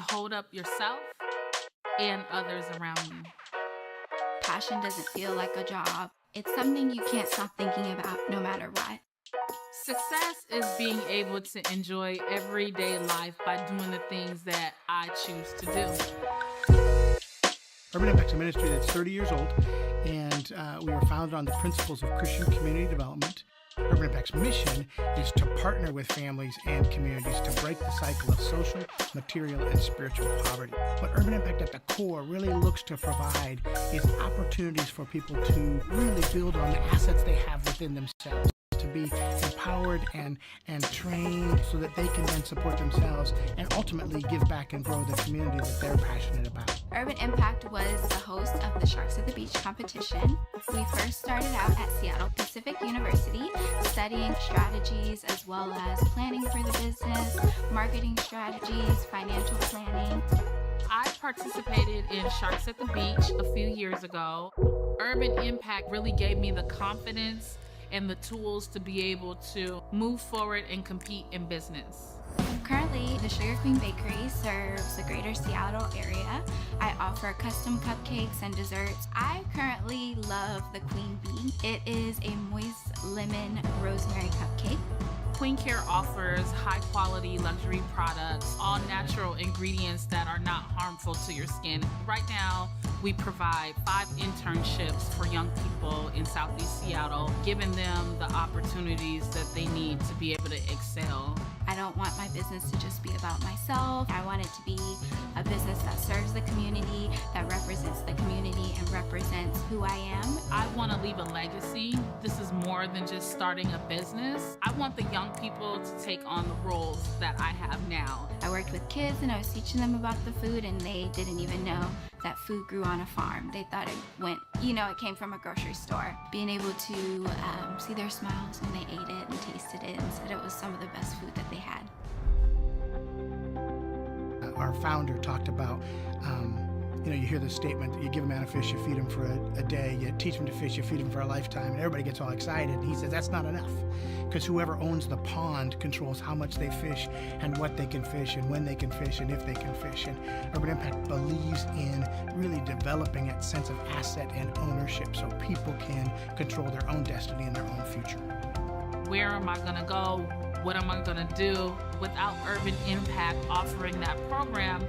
to hold up yourself and others around you. Passion doesn't feel like a job. It's something you can't stop thinking about no matter what. Success is being able to enjoy everyday life by doing the things that I choose to do. Urban Impact's a ministry that's 30 years old, and we were founded on the principles of Christian community development. Urban Impact's mission is to partner with families and communities to break the cycle of social, material, and spiritual poverty. What Urban Impact at the core really looks to provide is opportunities for people to really build on the assets they have within themselves, to be empowered and trained so that they can then support themselves and ultimately give back and grow the community that they're passionate about. Urban Impact was the host of the Sharks at the Beach competition. We first started out at Seattle Pacific University, studying strategies as well as planning for the business, marketing strategies, financial planning. I participated in Sharks at the Beach a few years ago. Urban Impact really gave me the confidence and the tools to be able to move forward and compete in business. Currently, the Sugar Queen Bakery serves the greater Seattle area. I offer custom cupcakes and desserts. I currently love the Queen Bee. It is a moist lemon rosemary cupcake. Queen Care offers high quality luxury products, all natural ingredients that are not harmful to your skin. Right now, we provide 5 internships for young people in Southeast Seattle, giving them the opportunities that they need to be able to excel. I don't want my business to just be about myself. I want it to be a business that serves the community, that represents the community, and represents who I am. I want to leave a legacy. This is more than just starting a business. I want the young people to take on the roles that I have now. I worked with kids and I was teaching them about the food, and they didn't even know that food grew on a farm. They thought it came from a grocery store. Being able to see their smiles when they ate it and tasted it and said it was some of the best food that they had. Our founder talked about, you hear the statement that you give a man a fish, you feed him for a day, you teach him to fish, you feed him for a lifetime, and everybody gets all excited. And he says that's not enough, because whoever owns the pond controls how much they fish and what they can fish and when they can fish and if they can fish. And Urban Impact believes in really developing that sense of asset and ownership so people can control their own destiny and their own future. Where am I going to go? What am I going to do? Without Urban Impact offering that program,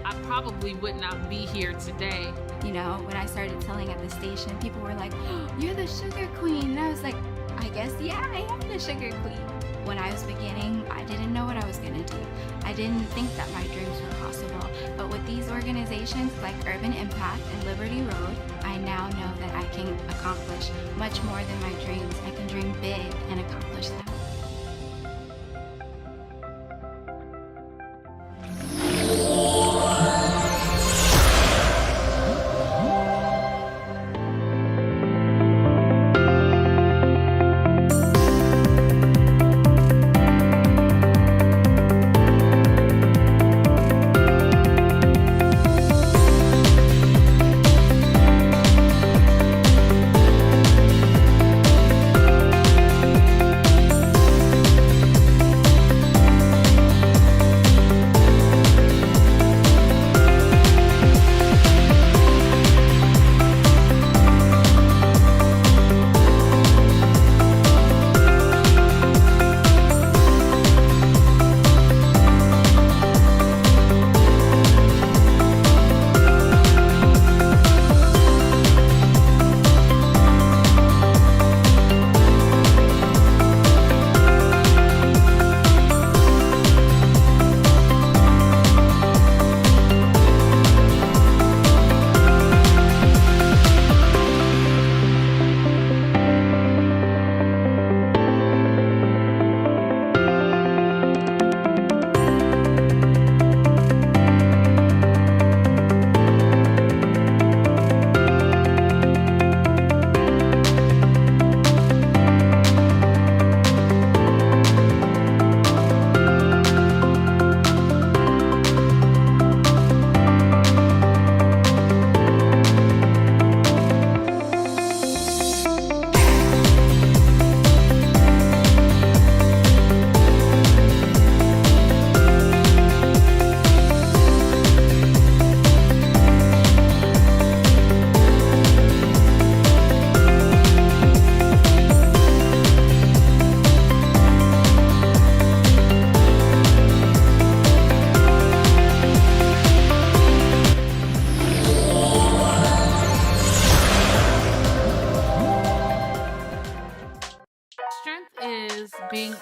I probably would not be here today. When I started selling at the station, people were like, "Oh, you're the Sugar Queen." And I was like, I guess, yeah, I am the Sugar Queen. When I was beginning, I didn't know what I was going to do. I didn't think that my dreams were possible. But with these organizations like Urban Impact and Liberty Road, I now know that I can accomplish much more than my dreams. I can dream big and accomplish them.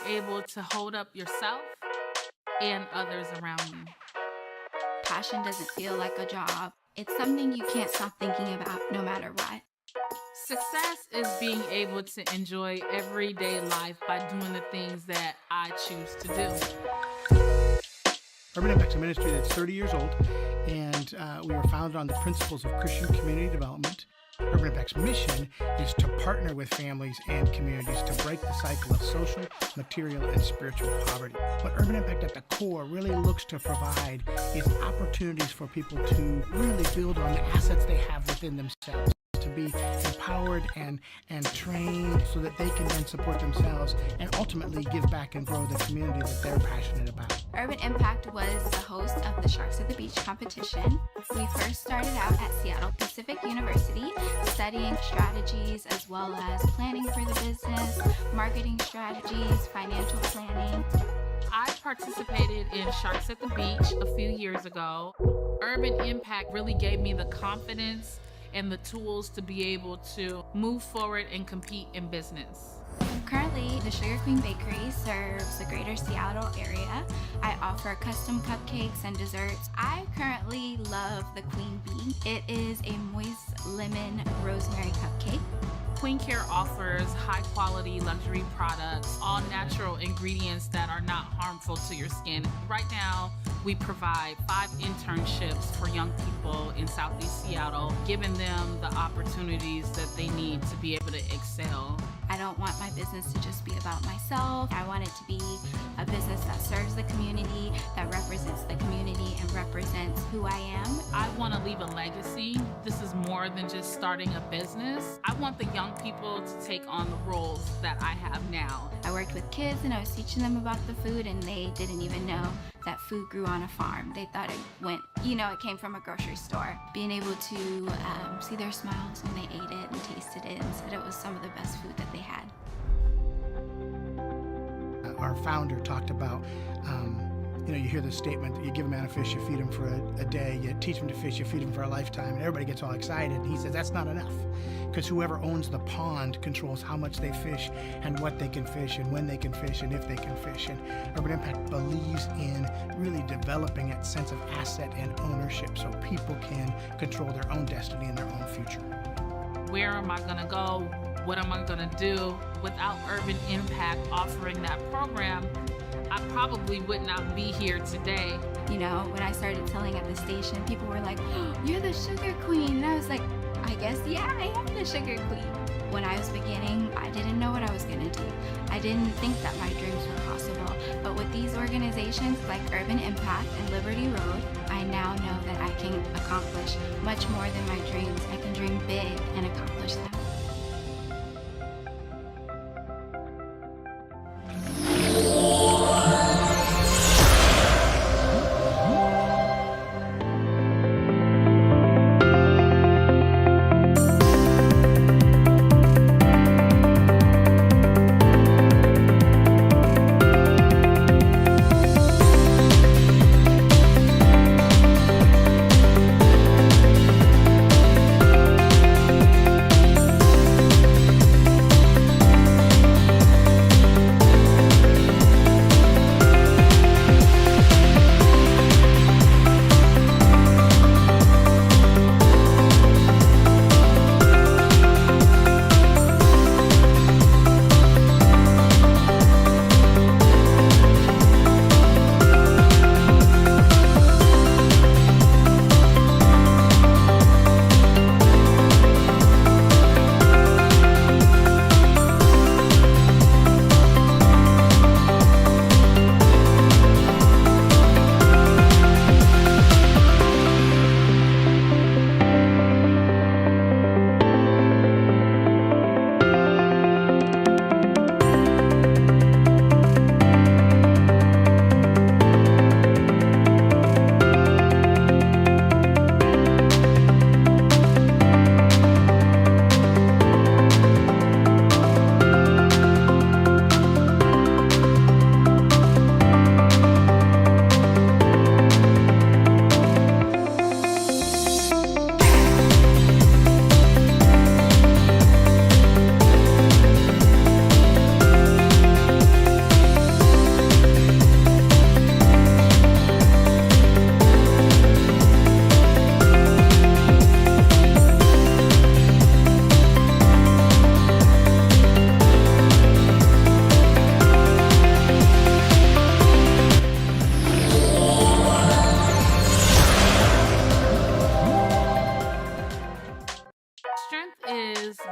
being able to hold up yourself and others around you. Passion doesn't feel like a job. It's something you can't stop thinking about no matter what. Success is being able to enjoy everyday life by doing the things that I choose to do. Urban Impact's a ministry that's 30 years old, and we were founded on the principles of Christian community development. Urban Impact's mission is to partner with families and communities to break the cycle of social, material, and spiritual poverty. What Urban Impact at the core really looks to provide is opportunities for people to really build on the assets they have within themselves, to be empowered and trained so that they can then support themselves and ultimately give back and grow the community that they're passionate about. Urban Impact was the host of the Sharks at the Beach competition. We first started out at Seattle Pacific University, studying strategies as well as planning for the business, marketing strategies, financial planning. I participated in Sharks at the Beach a few years ago. Urban Impact really gave me the confidence and the tools to be able to move forward and compete in business. Currently, the Sugar Queen Bakery serves the greater Seattle area. I offer custom cupcakes and desserts. I currently love the Queen Bee. It is a moist lemon rosemary cupcake. Queen Care offers high-quality luxury products, all natural ingredients that are not harmful to your skin. Right now, we provide 5 internships for young people in Southeast Seattle, giving them the opportunities that they need to be able to excel. I don't want my business to just be about myself. I want it to be a business that serves the community, that represents the community, and represents who I am. I want to leave a legacy. This is more than just starting a business. I want the young people to take on the roles that I have now. I worked with kids and I was teaching them about the food, and they didn't even know that food grew on a farm. They thought it came from a grocery store. Being able to see their smiles when they ate it and tasted it and said it was some of the best food that they had. Our founder talked about, you hear the statement that you give a man a fish, you feed him for a day, you teach him to fish, you feed him for a lifetime, and everybody gets all excited. And he says that's not enough, because whoever owns the pond controls how much they fish and what they can fish and when they can fish and if they can fish. And Urban Impact believes in really developing that sense of asset and ownership so people can control their own destiny and their own future. Where am I going to go? What am I going to do? Without Urban Impact offering that program, I probably would not be here today. When I started selling at the station, people were like, oh, you're the Sugar Queen. And I was like, I guess, yeah, I am the Sugar Queen. When I was beginning, I didn't know what I was going to do. I didn't think that my dreams were possible. But with these organizations like Urban Impact and Liberty Road, I now know that I can accomplish much more than my dreams. I can dream big and accomplish them.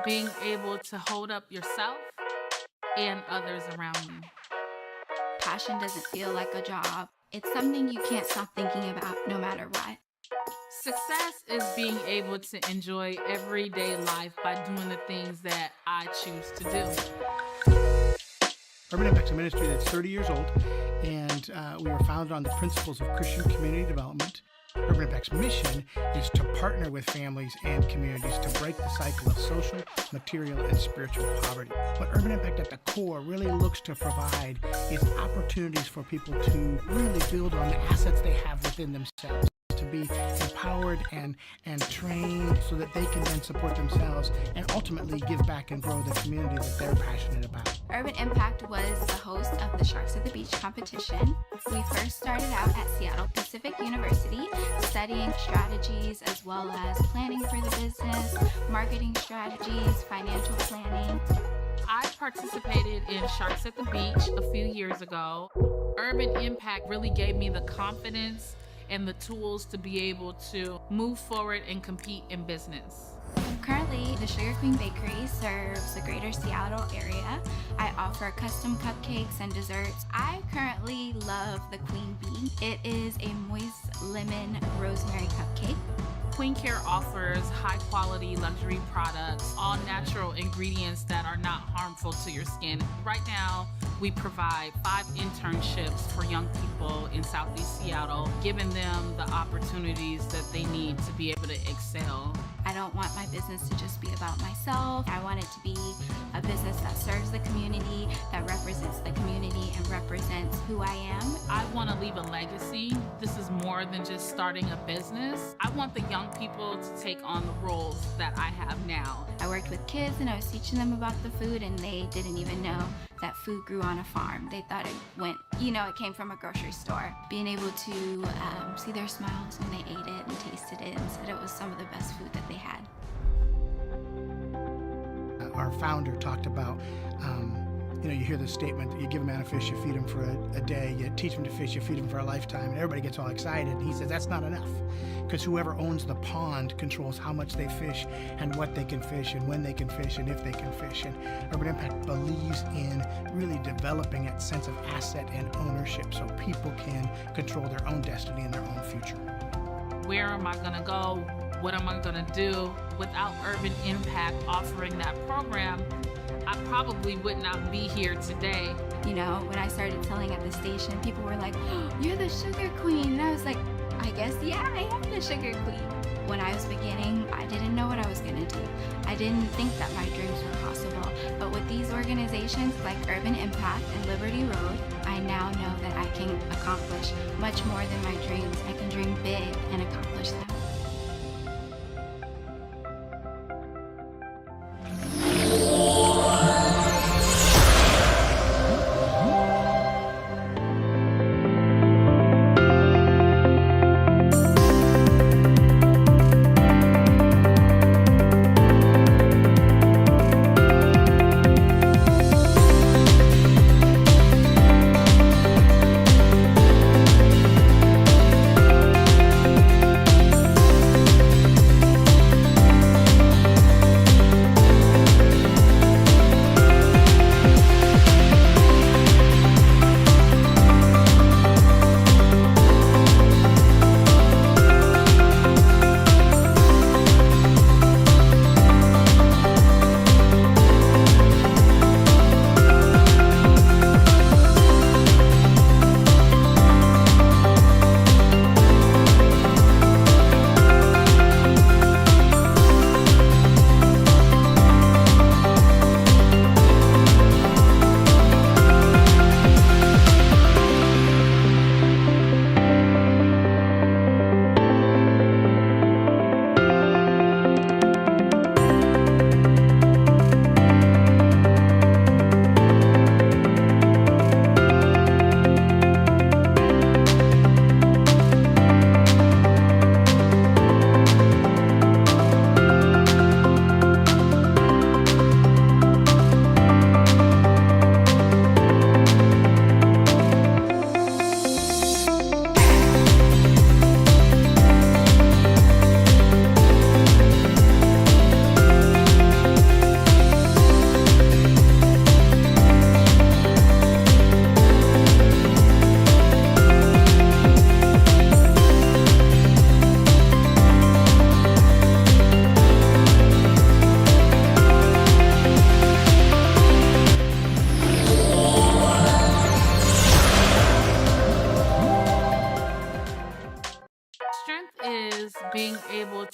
being able to hold up yourself and others around you. Passion doesn't feel like a job. It's something you can't stop thinking about no matter what. Success is being able to enjoy everyday life by doing the things that I choose to do. Urban Impact's a ministry that's 30 years old, and we were founded on the principles of Christian community development. Urban Impact's mission is to partner with families and communities to break the cycle of social, material, and spiritual poverty. What Urban Impact at the core really looks to provide is opportunities for people to really build on the assets they have within themselves, to be empowered and trained so that they can then support themselves and ultimately give back and grow the community that they're passionate about. Urban Impact was the host of the Sharks at the Beach competition. We first started out at Seattle Pacific University, studying strategies as well as planning for the business, marketing strategies, financial planning. I participated in Sharks at the Beach a few years ago. Urban Impact really gave me the confidence and the tools to be able to move forward and compete in business. Currently, the Sugar Queen Bakery serves the greater Seattle area. I offer custom cupcakes and desserts. I currently love the Queen Bee. It is a moist lemon rosemary cupcake. Queen Care offers high-quality luxury products, all natural ingredients that are not harmful to your skin. Right now, we provide 5 internships for young people in Southeast Seattle, giving them the opportunities that they need to be able to excel. I don't want my business to just be about myself. I want it to be a business that serves the community, that represents the community, and represents who I am. I want to leave a legacy. This is more than just starting a business. I want the young people to take on the roles that I have now. I worked with kids and I was teaching them about the food, and they didn't even know that food grew on a farm. They thought it came from a grocery store. Being able to see their smiles when they ate it and tasted it and said it was some of the best food that they had. Our founder talked about, you hear this statement, you give a man a fish, you feed him for a day, you teach him to fish, you feed him for a lifetime, and everybody gets all excited. And he says that's not enough, because whoever owns the pond controls how much they fish and what they can fish and when they can fish and if they can fish. And Urban Impact believes in really developing that sense of asset and ownership so people can control their own destiny and their own future. Where am I going to go? What am I going to do? Without Urban Impact offering that program, I probably would not be here today. When I started selling at the station, people were like, "Oh, you're the Sugar Queen." And I was like, I guess, yeah, I am the Sugar Queen. When I was beginning, I didn't know what I was going to do. I didn't think that my dreams were possible. But with these organizations like Urban Impact and Liberty Road, I now know that I can accomplish much more than my dreams. I can dream big and accomplish them.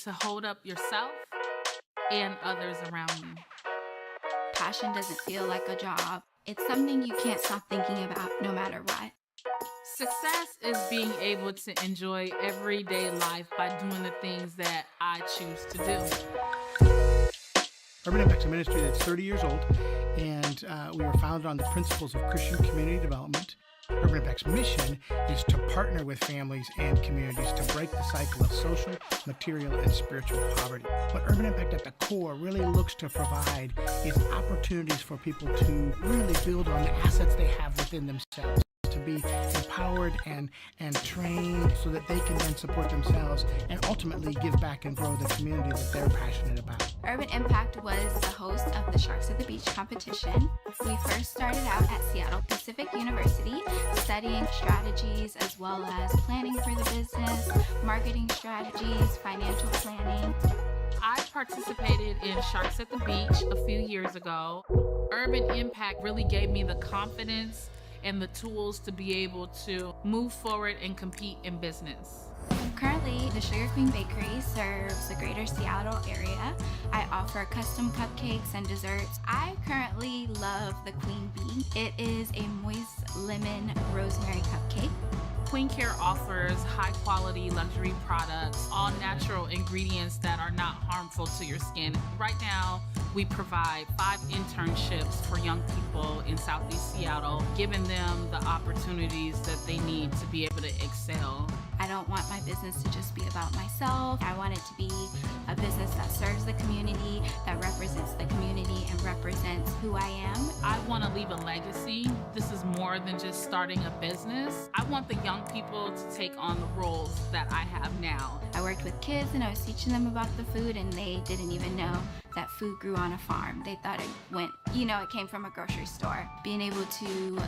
to hold up yourself and others around you. Passion doesn't feel like a job. It's something you can't stop thinking about no matter what. Success is being able to enjoy everyday life by doing the things that I choose to do. Urban Impact's a ministry that's 30 years old, and we were founded on the principles of Christian community development. Urban Impact's mission is to partner with families and communities to break the cycle of social, material, and spiritual poverty. What Urban Impact at the core really looks to provide is opportunities for people to really build on the assets they have within themselves, to be empowered and trained so that they can then support themselves and ultimately give back and grow the community that they're passionate about. Urban Impact was the host of the Sharks at the Beach competition. We first started out at Seattle Pacific University, studying strategies as well as planning for the business, marketing strategies, financial planning. I participated in Sharks at the Beach a few years ago. Urban Impact really gave me the confidence and the tools to be able to move forward and compete in business. Currently, the Sugar Queen Bakery serves the greater Seattle area. I offer custom cupcakes and desserts. I currently love the Queen Bee. It is a moist lemon rosemary cupcake. Queen Care offers high-quality luxury products, all natural ingredients that are not harmful to your skin. Right now, we provide 5 internships for young people in Southeast Seattle, giving them the opportunities that they need to be able to excel. I don't want my business to just be about myself. I want it to be a business that serves the community, that represents the community, and represents who I am. I want to leave a legacy. This is more than just starting a business. I want the young people to take on the roles that I have now. I worked with kids and I was teaching them about the food, and they didn't even know that food grew on a farm. They thought it came from a grocery store. Being able to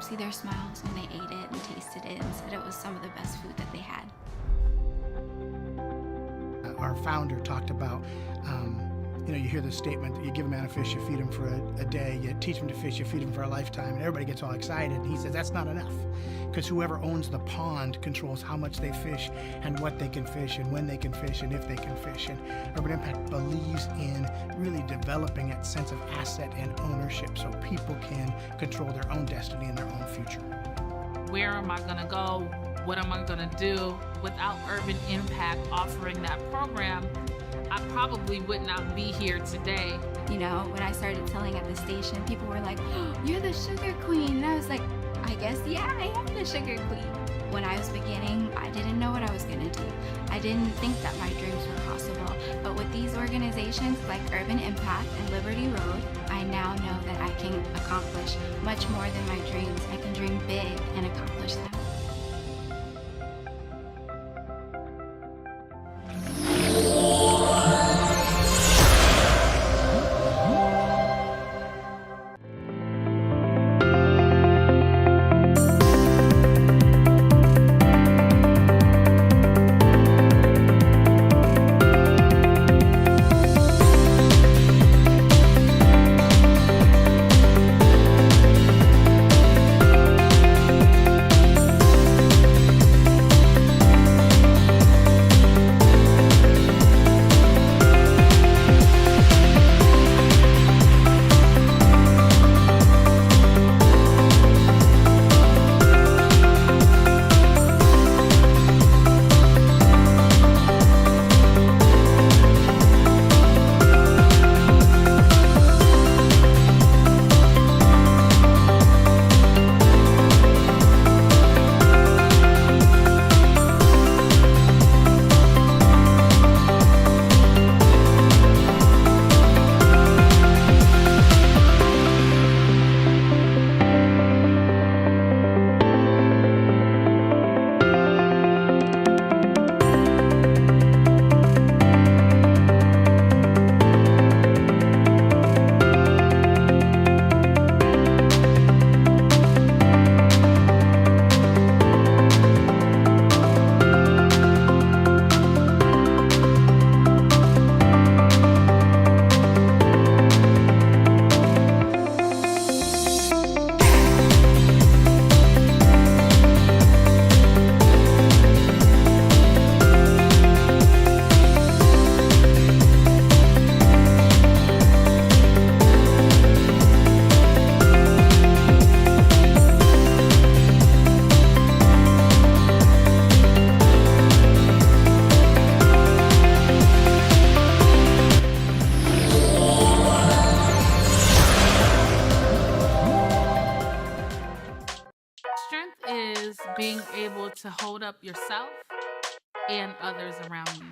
see their smiles when they ate it and tasted it and said it was some of the best food that they had. Our founder talked about, you hear the statement, you give a man a fish, you feed him for a day, you teach him to fish, you feed him for a lifetime, and everybody gets all excited. And he says that's not enough, because whoever owns the pond controls how much they fish and what they can fish and when they can fish and if they can fish. And Urban Impact believes in really developing that sense of asset and ownership so people can control their own destiny and their own future. Where am I going to go? What am I going to do? Without Urban Impact offering that program, I probably would not be here today. When I started selling at the station, people were like, "Oh, you're the Sugar Queen." And I was like, I guess, yeah, I am the Sugar Queen. When I was beginning, I didn't know what I was going to do. I didn't think that my dreams were possible. But with these organizations like Urban Impact and Liberty Road, I now know that I can accomplish much more than my dreams. I can dream big and accomplish them. to hold up yourself and others around you.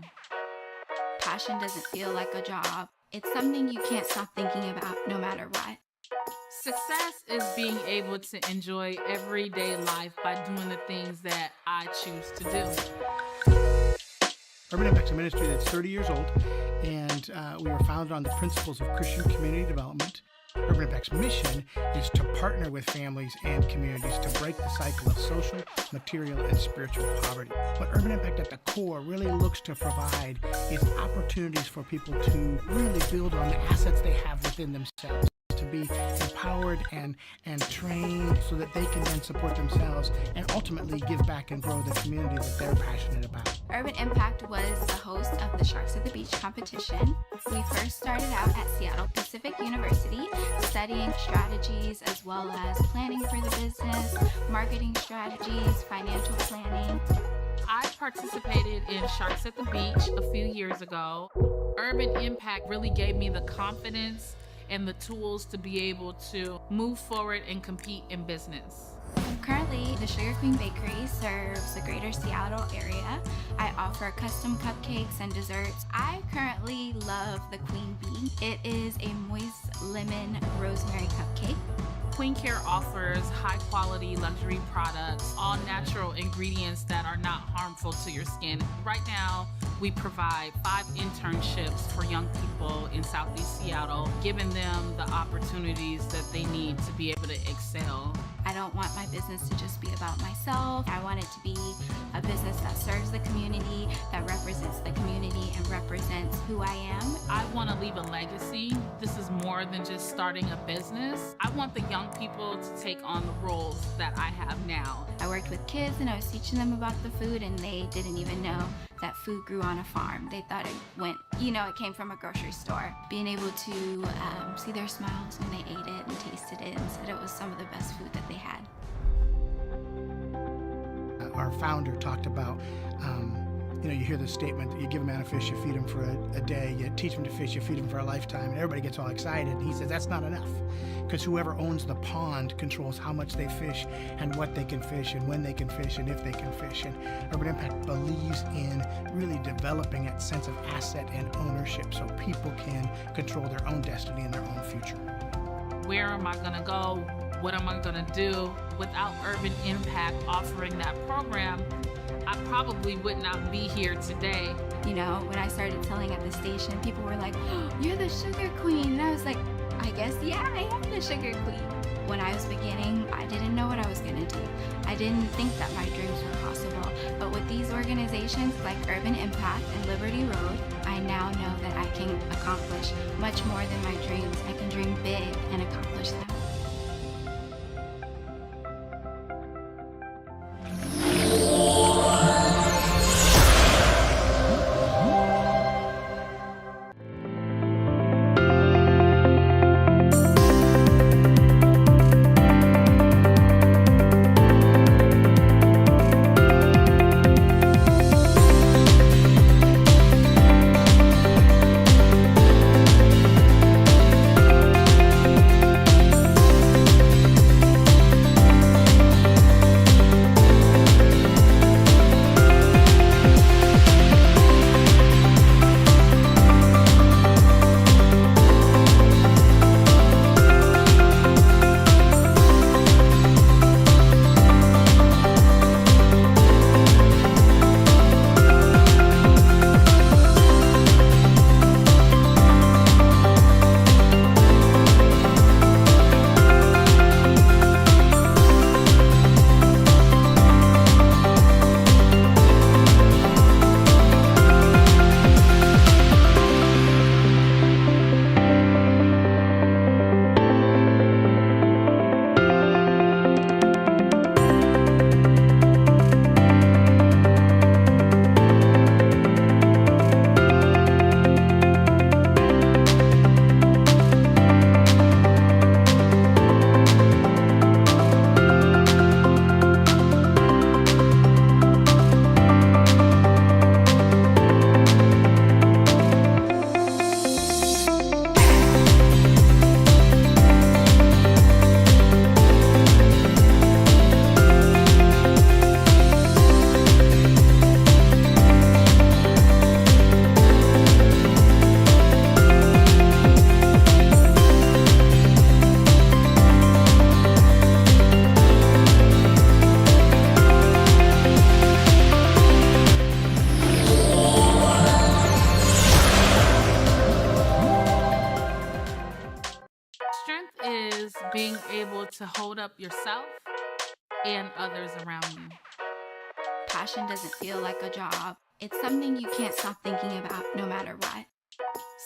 Passion doesn't feel like a job. It's something you can't stop thinking about no matter what. Success is being able to enjoy everyday life by doing the things that I choose to do. Urban Impact's a ministry that's 30 years old, and we were founded on the principles of Christian community development. Urban Impact's mission is to partner with families and communities to break the cycle of social, material, and spiritual poverty. What Urban Impact at the core really looks to provide is opportunities for people to really build on the assets they have within themselves, to be empowered and trained so that they can then support themselves and ultimately give back and grow the community that they're passionate about. Urban Impact was the host of the Sharks at the Beach competition. We first started out at Seattle Pacific University, studying strategies as well as planning for the business, marketing strategies, financial planning. I participated in Sharks at the Beach a few years ago. Urban Impact really gave me the confidence and the tools to be able to move forward and compete in business. Currently, the Sugar Queen Bakery serves the greater Seattle area. I offer custom cupcakes and desserts. I currently love the Queen Bee. It is a moist lemon rosemary cupcake. Queen Care offers high-quality luxury products, all natural ingredients that are not harmful to your skin. Right now, we provide 5 internships for young people in Southeast Seattle, giving them the opportunities that they need to be able to excel. I don't want my business to just be about myself. I want it to be a business that serves the community, that represents the community, and represents who I am. I want to leave a legacy. This is more than just starting a business. I want the young people to take on the roles that I have now. I worked with kids and I was teaching them about the food, and they didn't even know that food grew on a farm. They thought it came from a grocery store. Being able to see their smiles when they ate it and tasted it and said it was some of the best food that they had. Our founder talked about, you hear the statement that you give a man a fish, you feed him for a day, you teach him to fish, you feed him for a lifetime, and everybody gets all excited. And he says that's not enough, because whoever owns the pond controls how much they fish and what they can fish and when they can fish and if they can fish. And Urban Impact believes in really developing that sense of asset and ownership so people can control their own destiny and their own future. Where am I going to go? What am I going to do? Without Urban Impact offering that program, I probably would not be here today. When I started selling at the station, people were like, "Oh, you're the Sugar Queen." And I was like, I guess, yeah, I am the Sugar Queen. When I was beginning, I didn't know what I was going to do. I didn't think that my dreams were possible. But with these organizations like Urban Impact and Liberty Road, I now know that I can accomplish much more than my dreams. I can dream big and accomplish them. Strength is being able to hold up yourself and others around you. Passion doesn't feel like a job. It's something you can't stop thinking about no matter what.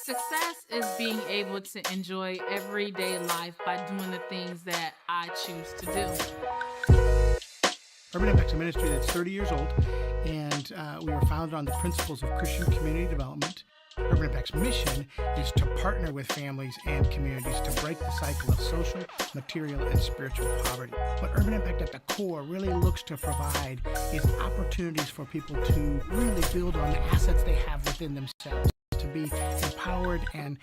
Success is being able to enjoy everyday life by doing the things that I choose to do. Urban Impact's a ministry that's 30 years old, and we were founded on the principles of Christian community development. Urban Impact's mission is to partner with families and communities to break the cycle of social, material, and spiritual poverty. What Urban Impact at the core really looks to provide is opportunities for people to really build on the assets they have within themselves, to be empowered and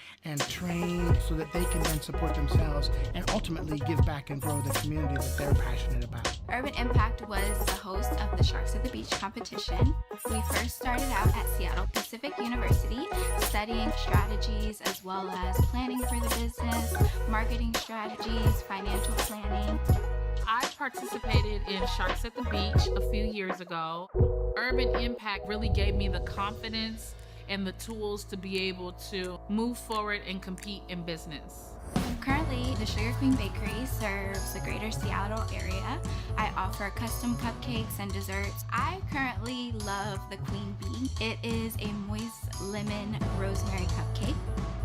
trained so that they can then support themselves and ultimately give back and grow the community that they're passionate about. Urban Impact was the host of the Sharks at the Beach competition. We first started out at Seattle Pacific University, studying strategies as well as planning for the business, marketing strategies, financial planning. I participated in Sharks at the Beach a few years ago. Urban Impact really gave me the confidence and the tools to be able to move forward and compete in business. Currently, the Sugar Queen Bakery serves the greater Seattle area. I offer custom cupcakes and desserts. I currently love the Queen Bee. It is a moist lemon rosemary cupcake.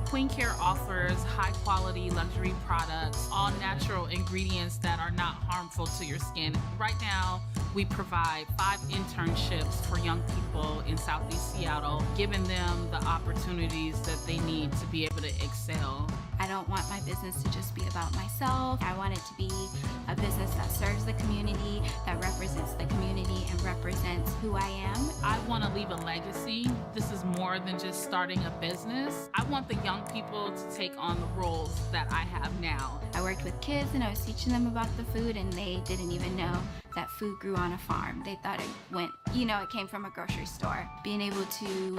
Queen Care offers high quality luxury products, all natural ingredients that are not harmful to your skin. Right now, we provide 5 internships for young people in Southeast Seattle, giving them the opportunities that they need to be able to excel. I don't want my business to just be about myself. I want it to be a business that serves the community, that represents the community, and represents who I am. I want to leave a legacy. This is more than just starting a business. I want the young people to take on the roles that I have now. I worked with kids and I was teaching them about the food, and they didn't even know that food grew on a farm. They thought it came from a grocery store. Being able to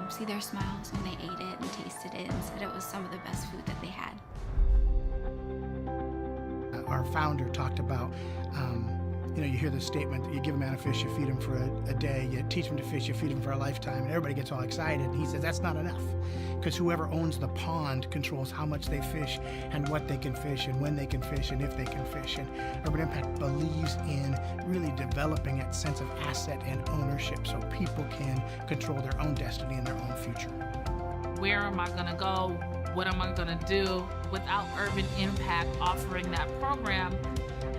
see their smiles when they ate it and tasted it and said it was some of the best food that they had. Our founder talked about, you hear the statement that you give a man a fish, you feed him for a day, you teach him to fish, you feed him for a lifetime, and everybody gets all excited. And he says that's not enough, because whoever owns the pond controls how much they fish and what they can fish and when they can fish and if they can fish. And Urban Impact believes in really developing that sense of asset and ownership so people can control their own destiny and their own future. Where am I going to go? What am I going to do? Without Urban Impact offering that program,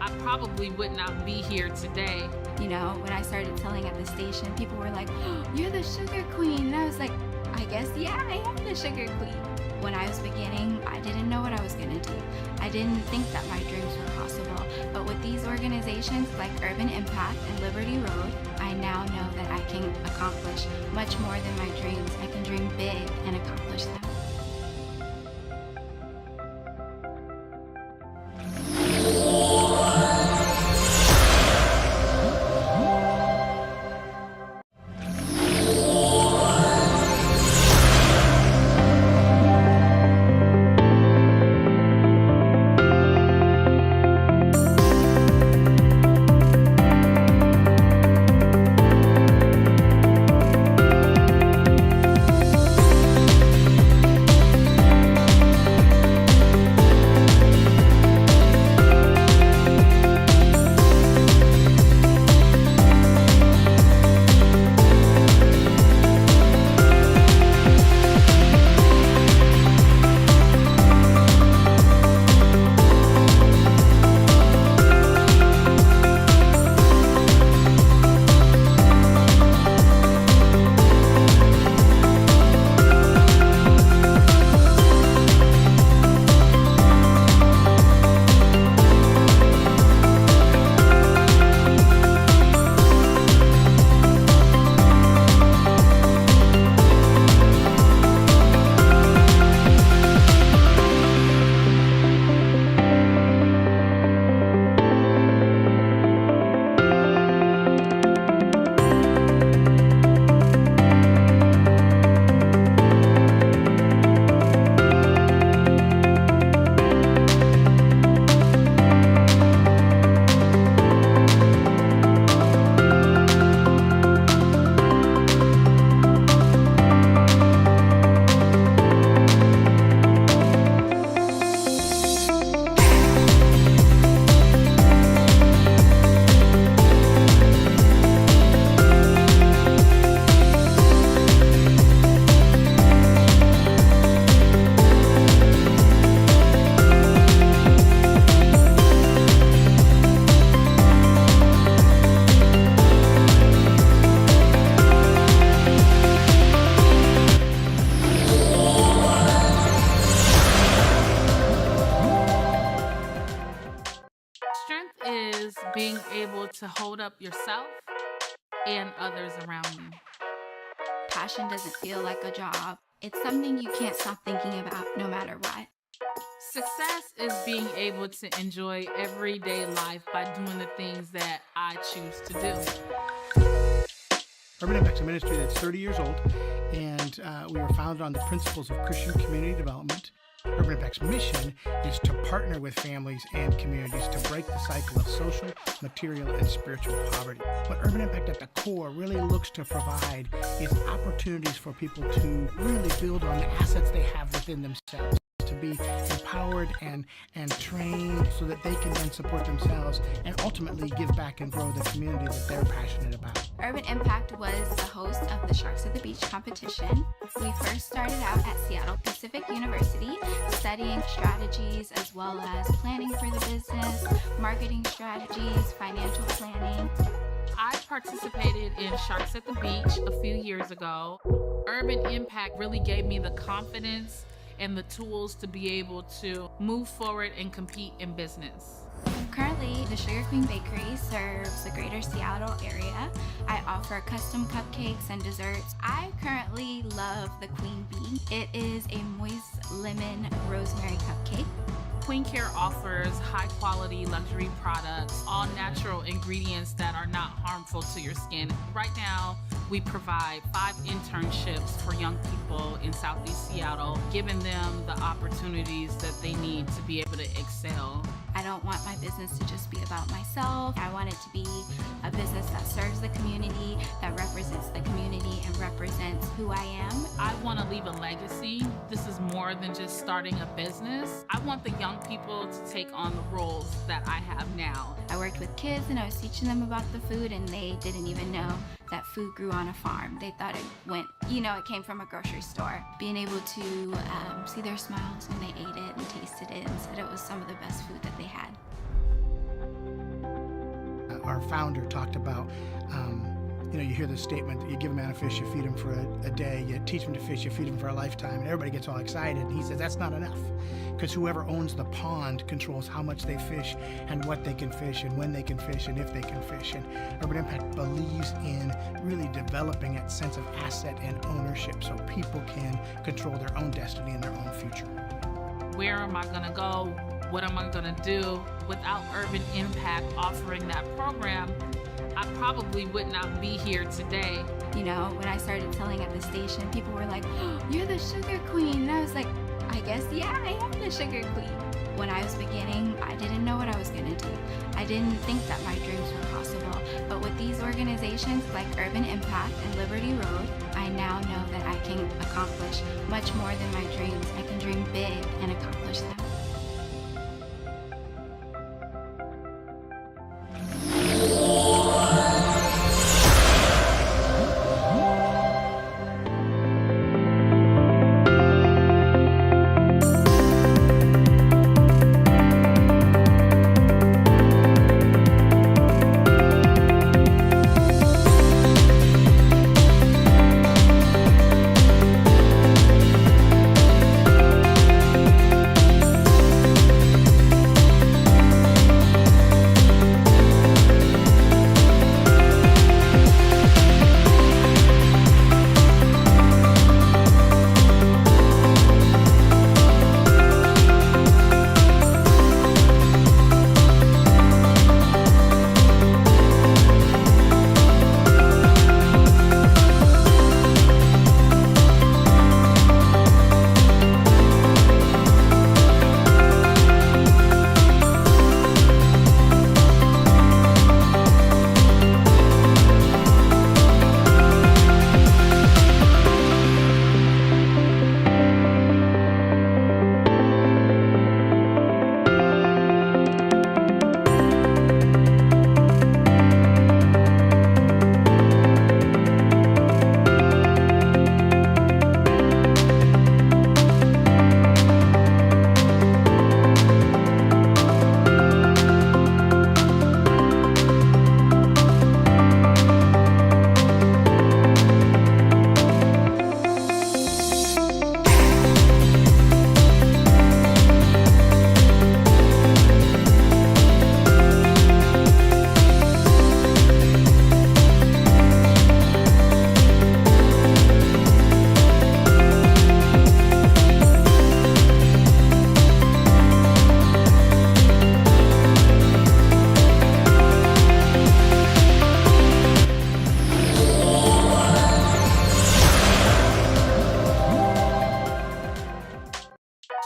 I probably would not be here today. When I started selling at the station, people were like, "Oh, you're the Sugar Queen." And I was like, I guess, yeah, I am the Sugar Queen. When I was beginning, I didn't know what I was going to do. I didn't think that my dreams were possible. But with these organizations like Urban Impact and Liberty Road, I now know that I can accomplish much more than my dreams. I can dream big and accomplish them. being able to hold up yourself and others around you. Passion doesn't feel like a job. It's something you can't stop thinking about no matter what. Success is being able to enjoy everyday life by doing the things that I choose to do. Urban Impact's a ministry that's 30 years old, and we were founded on the principles of Christian community development. Urban Impact's mission is to partner with families and communities to break the cycle of social, material, and spiritual poverty. What Urban Impact at the core really looks to provide is opportunities for people to really build on the assets they have within themselves, to be empowered and trained so that they can then support themselves and ultimately give back and grow the community that they're passionate about. Urban Impact was the host of the Sharks at the Beach competition. We first started out at Seattle Pacific University, studying strategies as well as planning for the business, marketing strategies, financial planning. I participated in Sharks at the Beach a few years ago. Urban Impact really gave me the confidence and the tools to be able to move forward and compete in business. Currently, the Sugar Queen Bakery serves the greater Seattle area. I offer custom cupcakes and desserts. I currently love the Queen Bee. It is a moist lemon rosemary cupcake. Queen Care offers high-quality luxury products, all natural ingredients that are not harmful to your skin. Right now, we provide 5 internships for young people in Southeast Seattle, giving them the opportunities that they need to be able to excel. I don't want my business to just be about myself. I want it to be a business that serves the community, that represents the community, and represents who I am. I want to leave a legacy. This is more than just starting a business. I want the young people to take on the roles that I have now. I worked with kids and I was teaching them about the food, and they didn't even know that food grew on a farm. They thought it came from a grocery store. Being able to see their smiles when they ate it and tasted it and said it was some of the best food that they had. Our founder talked about, you hear this statement, you give a man a fish, you feed him for a day, you teach him to fish, you feed him for a lifetime, and everybody gets all excited. And he says that's not enough, because whoever owns the pond controls how much they fish and what they can fish and when they can fish and if they can fish. And Urban Impact believes in really developing that sense of asset and ownership so people can control their own destiny and their own future. Where am I going to go? What am I going to do? Without Urban Impact offering that program, I probably would not be here today. When I started selling at the station, people were like, "Oh, you're the Sugar Queen." And I was like, I guess, yeah, I am the Sugar Queen. When I was beginning, I didn't know what I was going to do. I didn't think that my dreams were possible. But with these organizations like Urban Impact and Liberty Road, I now know that I can accomplish much more than my dreams. I can dream big and accomplish them.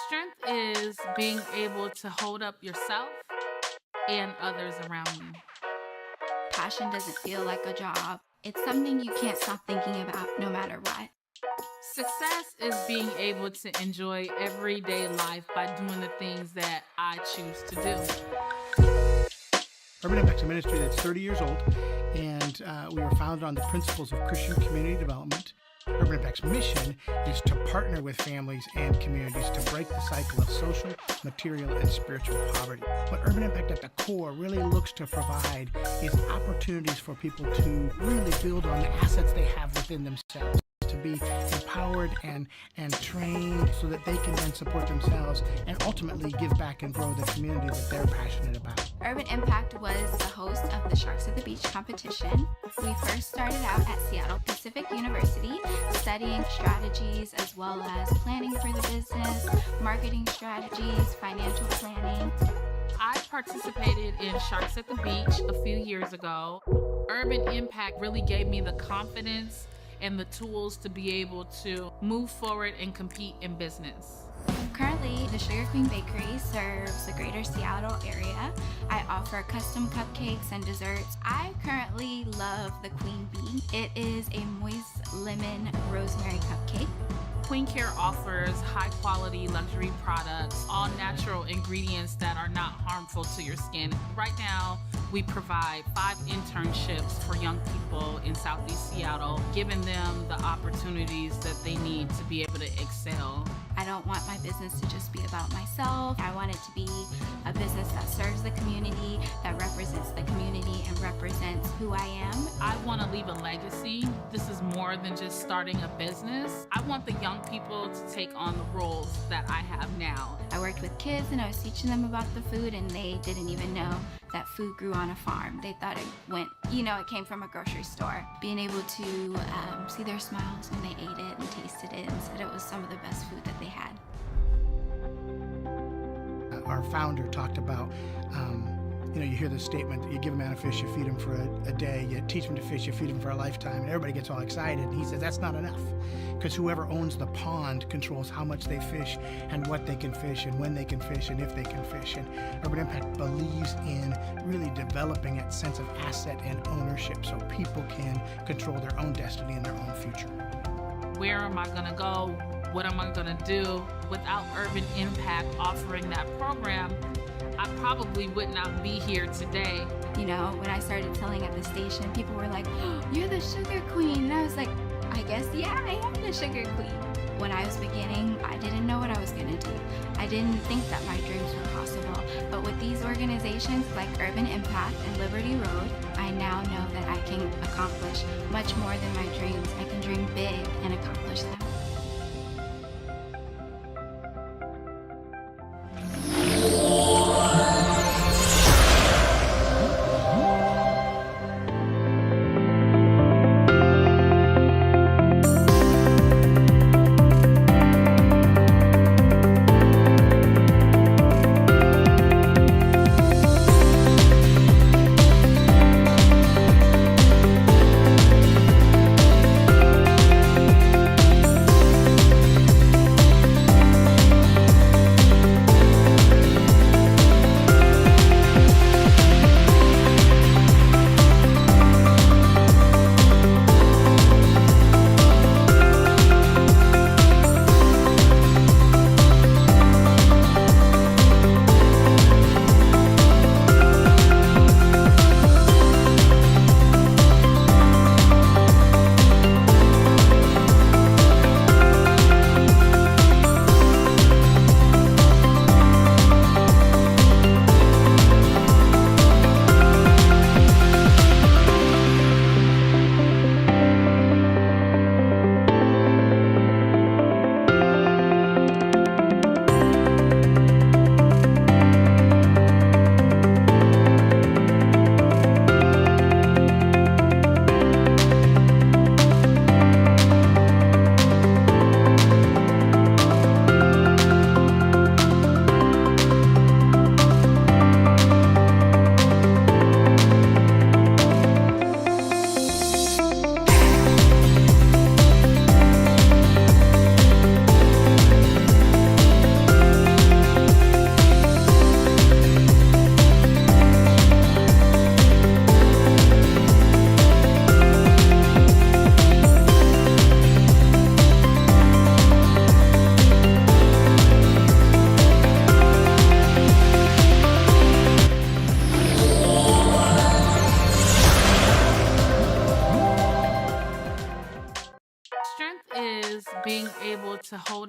Strength is being able to hold up yourself and others around you. Passion doesn't feel like a job. It's something you can't stop thinking about no matter what. Success is being able to enjoy everyday life by doing the things that I choose to do. Urban Impact's a ministry that's 30 years old, and we were founded on the principles of Christian community development. Urban Impact's mission is to partner with families and communities to break the cycle of social, material, and spiritual poverty. What Urban Impact at the core really looks to provide is opportunities for people to really build on the assets they have within themselves, to be empowered and trained so that they can then support themselves and ultimately give back and grow the community that they're passionate about. Urban Impact was the host of the Sharks at the Beach competition. We first started out at Seattle Pacific University, studying strategies as well as planning for the business, marketing strategies, financial planning. I participated in Sharks at the Beach a few years ago. Urban Impact really gave me the confidence and the tools to be able to move forward and compete in business. Currently, the Sugar Queen Bakery serves the greater Seattle area. I offer custom cupcakes and desserts. I currently love the Queen Bee. It is a moist lemon rosemary cupcake. Queen Care offers high-quality luxury products, all natural ingredients that are not harmful to your skin. Right now, we provide 5 internships for young people in Southeast Seattle, giving them the opportunities that they need to be able to excel. I don't want my business to just be about myself. I want it to be a business that serves the community, that represents the community, and represents who I am. I want to leave a legacy. This is more than just starting a business. I want the young people to take on the roles that I have now. I worked with kids and I was teaching them about the food, and they didn't even know that food grew on a farm. They thought it came from a grocery store. Being able to see their smiles when they ate it and tasted it and said it was some of the best food that they had. Our founder talked about, you hear the statement, you give a man a fish, you feed him for a day, you teach him to fish, you feed him for a lifetime, and everybody gets all excited. And he says that's not enough, because whoever owns the pond controls how much they fish and what they can fish and when they can fish and if they can fish. And Urban Impact believes in really developing that sense of asset and ownership so people can control their own destiny and their own future. Where am I going to go? What am I going to do? Without Urban Impact offering that program, I probably would not be here today. When I started selling at the station, people were like, "Oh, you're the Sugar Queen." And I was like, I guess, yeah, I am the Sugar Queen. When I was beginning, I didn't know what I was going to do. I didn't think that my dreams were possible. But with these organizations like Urban Impact and Liberty Road, I now know that I can accomplish much more than my dreams. I can dream big and accomplish them.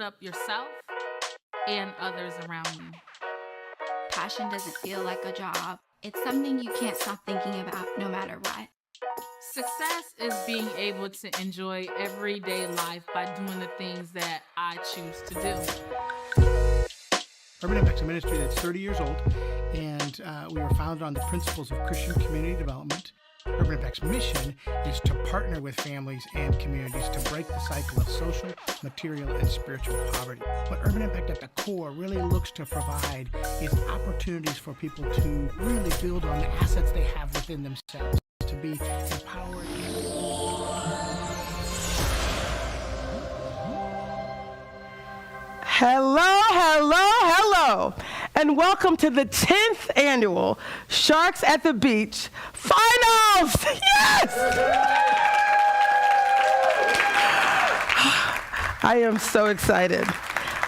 up yourself and others around you. Passion doesn't feel like a job. It's something you can't stop thinking about no matter what. Success is being able to enjoy everyday life by doing the things that I choose to do. Urban Impact's a ministry that's 30 years old, and we were founded on the principles of Christian community development. Urban Impact's mission is to partner with families and communities to break the cycle of social, material, and spiritual poverty. What Urban Impact at the core really looks to provide is opportunities for people to really build on the assets they have within themselves, to be empowered. Hello, and welcome to the 10th annual Sharks at the Beach Finals. Yes! I am so excited.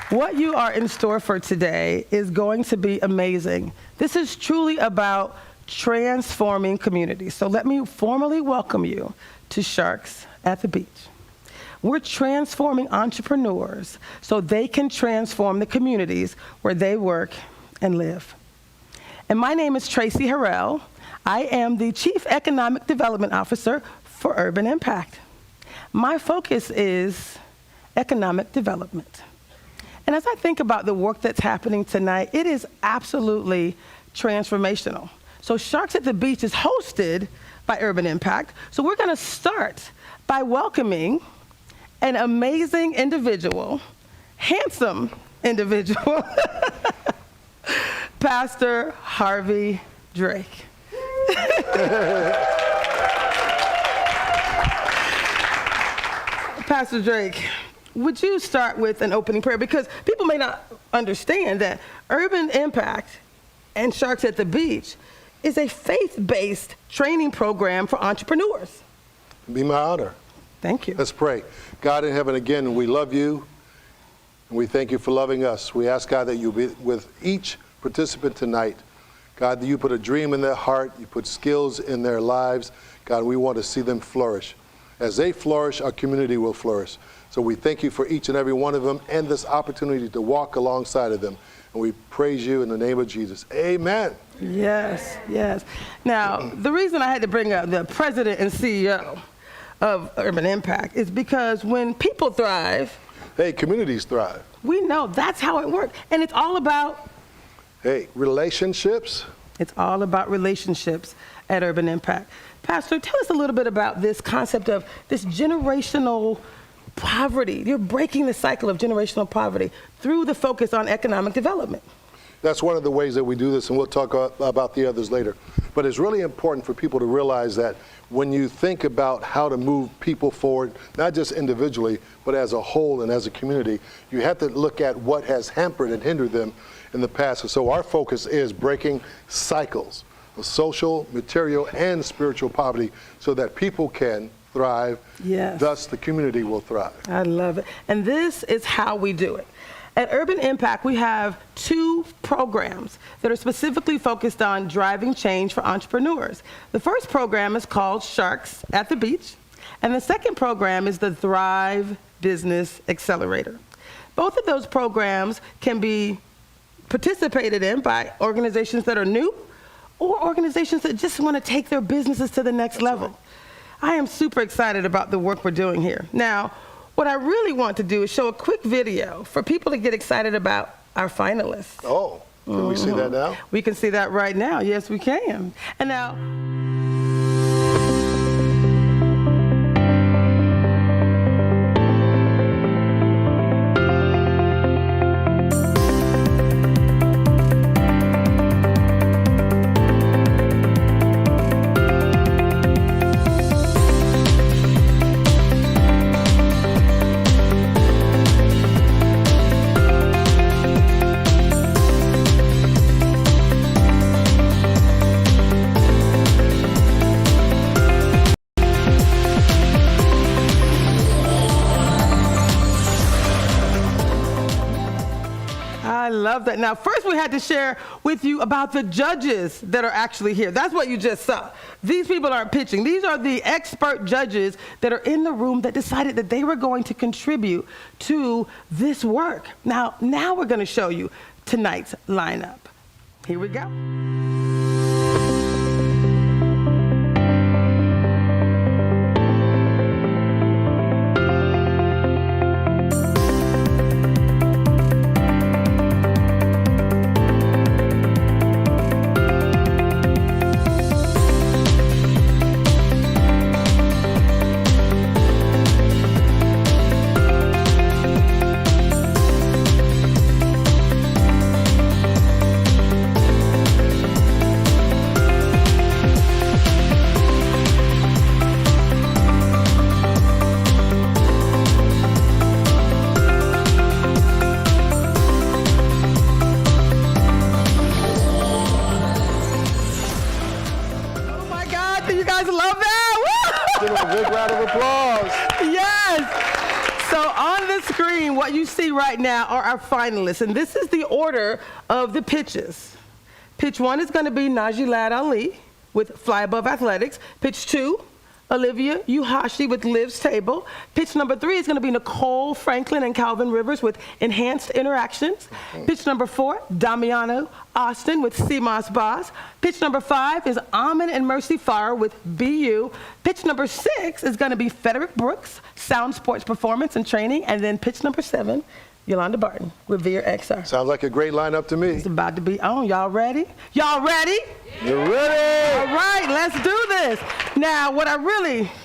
What you are in store for today is going to be amazing. This is truly about transforming communities. So let me formally welcome you to Sharks at the Beach. We're transforming entrepreneurs so they can transform the communities where they work and live. And my name is Tracy Harrell. I am the Chief Economic Development Officer for Urban Impact. My focus is economic development. And as I think about the work that's happening tonight, it is absolutely transformational. So Sharks at the Beach is hosted by Urban Impact. So we're going to start by welcoming an amazing individual, handsome individual, Pastor Harvey Drake. Pastor Drake, would you start with an opening prayer? Because people may not understand that Urban Impact and Sharks at the Beach is a faith-based training program for entrepreneurs. It'd be my honor. Thank you. Let's pray. God in heaven, again, we love you, and we thank you for loving us. We ask, God, that you be with each participant tonight. God, that you put a dream in their heart, you put skills in their lives. God, we want to see them flourish. As they flourish, our community will flourish. So we thank you for each and every one of them and this opportunity to walk alongside of them. And we praise you in the name of Jesus. Amen. Yes, yes. Now, the reason I had to bring up the president and CEO of Urban Impact is because when people thrive, Hey, communities thrive. we know that's how it works. And it's all about Relationships. It's all about relationships at Urban Impact. Pastor, tell us a little bit about this concept of this generational poverty. You're breaking the cycle of generational poverty through the focus on economic development. That's one of the ways that we do this, and we'll talk about the others later. But it's really important for people to realize that when you think about how to move people forward, not just individually, but as a whole and as a community, you have to look at what has hampered and hindered them in the past. And so our focus is breaking cycles of social, material, and spiritual poverty so that people can thrive. Yes. Thus, the community will thrive. I love it. And this is how we do it. At Urban Impact, we have 2 programs that are specifically focused on driving change for entrepreneurs. The first program is called Sharks at the Beach, and the second program is the Thrive Business Accelerator. Both of those programs can be participated in by organizations that are new or organizations that just want to take their businesses to the next level. I am super excited about the work we're doing here. Now, what I really want to do is show a quick video for people to get excited about our finalists. Oh, can we see that now? We can see that right now. Yes, we can. And now, I love that. Now, first we had to share with you about the judges that are actually here. That's what you just saw. These people aren't pitching. These are the expert judges that are in the room that decided that they were going to contribute to this work. Now we're going to show you tonight's lineup. Here we go. What you see right now are our finalists, and this is the order of the pitches. Pitch 1 is going to be Najilat Ali with Fly Above Athletics. Pitch 2, Olivia Uhashi with Liv's Table. Pitch number 3 is going to be Nicole Franklin and Calvin Rivers with Enhanced Interactions. Pitch number 4, Damiano Austin with CMOS Boss. Pitch number 5 is Amin and Mercy Farr with BU. Pitch number 6 is going to be Frederick Brooks, Sound Sports Performance and Training. And then pitch number 7, Yolanda Barton with Veer XR. Sounds like a great lineup to me. It's about to be on. Y'all ready? Y'all ready? You're ready. All right, let's do this. Now,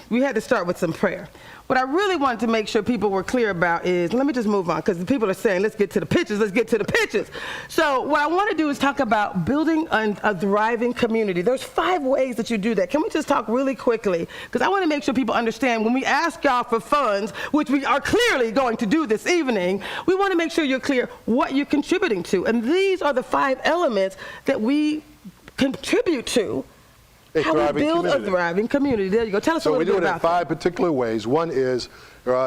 we had to start with some prayer. What I really wanted to make sure people were clear about is, let me just move on, because the people are saying, let's get to the pitches, let's get to the pitches. So what I want to do is talk about building a thriving community. There's 5 ways that you do that. Can we just talk really quickly? Because I want to make sure people understand when we ask y'all for funds, which we are clearly going to do this evening, we want to make sure you're clear what you're contributing to. And these are the 5 elements that we contribute to how we build a thriving community. There you go. Tell us a little bit about that. So we do it in 5 particular ways. One is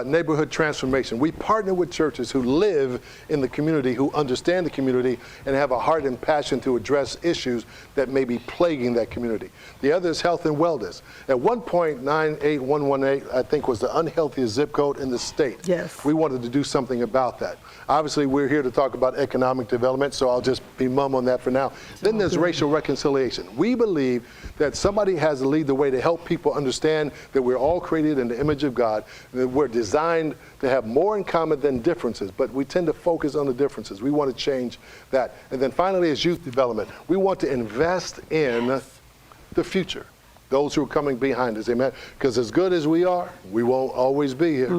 neighborhood transformation. We partner with churches who live in the community, who understand the community, and have a heart and passion to address issues that may be plaguing that community. The other is health and wellness. At one point, 98118, I think, was the unhealthiest zip code in the state. Yes. We wanted to do something about that. Obviously, we're here to talk about economic development, so I'll just be mum on that for now. Then there's racial reconciliation. We believe that somebody has to lead the way to help people understand that we're all created in the image of God, that we're designed to have more in common than differences, but we tend to focus on the differences. We want to change that. And then finally is youth development. We want to invest in the future, those who are coming behind us, amen? Because as good as we are, we won't always be here.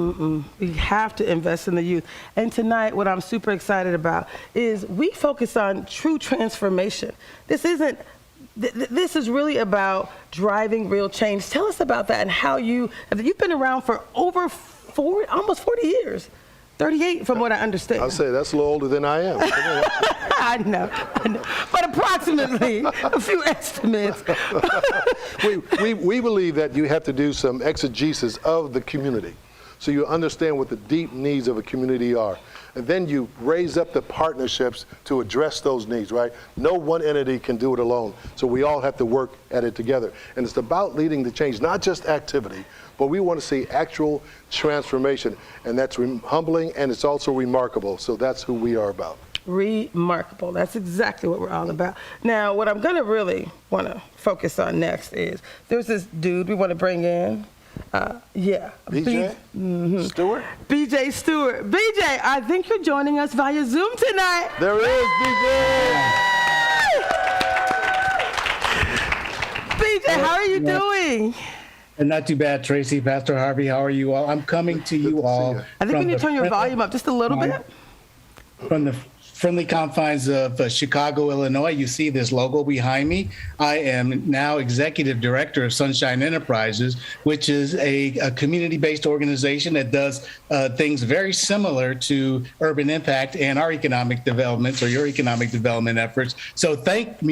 We have to invest in the youth. And tonight, what I'm super excited about is we focus on true transformation. This is really about driving real change. Tell us about that and how you've been around for over almost 40 years. 38 from what I understand. I'll say that's a little older than I am. I know. But approximately a few estimates. we believe that you have to do some exegesis of the community so you understand what the deep needs of a community are. And then you raise up the partnerships to address those needs, right? No one entity can do it alone. So we all have to work at it together. And it's about leading the change, not just activity, but we want to see actual transformation. And that's humbling, and it's also remarkable. So that's who we are about. Remarkable. That's exactly what we're all about. Now, what I'm going to really want to focus on next is there's this dude we want to bring in. BJ Stewart? BJ Stewart. BJ, I think you're joining us via Zoom tonight. There is BJ. BJ, how are you doing? And not too bad, Tracy, Pastor Harvey. How are you all? I'm coming to you all. I think we need to turn your volume up just a little bit. From the friendly confines of Chicago, Illinois. You see this logo behind me. I am now executive director of Sunshine Enterprises, which is a community-based organization that does things very similar to Urban Impact and our economic developments or your economic development efforts. So thank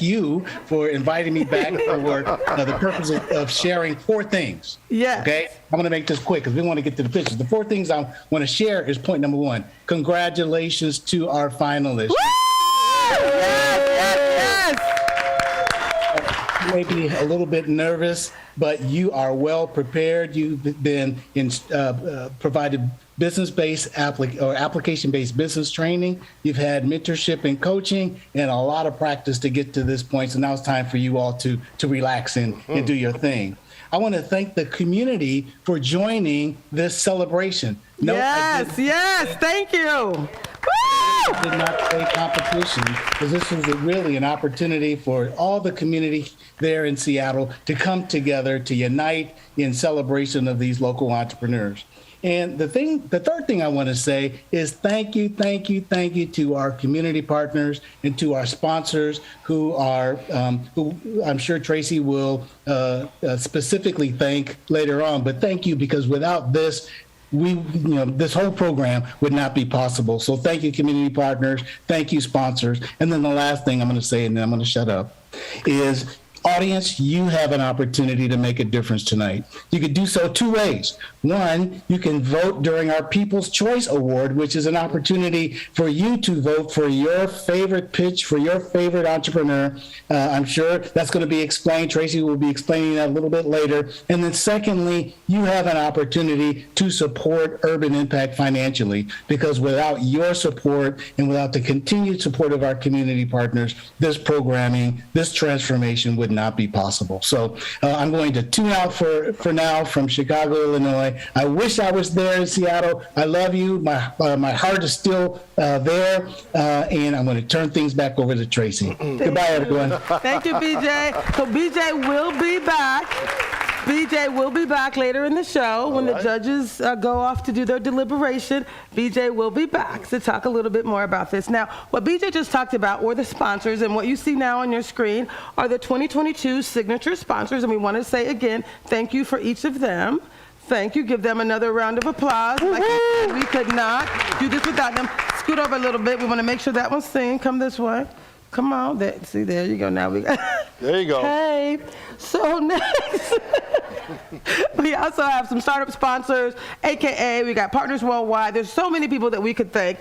you for inviting me back for the purpose of sharing 4 things. Yes. Okay. I'm going to make this quick because we want to get to the pictures. The 4 things I want to share is point number 1. Congratulations to our finalists. Yes, yes, You may be a little bit nervous, but you are well prepared. You've been provided business-based application-based business training. You've had mentorship and coaching and a lot of practice to get to this point. So now it's time for you all to relax and do your thing. I want to thank the community for joining this celebration. No, yes, thank you. I did not say competition, because this was really an opportunity for all the community there in Seattle to come together, to unite in celebration of these local entrepreneurs. And the third thing I want to say is thank you to our community partners and to our sponsors who I'm sure Tracy will specifically thank later on. But thank you, because without this, this whole program would not be possible. So thank you, community partners. Thank you, sponsors. And then the last thing I'm going to say, and then I'm going to shut up, is audience, you have an opportunity to make a difference tonight. You could do so two ways. One, you can vote during our People's Choice Award, which is an opportunity for you to vote for your favorite pitch, for your favorite entrepreneur. I'm sure that's going to be explained. Tracy will be explaining that a little bit later. And then secondly, you have an opportunity to support Urban Impact financially, because without your support and without the continued support of our community partners, this programming, this transformation would not be possible. So I'm going to tune out for now from Chicago, Illinois. I wish I was there in Seattle. I love you. My heart is still there. And I'm going to turn things back over to Tracy. Goodbye, everyone. Thank you, BJ. So BJ will be back. BJ will be back later in the show when the judges go off to do their deliberation. BJ will be back to talk a little bit more about this. Now, what BJ just talked about were the sponsors, and what you see now on your screen are the 2022 signature sponsors, and we want to say again, thank you for each of them. Thank you. Give them another round of applause. Like I said, we could not do this without them. Scoot over a little bit. We want to make sure that one's seen. Come this way. Come on. See, there you go. Now we got. There you go. Hey. So next, we also have some startup sponsors, AKA we got Partners Worldwide. There's so many people that we could thank.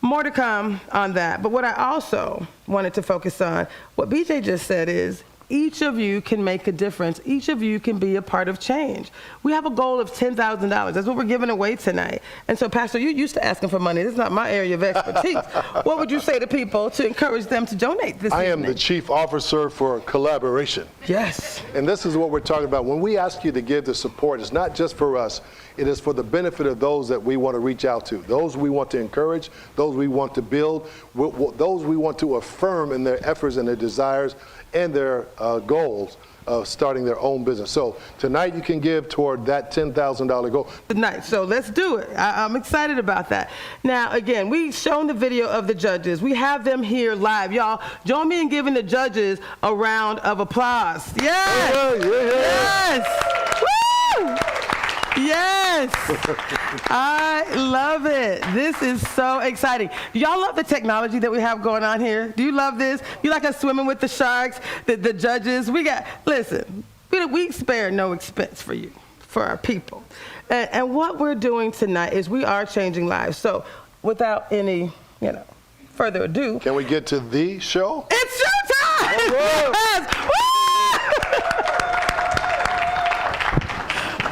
More to come on that. But what I also wanted to focus on, what BJ just said is, each of you can make a difference. Each of you can be a part of change. We have a goal of $10,000. That's what we're giving away tonight. And so, Pastor, you're used to asking for money. This is not my area of expertise. What would you say to people to encourage them to donate this evening? I am the chief officer for collaboration. Yes. And this is what we're talking about. When we ask you to give the support, it's not just for us. It is for the benefit of those that we want to reach out to, those we want to encourage, those we want to build, those we want to affirm in their efforts and their desires and their goals of starting their own business. So tonight you can give toward that $10,000 goal. Tonight, so let's do it. I'm excited about that. Now, again, we've shown the video of the judges. We have them here live. Y'all, join me in giving the judges a round of applause. Yes! Yes! Woo! Yes! I love it. This is so exciting. Do y'all love the technology that we have going on here? Do you love this? You like us swimming with the sharks, the judges? Listen, we spare no expense for you, for our people. And what we're doing tonight is we are changing lives. So without any, further ado. Can we get to the show? It's showtime! Yes! Woo!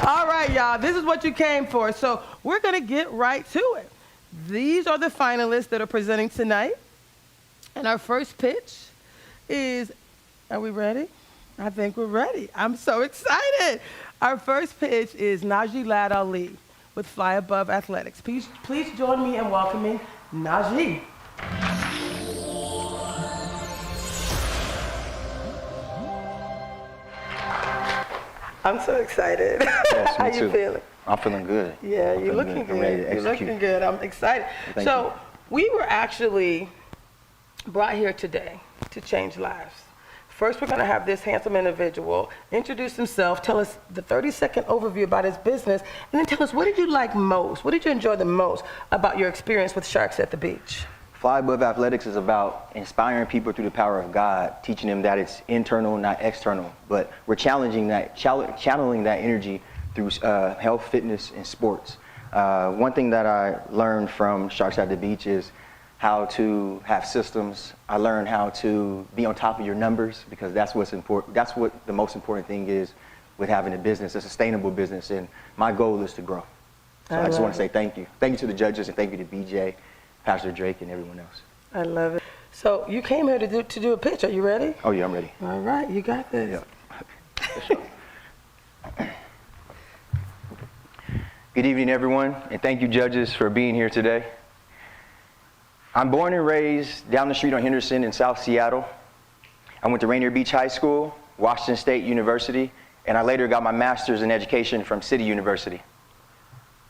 All right, y'all, this is what you came for. So we're going to get right to it. These are the finalists that are presenting tonight. And our first pitch is, are we ready? I think we're ready. I'm so excited. Our first pitch is Najee Ladd Ali with Fly Above Athletics. Please join me in welcoming Najee. I'm so excited. Yes, How me you too. feeling? I'm feeling good. Yeah, you're looking I'm ready good. to You're execute. looking good. I'm excited. Thank So you. we were actually brought here today to change lives. First, we're going to have this handsome individual introduce himself, tell us the 30-second overview about his business, and then tell us, what did you like most? What did you enjoy the most about your experience with Sharks at the Beach? Fly Above Athletics is about inspiring people through the power of God, teaching them that it's internal, not external. But we're channeling that energy through health, fitness, and sports. One thing that I learned from Sharks at the Beach is how to have systems. I learned how to be on top of your numbers, because that's what's important. That's what the most important thing is with having a business, a sustainable business. And my goal is to grow. So I just want to say thank you. Thank you to the judges, and thank you to BJ, Pastor Drake, and everyone else. I love it. So you came here to do a pitch. Are you ready? Oh yeah, I'm ready. All right, you got this. Yeah. Good evening, everyone, and thank you, judges, for being here today. I'm born and raised down the street on Henderson in South Seattle. I went to Rainier Beach High School, Washington State University, and I later got my master's in education from City University.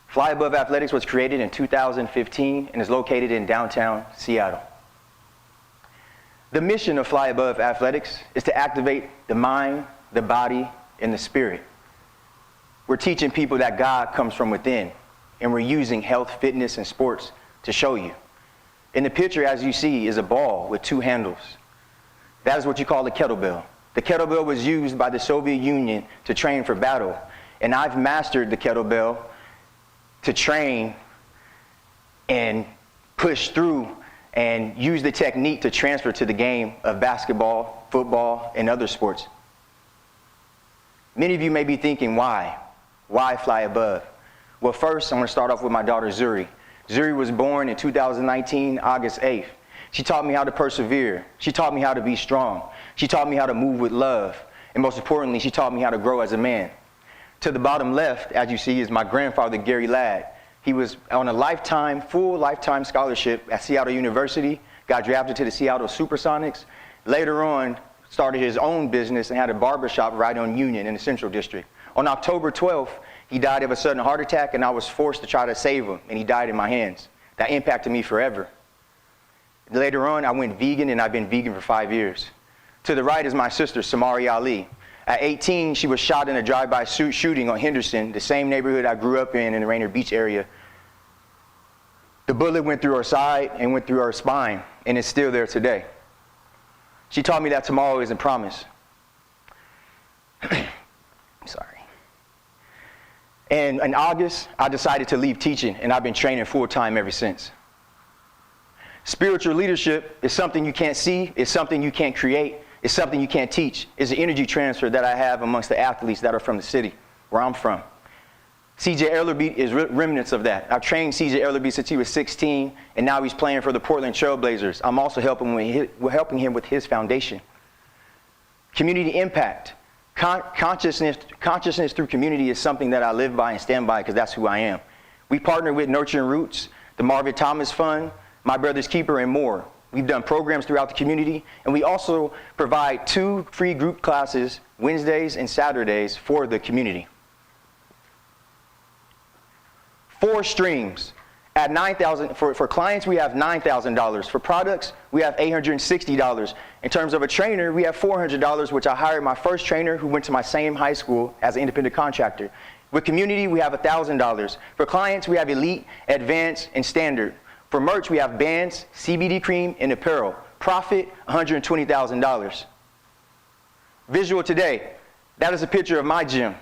Fly Above Athletics was created in 2015 and is located in downtown Seattle. The mission of Fly Above Athletics is to activate the mind, the body, and the spirit. We're teaching people that God comes from within, and we're using health, fitness, and sports to show you. In the picture, as you see, is a ball with 2 handles. That is what you call the kettlebell. The kettlebell was used by the Soviet Union to train for battle, and I've mastered the kettlebell to train and push through and use the technique to transfer to the game of basketball, football, and other sports. Many of you may be thinking, why? Why Fly Above? Well, first, I'm going to start off with my daughter, Zuri. Zuri was born in 2019, August 8th. She taught me how to persevere. She taught me how to be strong. She taught me how to move with love. And most importantly, she taught me how to grow as a man. To the bottom left, as you see, is my grandfather, Gary Ladd. He was on a full lifetime scholarship at Seattle University, got drafted to the Seattle Supersonics. Later on, started his own business and had a barbershop right on Union in the Central District. On October 12th, he died of a sudden heart attack, and I was forced to try to save him, and he died in my hands. That impacted me forever. Later on, I went vegan, and I've been vegan for 5 years. To the right is my sister, Samari Ali. At 18, she was shot in a drive-by shooting on Henderson, the same neighborhood I grew up in the Rainier Beach area. The bullet went through her side and went through her spine, and it's still there today. She taught me that tomorrow isn't promised. Sorry. And in August, I decided to leave teaching, and I've been training full-time ever since. Spiritual leadership is something you can't see, it's something you can't create, it's something you can't teach. It's an energy transfer that I have amongst the athletes that are from the city, where I'm from. CJ Ellerby is remnants of that. I've trained CJ Ellerby since he was 16, and now he's playing for the Portland Trailblazers. I'm also helping him with his foundation. Community impact. Consciousness through community is something that I live by and stand by, because that's who I am. We partner with Nurturing Roots, the Marvin Thomas Fund, My Brother's Keeper, and more. We've done programs throughout the community, and we also provide 2 free group classes Wednesdays and Saturdays for the community. 4 streams. At $9,000 for clients, we have $9,000. For products, we have $860. In terms of a trainer, we have $400, which I hired my first trainer who went to my same high school as an independent contractor. With community, we have $1,000. For clients, we have elite, advanced, and standard. For merch, we have bands, CBD cream, and apparel. Profit, $120,000. Visual today. That is a picture of my gym.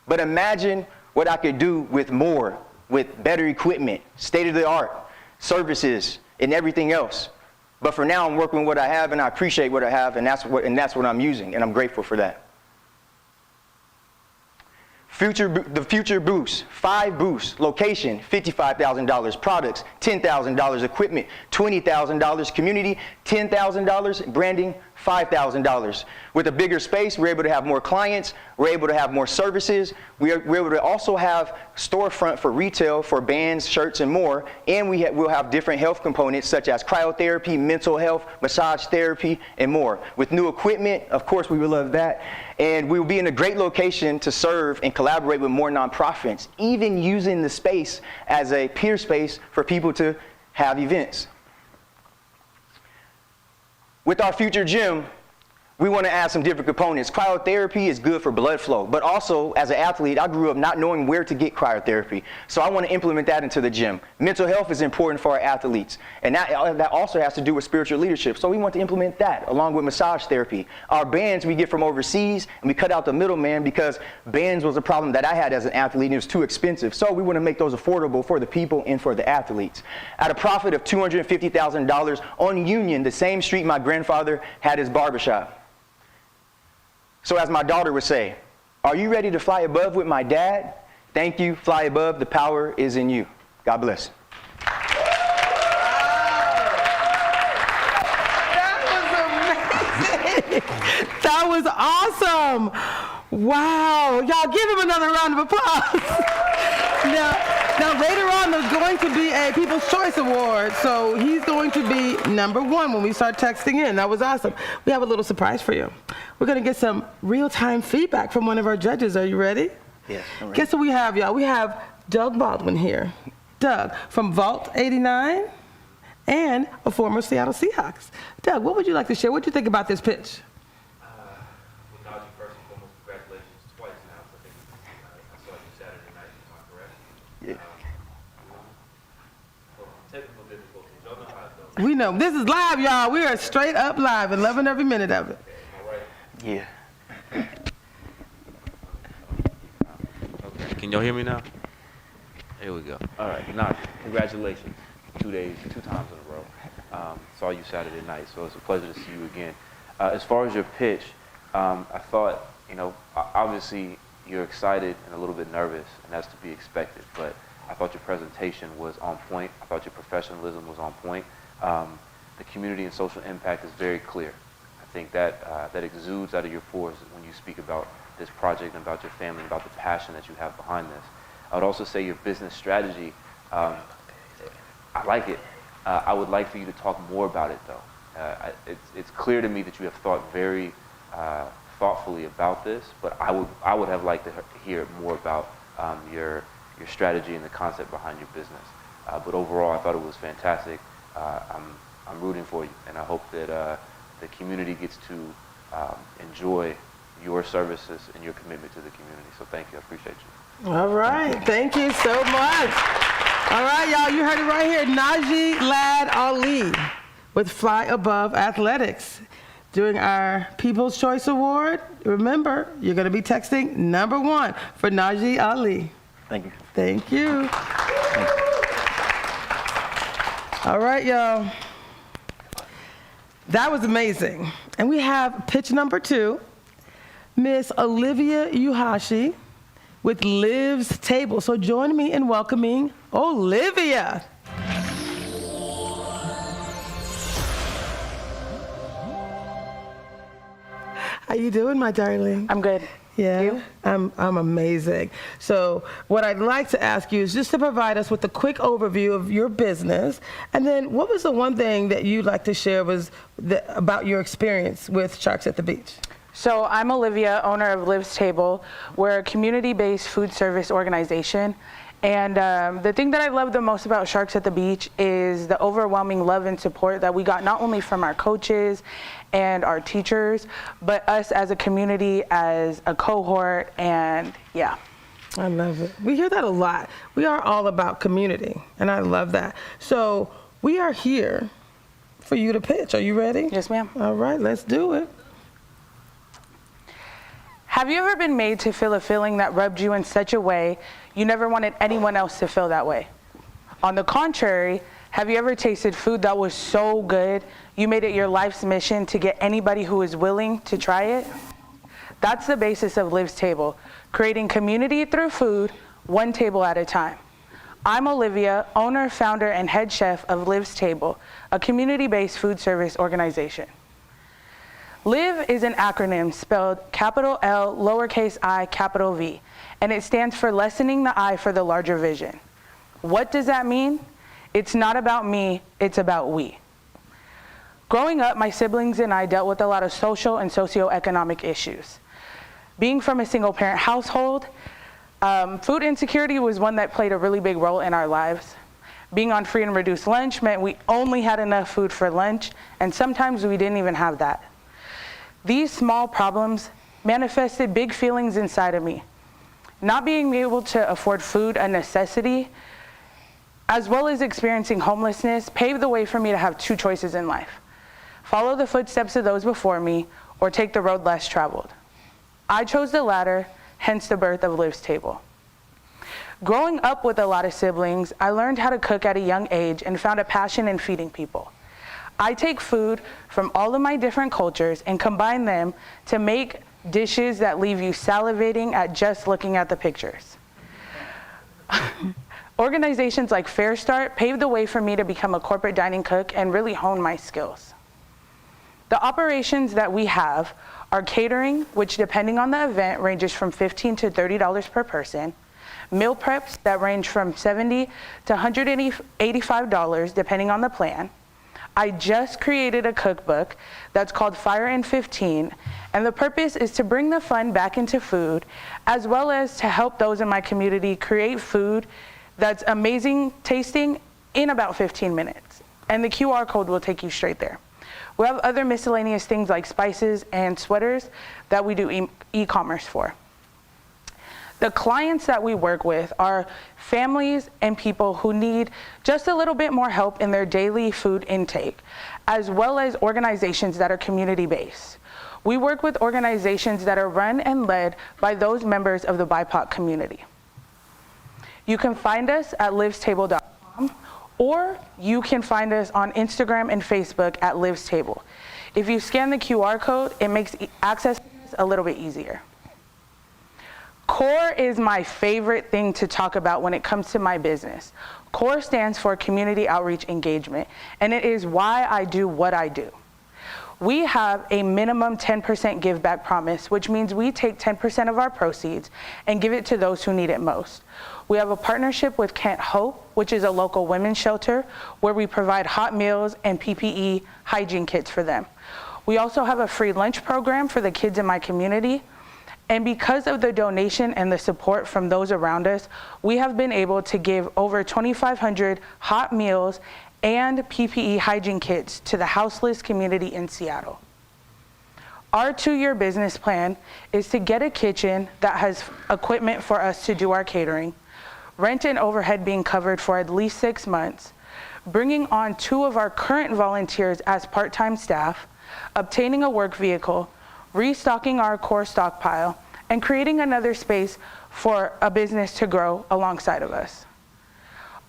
But imagine what I could do with more, with better equipment, state-of-the-art services, and everything else. But for now, I'm working with what I have, and I appreciate what I have, and that's what I'm using, and I'm grateful for that. The future boost, 5 boosts, location, $55,000, products, $10,000, equipment, $20,000, community, $10,000, branding, $5,000. With a bigger space, we're able to have more clients, we're able to have more services, we're able to also have storefront for retail for bands, shirts, and more, and we'll have different health components such as cryotherapy, mental health, massage therapy, and more. With new equipment, of course, we would love that, and we will be in a great location to serve and collaborate with more nonprofits, even using the space as a peer space for people to have events. With our future gym, we want to add some different components. Cryotherapy is good for blood flow, but also as an athlete, I grew up not knowing where to get cryotherapy. So I want to implement that into the gym. Mental health is important for our athletes, and that also has to do with spiritual leadership. So we want to implement that along with massage therapy. Our bands we get from overseas, and we cut out the middleman because bands was a problem that I had as an athlete, and it was too expensive. So we want to make those affordable for the people and for the athletes. At a profit of $250,000 on Union, the same street my grandfather had his barbershop. So as my daughter would say, are you ready to fly above with my dad? Thank you, fly above, the power is in you. God bless. That was awesome. Wow. Y'all give him another round of applause. Now later on, there's going to be a People's Choice Award. So he's going to be number one when we start texting in. That was awesome. We have a little surprise for you. We're going to get some real-time feedback from one of our judges. Are you ready? Yes, I'm ready. Guess what we have, y'all? We have Doug Baldwin here. Doug from Vault 89 and a former Seattle Seahawks. Doug, what would you like to share? What do you think about this pitch? Well, Najee, first and foremost, congratulations twice now. So I think I saw you Saturday night. Am I correct? Yeah. Technical difficulties. Y'all know how it goes. We know. This is live, y'all. We are straight up live and loving every minute of it. All right. Yeah. Okay. Can y'all hear me now? Here we go. All right. Najee, congratulations. 2 times in a row. Saw you Saturday night, so it's a pleasure to see you again. As far as your pitch, I thought, obviously you're excited and a little bit nervous, and that's to be expected, but I thought your presentation was on point. I thought your professionalism was on point. The community and social impact is very clear. I think that that exudes out of your pores when you speak about this project and about your family and about the passion that you have behind this. I would also say your business strategy, I like it. I would like for you to talk more about it, though. It's clear to me that you have thought very thoughtfully about this, but I would have liked to hear more about your strategy and the concept behind your business. But overall, I thought it was fantastic. I'm rooting for you, and I hope that the community gets to enjoy your services and your commitment to the community. So thank you. I appreciate you. All right. Thank you so much. All right, y'all. You heard it right here. Najee Ladd Ali with Fly Above Athletics doing our People's Choice Award. Remember, you're going to be texting number one for Najee Ali. Thank you. Thank you. All right, y'all. That was amazing. And we have pitch number two, Miss Olivia Uhashi with Liv's Table. So join me in welcoming Olivia. How you doing, my darling? I'm good. Yeah, You? I'm amazing. So what I'd like to ask you is just to provide us with a quick overview of your business, and then what was the one thing that you'd like to share about your experience with Sharks at the Beach? So I'm Olivia, owner of Liv's Table. We're a community-based food service organization. And the thing that I love the most about Sharks at the Beach is the overwhelming love and support that we got not only from our coaches and our teachers, but us as a community, as a cohort, and yeah. I love it. We hear that a lot. We are all about community, and I love that. So we are here for you to pitch. Are you ready? Yes, ma'am. All right, let's do it. Have you ever been made to feel a feeling that rubbed you in such a way you never wanted anyone else to feel that way? On the contrary, have you ever tasted food that was so good you made it your life's mission to get anybody who is willing to try it? That's the basis of Liv's Table, creating community through food, one table at a time. I'm Olivia, owner, founder, and head chef of Liv's Table, a community-based food service organization. LIV is an acronym spelled capital L, lowercase I, capital V, and it stands for lessening the I for the larger vision. What does that mean? It's not about me, it's about we. Growing up, my siblings and I dealt with a lot of social and socioeconomic issues. Being from a single parent household, food insecurity was one that played a really big role in our lives. Being on free and reduced lunch meant we only had enough food for lunch, and sometimes we didn't even have that. These small problems manifested big feelings inside of me. Not being able to afford food, a necessity, as well as experiencing homelessness, paved the way for me to have two choices in life: follow the footsteps of those before me, or take the road less traveled. I chose the latter, hence the birth of Liv's Table. Growing up with a lot of siblings, I learned how to cook at a young age and found a passion in feeding people. I take food from all of my different cultures and combine them to make dishes that leave you salivating at just looking at the pictures. Organizations like Fair Start paved the way for me to become a corporate dining cook and really hone my skills. The operations that we have are catering, which depending on the event ranges from $15 to $30 per person, meal preps that range from $70 to $185 depending on the plan. I just created a cookbook that's called Fire in 15, and the purpose is to bring the fun back into food, as well as to help those in my community create food that's amazing tasting in about 15 minutes. And the QR code will take you straight there. We have other miscellaneous things like spices and sweaters that we do e-commerce for. The clients that we work with are families and people who need just a little bit more help in their daily food intake, as well as organizations that are community-based. We work with organizations that are run and led by those members of the BIPOC community. You can find us at livstable.com, or you can find us on Instagram and Facebook at Liv's Table. If you scan the QR code, it makes access a little bit easier. CORE is my favorite thing to talk about when it comes to my business. CORE stands for Community Outreach Engagement, and it is why I do what I do. We have a minimum 10% give back promise, which means we take 10% of our proceeds and give it to those who need it most. We have a partnership with Kent Hope, which is a local women's shelter, where we provide hot meals and PPE hygiene kits for them. We also have a free lunch program for the kids in my community. And because of the donation and the support from those around us, we have been able to give over 2,500 hot meals and PPE hygiene kits to the houseless community in Seattle. Our 2-year business plan is to get a kitchen that has equipment for us to do our catering, rent and overhead being covered for at least 6 months, bringing on 2 of our current volunteers as part-time staff, obtaining a work vehicle, restocking our core stockpile, and creating another space for a business to grow alongside of us.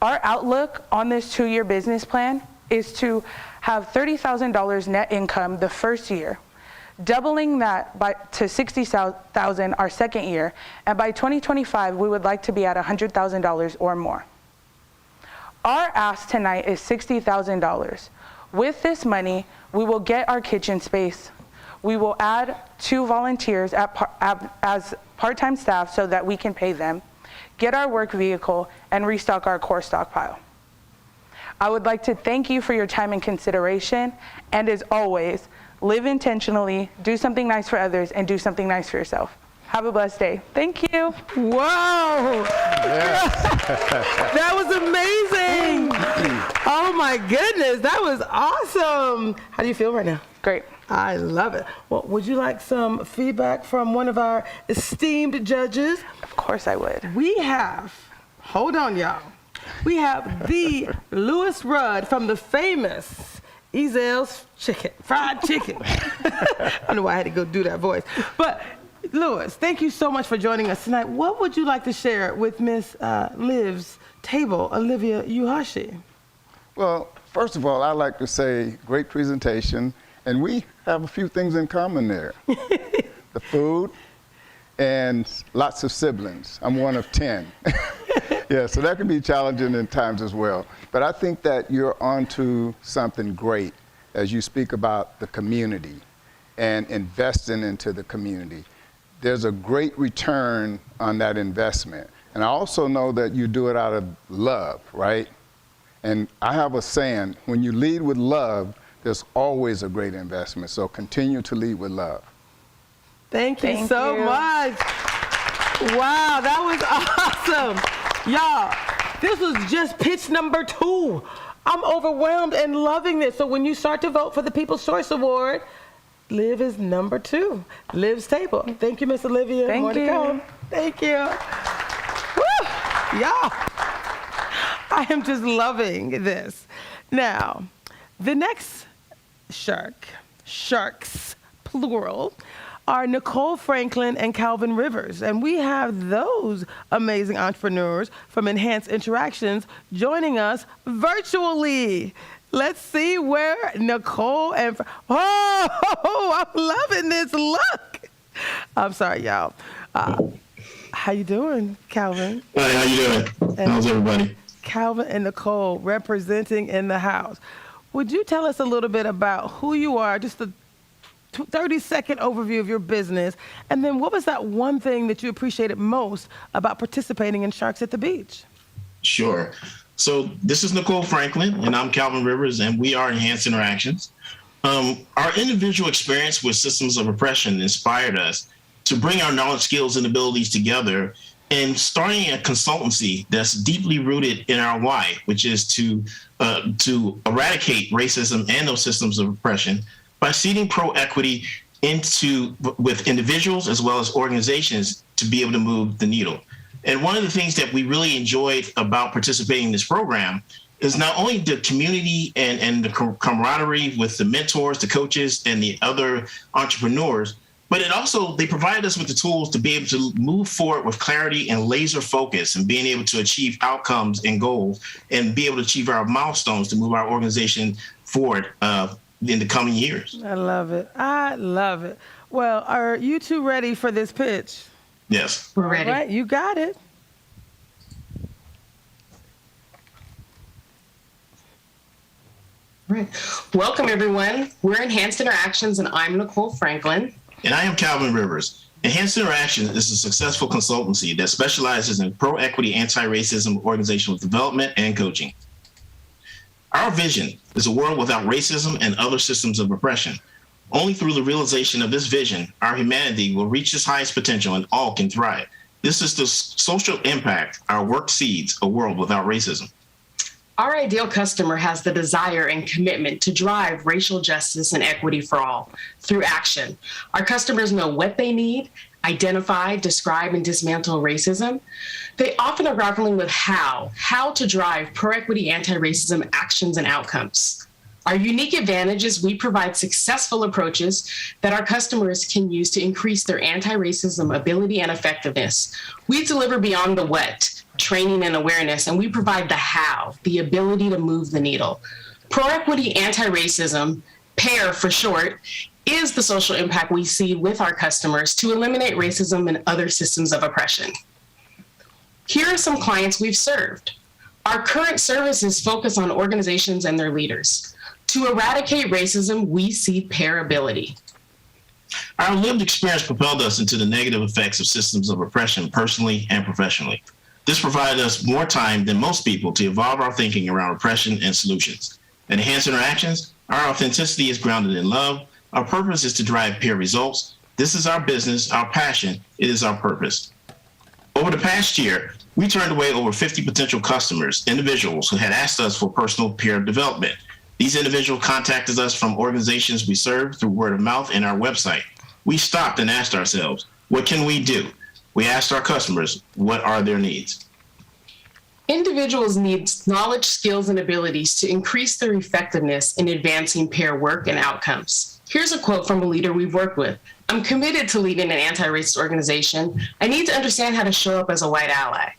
Our outlook on this 2-year business plan is to have $30,000 net income the first year, doubling that to $60,000 our second year, and by 2025, we would like to be at $100,000 or more. Our ask tonight is $60,000. With this money, we will get our kitchen space. We will add 2 volunteers as part-time staff so that we can pay them, get our work vehicle, and restock our core stockpile. I would like to thank you for your time and consideration, and as always, live intentionally, do something nice for others, and do something nice for yourself. Have a blessed day. Thank you. Wow. That was amazing. Oh my goodness, that was awesome. How do you feel right now? Great. I love it. Well, would you like some feedback from one of our esteemed judges? Of course I would. We have, hold on y'all, we have the Lewis Rudd from the famous Ezel's Fried Chicken. I don't know why I had to go do that voice. But Lewis, thank you so much for joining us tonight. What would you like to share with Miss Liv's Table, Olivia Uhashi? Well, first of all, I'd like to say great presentation. And we have a few things in common there. The food and lots of siblings. I'm one of 10. Yeah, so that can be challenging in times as well. But I think that you're onto something great as you speak about the community and investing into the community. There's a great return on that investment. And I also know that you do it out of love, right? And I have a saying, when you lead with love, there's always a great investment. So continue to lead with love. Thank you so much. Wow, that was awesome. Y'all, this was just pitch number 2. I'm overwhelmed and loving this. So when you start to vote for the People's Choice Award, Liv is number 2. Liv's table. Thank you, Miss Olivia. Thank More to you. come. Thank you. Woo! Y'all, I am just loving this. Now, the next sharks, plural, are Nicole Franklin and Calvin Rivers. And we have those amazing entrepreneurs from Enhanced Interactions joining us virtually. Let's see where Nicole and, I'm loving this look. I'm sorry, y'all. How you doing, Calvin? Hi, how you doing? How's everybody? Calvin and Nicole representing in the house. Would you tell us a little bit about who you are, just a 30-second overview of your business, and then what was that one thing that you appreciated most about participating in Sharks at the Beach? Sure. So this is Nicole Franklin, and I'm Calvin Rivers, and we are Enhanced Interactions. Our individual experience with systems of oppression inspired us to bring our knowledge, skills, and abilities together and starting a consultancy that's deeply rooted in our why, which is to eradicate racism and those systems of oppression by seeding pro-equity with individuals as well as organizations to be able to move the needle. And one of the things that we really enjoyed about participating in this program is not only the community and the camaraderie with the mentors, the coaches, and the other entrepreneurs, but they provided us with the tools to be able to move forward with clarity and laser focus and being able to achieve outcomes and goals and be able to achieve our milestones to move our organization forward in the coming years. I love it. I love it. Well, are you two ready for this pitch? Yes. We're ready. All right, you got it. All right. Welcome, everyone. We're Enhanced Interactions, and I'm Nicole Franklin. And I am Calvin Rivers. Enhanced Interactions is a successful consultancy that specializes in pro-equity, anti-racism, organizational development, and coaching. Our vision is a world without racism and other systems of oppression. Only through the realization of this vision, our humanity will reach its highest potential and all can thrive. This is the social impact our work seeds a world without racism. Our ideal customer has the desire and commitment to drive racial justice and equity for all through action. Our customers know what they need, identify, describe, and dismantle racism. They often are grappling with how to drive pro-equity, anti-racism actions and outcomes. Our unique advantage is we provide successful approaches that our customers can use to increase their anti-racism ability and effectiveness. We deliver beyond the what, training and awareness, and we provide the how, the ability to move the needle. Pro-equity, anti-racism, PAIR for short, is the social impact we see with our customers to eliminate racism and other systems of oppression. Here are some clients we've served. Our current services focus on organizations and their leaders. To eradicate racism, we seed PAIR ability. Our lived experience propelled us into the negative effects of systems of oppression personally and professionally. This provided us more time than most people to evolve our thinking around oppression and solutions. At Enhanced Interactions, our authenticity is grounded in love. Our purpose is to drive peer results. This is our business, our passion. It is our purpose. Over the past year, we turned away over 50 potential customers, individuals who had asked us for personal peer development. These individuals contacted us from organizations we serve through word of mouth and our website. We stopped and asked ourselves, what can we do? We asked our customers, what are their needs? Individuals need knowledge, skills, and abilities to increase their effectiveness in advancing PAIR work and outcomes. Here's a quote from a leader we've worked with. I'm committed to leading an anti-racist organization. I need to understand how to show up as a white ally.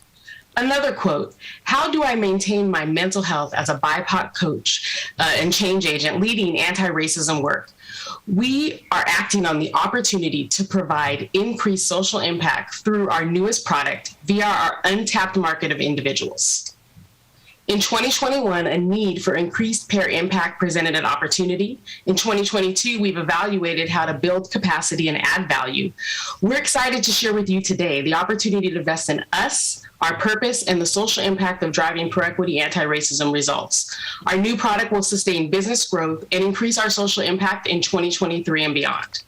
Another quote, how do I maintain my mental health as a BIPOC coach and change agent leading anti-racism work? We are acting on the opportunity to provide increased social impact through our newest product via our untapped market of individuals. In 2021, a need for increased PAIR impact presented an opportunity. In 2022, we've evaluated how to build capacity and add value. We're excited to share with you today the opportunity to invest in us, our purpose, and the social impact of driving pro-equity anti-racism results. Our new product will sustain business growth and increase our social impact in 2023 and beyond.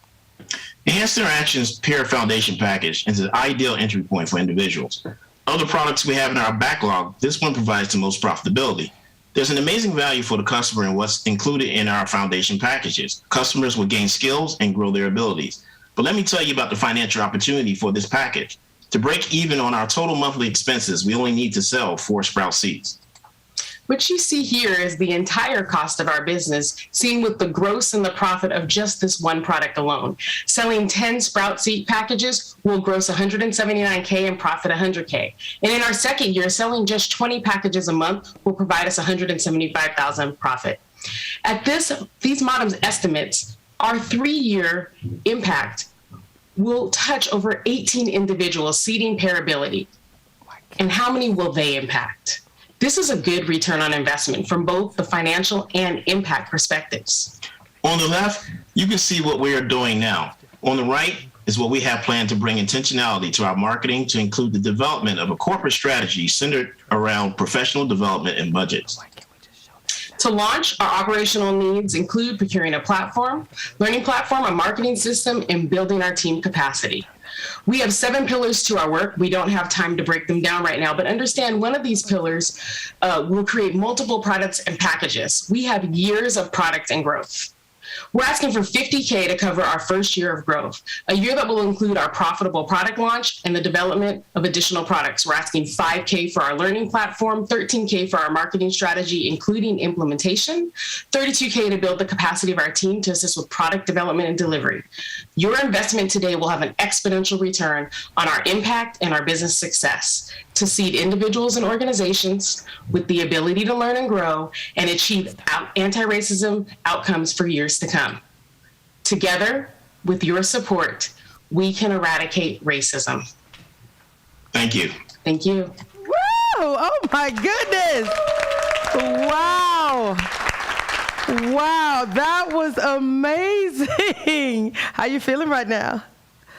Enhanced Interactions PAIR Foundation Package is an ideal entry point for individuals. Other products we have in our backlog, this one provides the most profitability. There's an amazing value for the customer in what's included in our foundation packages. Customers will gain skills and grow their abilities. But let me tell you about the financial opportunity for this package. To break even on our total monthly expenses, we only need to sell 4 Sprout seats. What you see here is the entire cost of our business, seen with the gross and the profit of just this one product alone. Selling 10 Sprout seat packages will gross $179K and profit $100K. And in our second year, selling just 20 packages a month will provide us $175,000 profit. At these bottom estimates, our 3-year impact will touch over 18 individuals seeding Pairability. And how many will they impact? This is a good return on investment from both the financial and impact perspectives. On the left, you can see what we are doing now. On the right is what we have planned to bring intentionality to our marketing to include the development of a corporate strategy centered around professional development and budgets. To launch, our operational needs include procuring a platform, learning platform, a marketing system, and building our team capacity. We have 7 pillars to our work. We don't have time to break them down right now, but understand one of these pillars will create multiple products and packages. We have years of product and growth. We're asking for $50K to cover our first year of growth, a year that will include our profitable product launch and the development of additional products. We're asking $5K for our learning platform, $13K for our marketing strategy, including implementation, $32K to build the capacity of our team to assist with product development and delivery. Your investment today will have an exponential return on our impact and our business success to seed individuals and organizations with the ability to learn and grow and achieve anti-racism outcomes for years to come. Together, with your support, we can eradicate racism. Thank you. Thank you. Woo! Oh my goodness! Wow! Wow, that was amazing. How you feeling right now?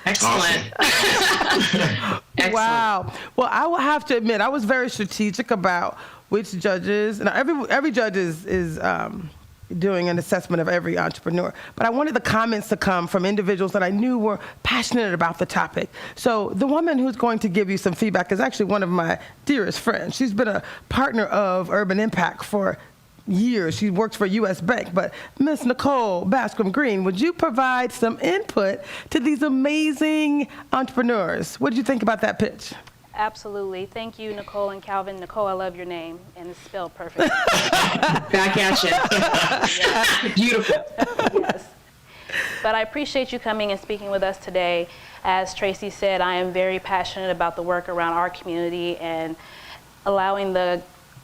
Excellent. Excellent. Wow. Well, I will have to admit, I was very strategic about which judges, and every judge is doing an assessment of every entrepreneur, but I wanted the comments to come from individuals that I knew were passionate about the topic. So the woman who's going to give you some feedback is actually one of my dearest friends. She's been a partner of Urban Impact for years. She works for U.S. Bank. But Miss Nicole Bascom Green, would you provide some input to these amazing entrepreneurs? What did you think about that pitch? Absolutely. Thank you, Nicole and Calvin. Nicole, I love your name, and it's spelled perfectly. Back at you. Yes. Beautiful. Yes. But I appreciate you coming and speaking with us today. As Tracy said, I am very passionate about the work around our community and allowing the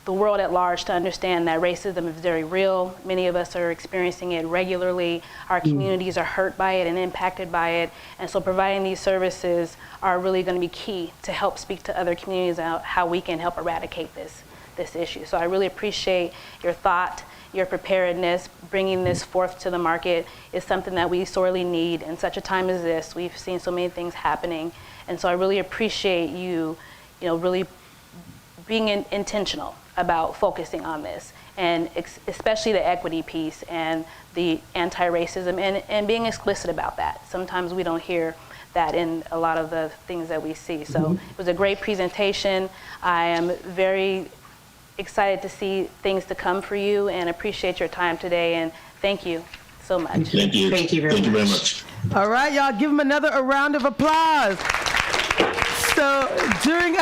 world at large to understand that racism is very real. Many of us are experiencing it regularly. Our communities are hurt by it and impacted by it. And so providing these services are really going to be key to help speak to other communities about how we can help eradicate this issue. So I really appreciate your thought, your preparedness. Bringing this forth to the market is something that we sorely need in such a time as this. We've seen so many things happening. And so I really appreciate you really being intentional about focusing on this, and especially the equity piece and the anti-racism and being explicit about that. Sometimes we don't hear that in a lot of the things that we see. So it was a great presentation. I am very excited to see things to come for you and appreciate your time today, and thank you so much. Thank you. Thank you very much. All right, y'all, give them a round of applause. So during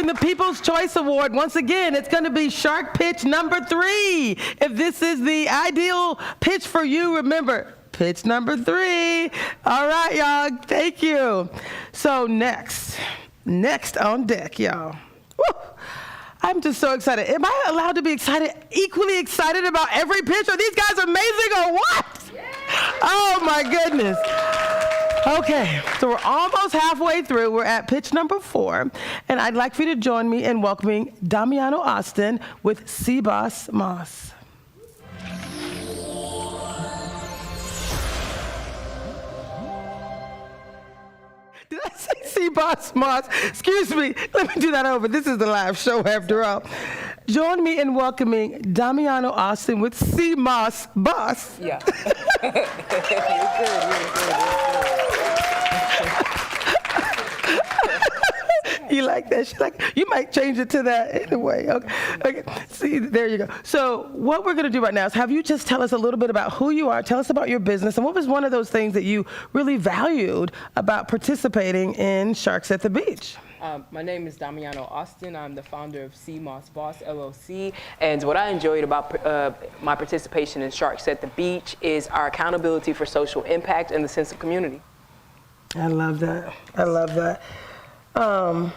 the People's Choice Award, once again, it's going to be shark pitch number 3. If this is the ideal pitch for you, remember, pitch number 3. All right, y'all, thank you. So next on deck, y'all. Woo. I'm just so excited. Am I allowed to be equally excited about every pitch? Are these guys amazing or what? Yeah. Oh my goodness. Okay, so we're almost halfway through. We're at pitch number 4, and I'd like for you to join me in welcoming Damiano Austin with C-Boss Moss. Did I say C-Boss Moss? Excuse me, let me do that over. This is the live show after all. Join me in welcoming Damiano Austin with C-Moss Boss. Yeah. You're good. You like that? She's like, you might change it to that anyway. Okay. See, there you go. So what we're going to do right now is have you just tell us a little bit about who you are, tell us about your business, and what was one of those things that you really valued about participating in Sharks at the Beach? My name is Damiano Austin. I'm the founder of Sea Moss Boss, LLC. And what I enjoyed about my participation in Sharks at the Beach is our accountability for social impact and the sense of community. I love that. I love that. I'm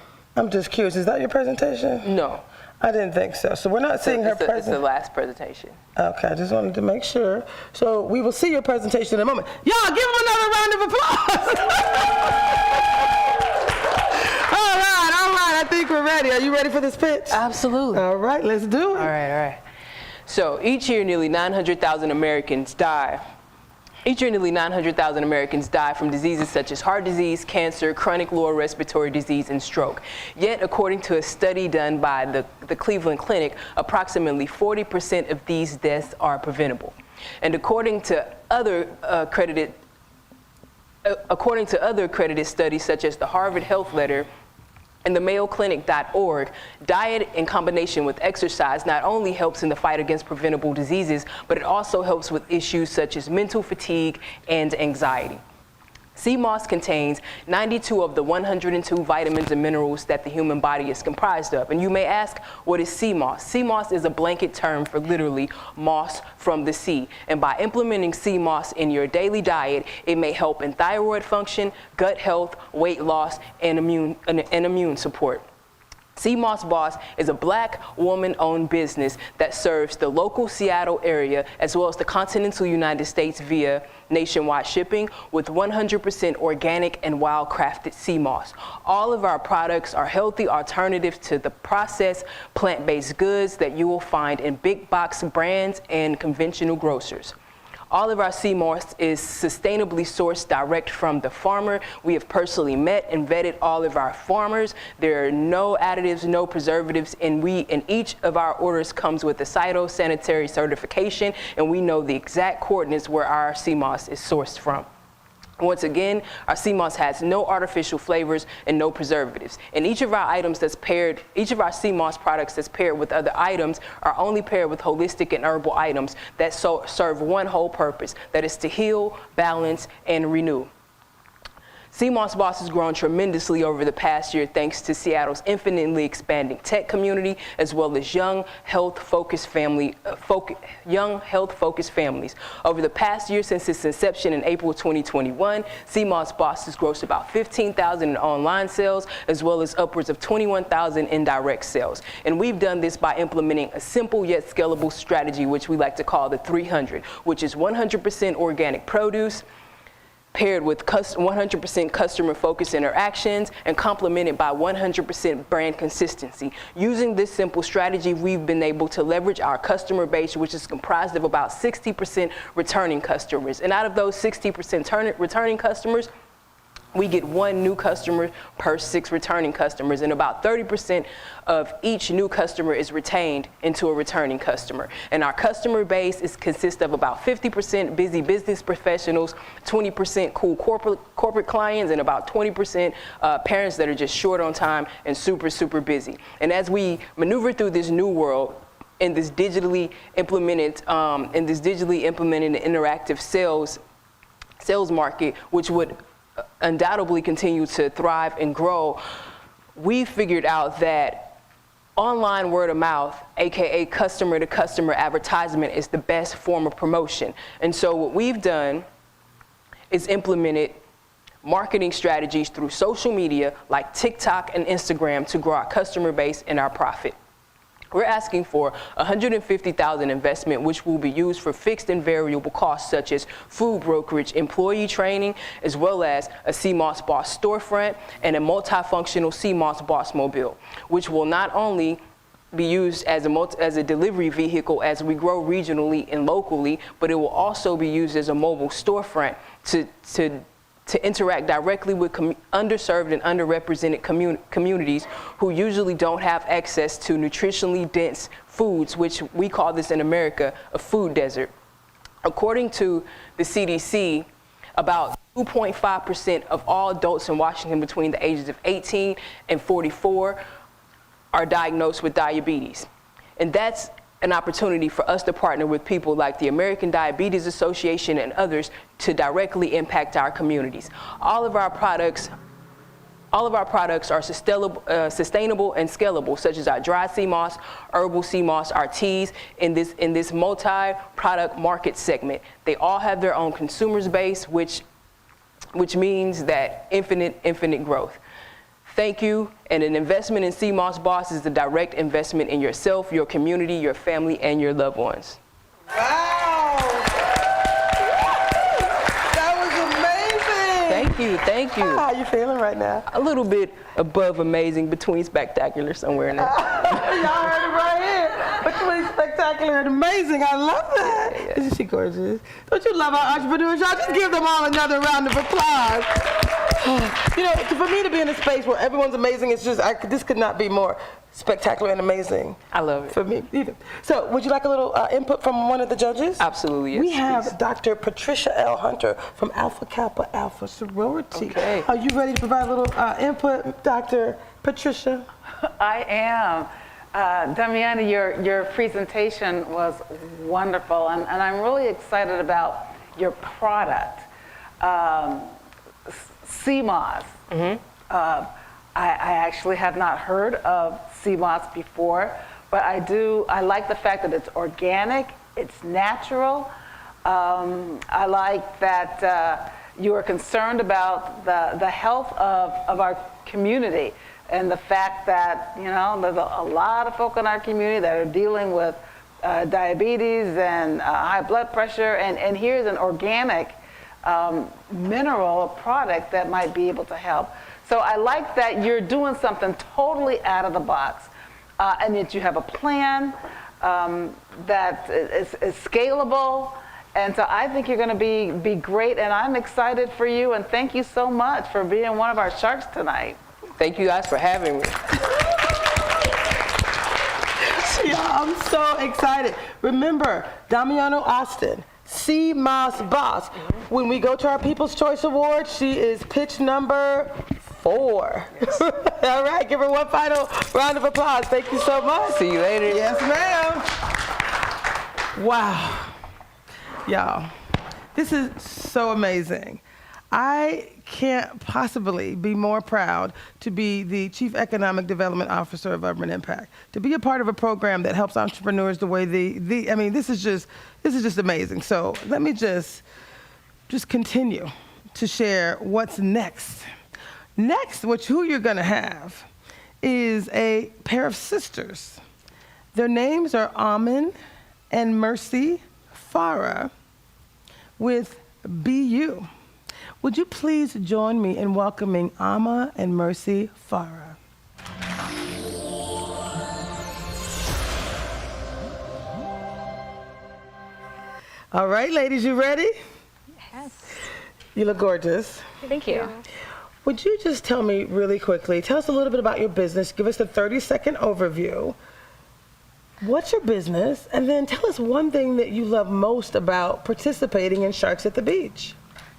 just curious, is that your presentation? No. I didn't think so. So we're not seeing her presentation? It's the last presentation. Okay, I just wanted to make sure. So we will see your presentation in a moment. Y'all, give them another round of applause. All right, I think we're ready. Are you ready for this pitch? Absolutely. All right, let's do it. All right. So each year, nearly 900,000 Americans die. Each year, nearly 900,000 Americans die from diseases such as heart disease, cancer, chronic lower respiratory disease, and stroke. Yet, according to a study done by the Cleveland Clinic, approximately 40% of these deaths are preventable. And according to other accredited studies such as the Harvard Health Letter and the MayoClinic.org, diet in combination with exercise not only helps in the fight against preventable diseases, but it also helps with issues such as mental fatigue and anxiety. Sea moss contains 92 of the 102 vitamins and minerals that the human body is comprised of. And you may ask, what is sea moss? Sea moss is a blanket term for literally moss from the sea. And by implementing sea moss in your daily diet, it may help in thyroid function, gut health, weight loss, and immune support. Sea Moss Boss is a Black woman-owned business that serves the local Seattle area as well as the continental United States via nationwide shipping with 100% organic and wild-crafted sea moss. All of our products are healthy alternatives to the processed plant-based goods that you will find in big box brands and conventional grocers. All of our sea moss is sustainably sourced direct from the farmer. We have personally met and vetted all of our farmers. There are no additives, no preservatives, and each of our orders comes with a phytosanitary certification, and we know the exact coordinates where our sea moss is sourced from. Once again, our sea moss has no artificial flavors and no preservatives. And each of our sea moss products that's paired with other items are only paired with holistic and herbal items that serve one whole purpose, that is to heal, balance, and renew. Sea Moss Boss has grown tremendously over the past year thanks to Seattle's infinitely expanding tech community as well as young, health-focused families. Over the past year since its inception in April 2021, Sea Moss Boss has grossed about $15,000 in online sales as well as upwards of $21,000 in direct sales. And we've done this by implementing a simple yet scalable strategy which we like to call the 300, which is 100% organic produce, paired with 100% customer-focused interactions and complemented by 100% brand consistency. Using this simple strategy, we've been able to leverage our customer base, which is comprised of about 60% returning customers. And out of those 60% returning customers, we get one new customer per 6 returning customers, and about 30% of each new customer is retained into a returning customer. And our customer base consists of about 50% busy business professionals, 20% cool corporate clients, and about 20% parents that are just short on time and super, super busy. And as we maneuver through this new world, in this digitally implemented interactive sales market, which would undoubtedly continue to thrive and grow, we figured out that online word of mouth, aka customer to customer advertisement, is the best form of promotion. And so what we've done is implemented marketing strategies through social media like TikTok and Instagram to grow our customer base and our profit. We're asking for $150,000 investment, which will be used for fixed and variable costs such as food brokerage, employee training, as well as a Sea Moss Boss storefront and a multifunctional Sea Moss Boss mobile, which will not only be used as a delivery vehicle as we grow regionally and locally, but it will also be used as a mobile storefront to interact directly with underserved and underrepresented communities who usually don't have access to nutritionally dense foods, which we call this in America a food desert. According to the CDC, About 2.5% of all adults in Washington between the ages of 18 and 44 are diagnosed with diabetes. And that's an opportunity for us to partner with people like the American Diabetes Association and others to directly impact our communities. All of our products are sustainable and scalable, such as our dry sea moss, herbal sea moss, our teas in this multi-product market segment. They all have their own consumers base, which means that infinite growth. Thank you, and an investment in Sea Moss Boss is a direct investment in yourself, your community, your family, and your loved ones. Wow! That was amazing! Thank you. How are you feeling right now? A little bit above amazing, between spectacular, somewhere in there. Y'all heard it right here. Between spectacular and amazing. I love that. Yeah. Isn't she gorgeous? Don't you love our entrepreneurs? Y'all just give them all another round of applause. You know, for me to be in a space where everyone's amazing, it's just, this could not be more spectacular and amazing. I love it. For me either. So, would you like a little input from one of the judges? Absolutely, yes. We have please. Dr. Patricia L. Hunter from Alpha Kappa Alpha Sorority. Okay. Are you ready to provide a little input, Dr. Patricia? I am. Damiana, your presentation was wonderful, and I'm really excited about your product, Sea Moss. Mm-hmm. I actually have not heard of Sea Moss before, but I like the fact that it's organic, it's natural. I like that you are concerned about the health of our community, and the fact that, you know, there's a lot of folk in our community that are dealing with diabetes and high blood pressure, and here's an organic mineral product that might be able to help. So I like that you're doing something totally out of the box, and that you have a plan that is scalable. And so I think you're going to be great, and I'm excited for you, and thank you so much for being one of our sharks tonight. Thank you guys for having me. Yeah, I'm so excited. Remember, Damiano Austin, Sea Moss Boss. When we go to our People's Choice Award, she is pitch number 4. Yes. All right, give her one final round of applause. Thank you so much. See you later. Yes, ma'am. Wow. Y'all, this is so amazing. I can't possibly be more proud to be the Chief Economic Development Officer of Urban Impact, to be a part of a program that helps entrepreneurs the way I mean, this is just amazing. So let me just continue to share what's next. Next, who you're gonna have is a pair of sisters. Their names are Amin and Mercy Farah with BU. Would you please join me in welcoming Amma and Mercy Farah? All right, ladies, you ready? Yes. You look gorgeous. Thank you. Would you just tell me really quickly, tell us a little bit about your business, give us a 30-second overview. What's your business? And then tell us one thing that you love most about participating in Sharks at the Beach.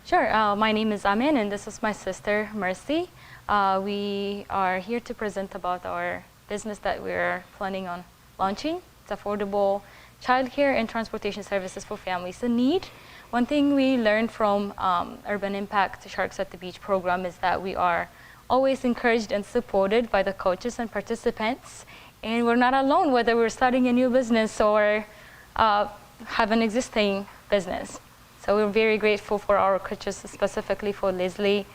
Sure. My name is Amin, and this is my sister, Mercy. We are here to present about our business that we're planning on launching. It's affordable childcare and transportation services for families in need. One thing we learned from Urban Impact Sharks at the Beach program is that we are always encouraged and supported by the coaches and participants. And we're not alone, whether we're starting a new business or have an existing business. So we're very grateful for our coaches, specifically for Leslie,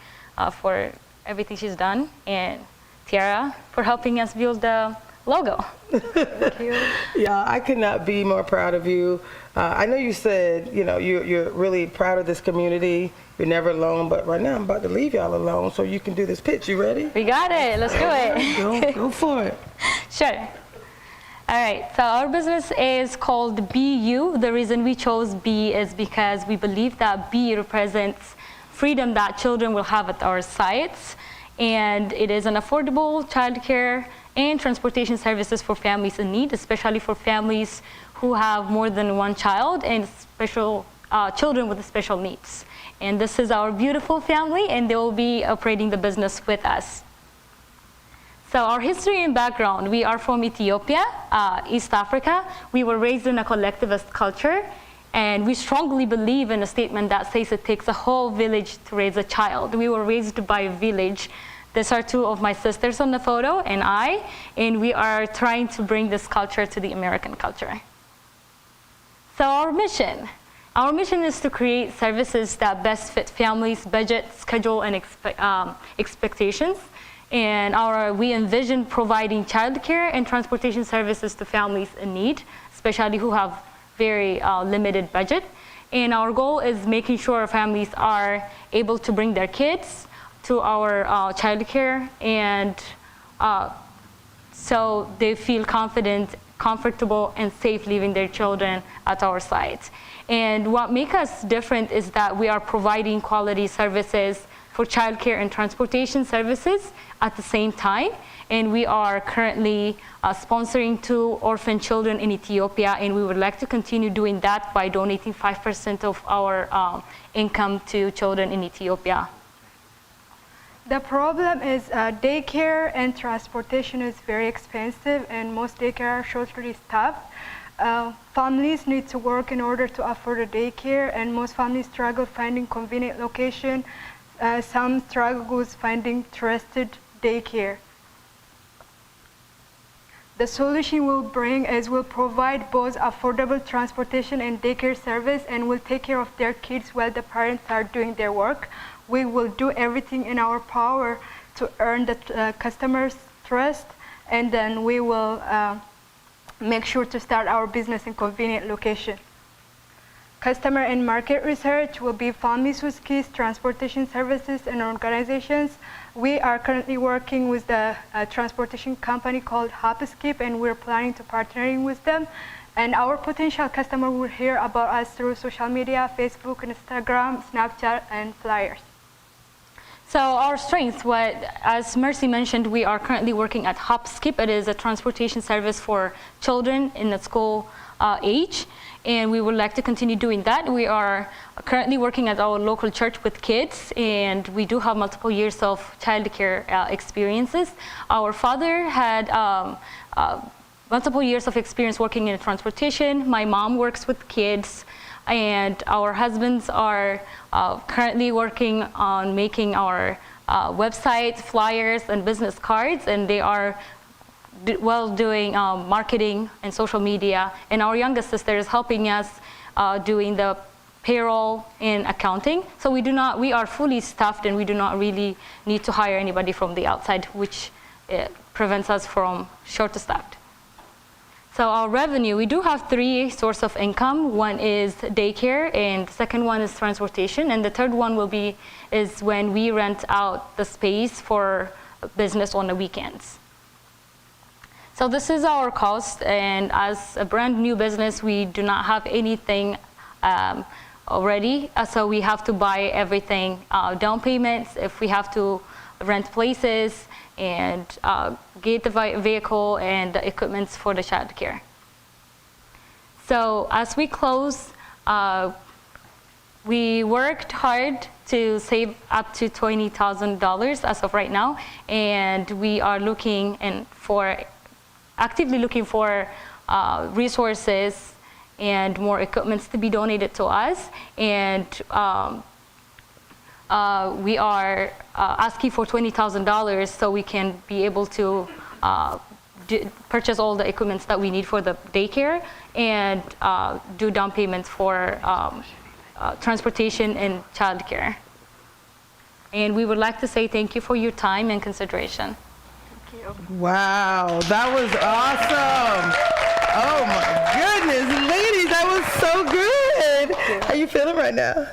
for everything she's done, and Tiara for helping us build the logo. Thank you. Yeah, I could not be more proud of you. I know you said, you know, you're really proud of this community. You're never alone, but right now I'm about to leave y'all alone so you can do this pitch. You ready? We got it. Let's do it. Go for it. Sure. All right, so our business is called BU. The reason we chose B is because we believe that B represents freedom that children will have at our sites, and it is an affordable childcare and transportation services for families in need, especially for families who have more than one child and special children with special needs. And this is our beautiful family, and they will be operating the business with us. So our history and background, we are from Ethiopia, East Africa. We were raised in a collectivist culture, and we strongly believe in a statement that says it takes a whole village to raise a child. We were raised by a village. These are two of my sisters on the photo, and we are trying to bring this culture to the American culture. So our mission is to create services that best fit families' budget, schedule, and expectations. And we envision providing childcare and transportation services to families in need, especially who have very limited budget. And our goal is making sure families are able to bring their kids to our childcare, and so they feel confident, comfortable, and safe leaving their children at our site. And what makes us different is that we are providing quality services for childcare and transportation services at the same time. And we are currently sponsoring 2 orphan children in Ethiopia, and we would like to continue doing that by donating 5% of our income to children in Ethiopia. The problem is daycare and transportation is very expensive, and most daycare are shortly staffed. Families need to work in order to afford a daycare, and most families struggle finding convenient location. Some struggle with finding trusted daycare. The solution we'll bring is we'll provide both affordable transportation and daycare service, and we'll take care of their kids while the parents are doing their work. We will do everything in our power to earn the customers' trust, and then we will make sure to start our business in convenient location. Customer and market research will be families with kids, transportation services, and organizations. We are currently working with the transportation company called Hopskip, and we're planning to partnering with them. And our potential customer will hear about us through social media, Facebook, Instagram, Snapchat, and flyers. So our strengths, as Mercy mentioned, we are currently working at Hopskip. It is a transportation service for children in the school age, and we would like to continue doing that. We are currently working at our local church with kids, and we do have multiple years of childcare experiences. Our father had multiple years of experience working in transportation. My mom works with kids, and our husbands are currently working on making our websites, flyers, and business cards, and they are doing marketing and social media. And our youngest sister is helping us doing the payroll and accounting. So we are fully staffed, and we do not really need to hire anybody from the outside, which prevents us from short-staffed. So our revenue, we do have 3 sources of income. One is daycare, and the second one is transportation, and the third one is when we rent out the space for business on the weekends. So this is our cost, and as a brand new business, we do not have anything already, so we have to buy everything, down payments, if we have to rent places, and get the vehicle and the equipment for the childcare. So as we close, we worked hard to save up to $20,000 as of right now, and we are actively looking for resources and more equipment to be donated to us, and we are asking for $20,000 so we can be able to purchase all the equipment that we need for the daycare and do down payments for transportation and childcare. And we would like to say thank you for your time and consideration. Thank you. Wow, that was awesome. Oh my goodness, ladies, that was so good. How you feeling right now?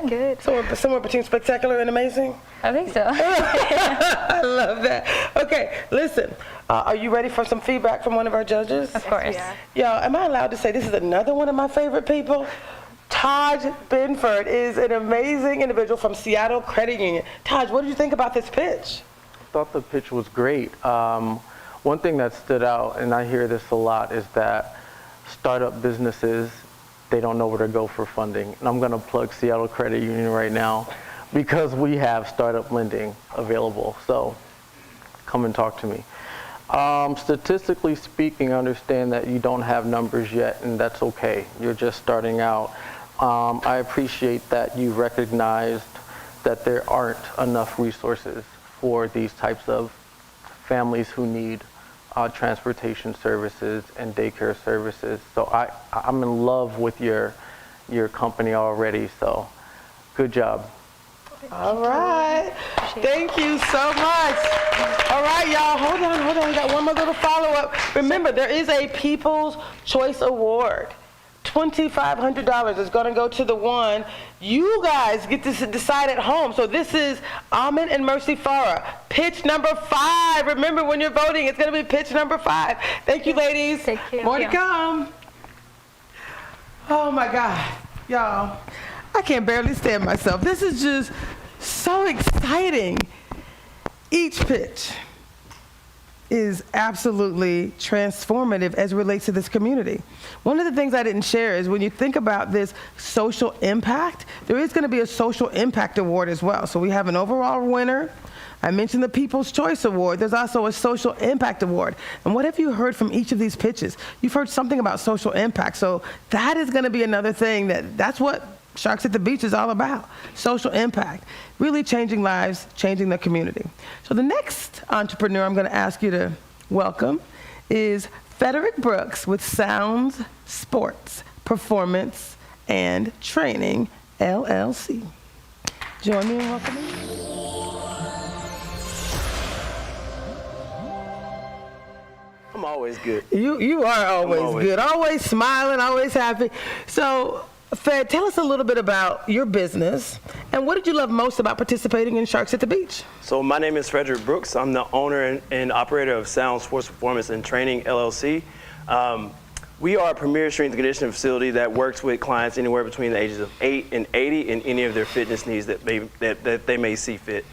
Good. Somewhere between spectacular and amazing? I think so. I love that. Okay, listen. Are you ready for some feedback from one of our judges? Of course. Y'all, am I allowed to say this is another one of my favorite people? Taj Binford is an amazing individual from Seattle Credit Union. Taj, what did you think about this pitch? I thought the pitch was great. One thing that stood out, and I hear this a lot, is that startup businesses they don't know where to go for funding. And I'm going to plug Seattle Credit Union right now because we have startup lending available. So come and talk to me. Statistically speaking, I understand that you don't have numbers yet, and that's okay. You're just starting out. I appreciate that you recognized that there aren't enough resources for these types of families who need transportation services and daycare services. So I'm in love with your company already, so good job. All right. Thank you so much. All right, y'all, hold on. We got one more little follow-up. Remember, there is a People's Choice Award. $2,500 is going to go to the one. You guys get to decide at home. So this is Amin and Mercy Farah. Pitch number 5. Remember, when you're voting, it's going to be pitch number 5. Thank you, ladies. Thank you. More to come. Oh, my God. Y'all, I can't barely stand myself. This is just so exciting. Each pitch is absolutely transformative as it relates to this community. One of the things I didn't share is when you think about this social impact, there is going to be a social impact award as well. So we have an overall winner. I mentioned the People's Choice Award. There's also a social impact award. And what have you heard from each of these pitches? You've heard something about social impact. So that is going to be another thing that's what Sharks at the Beach is all about. Social impact, really changing lives, changing the community. So the next entrepreneur I'm going to ask you to welcome is Frederick Brooks with Sounds Sports, Performance, and Training, LLC. Join me in welcoming. I'm always good. You are always good, always smiling, always happy. So, Fred, tell us a little bit about your business and what did you love most about participating in Sharks at the Beach? So my name is Frederick Brooks. I'm the owner and operator of Sound Sports Performance and Training, LLC. We are a premier strength and conditioning facility that works with clients anywhere between the ages of 8 and 80 in any of their fitness needs that they may see fit.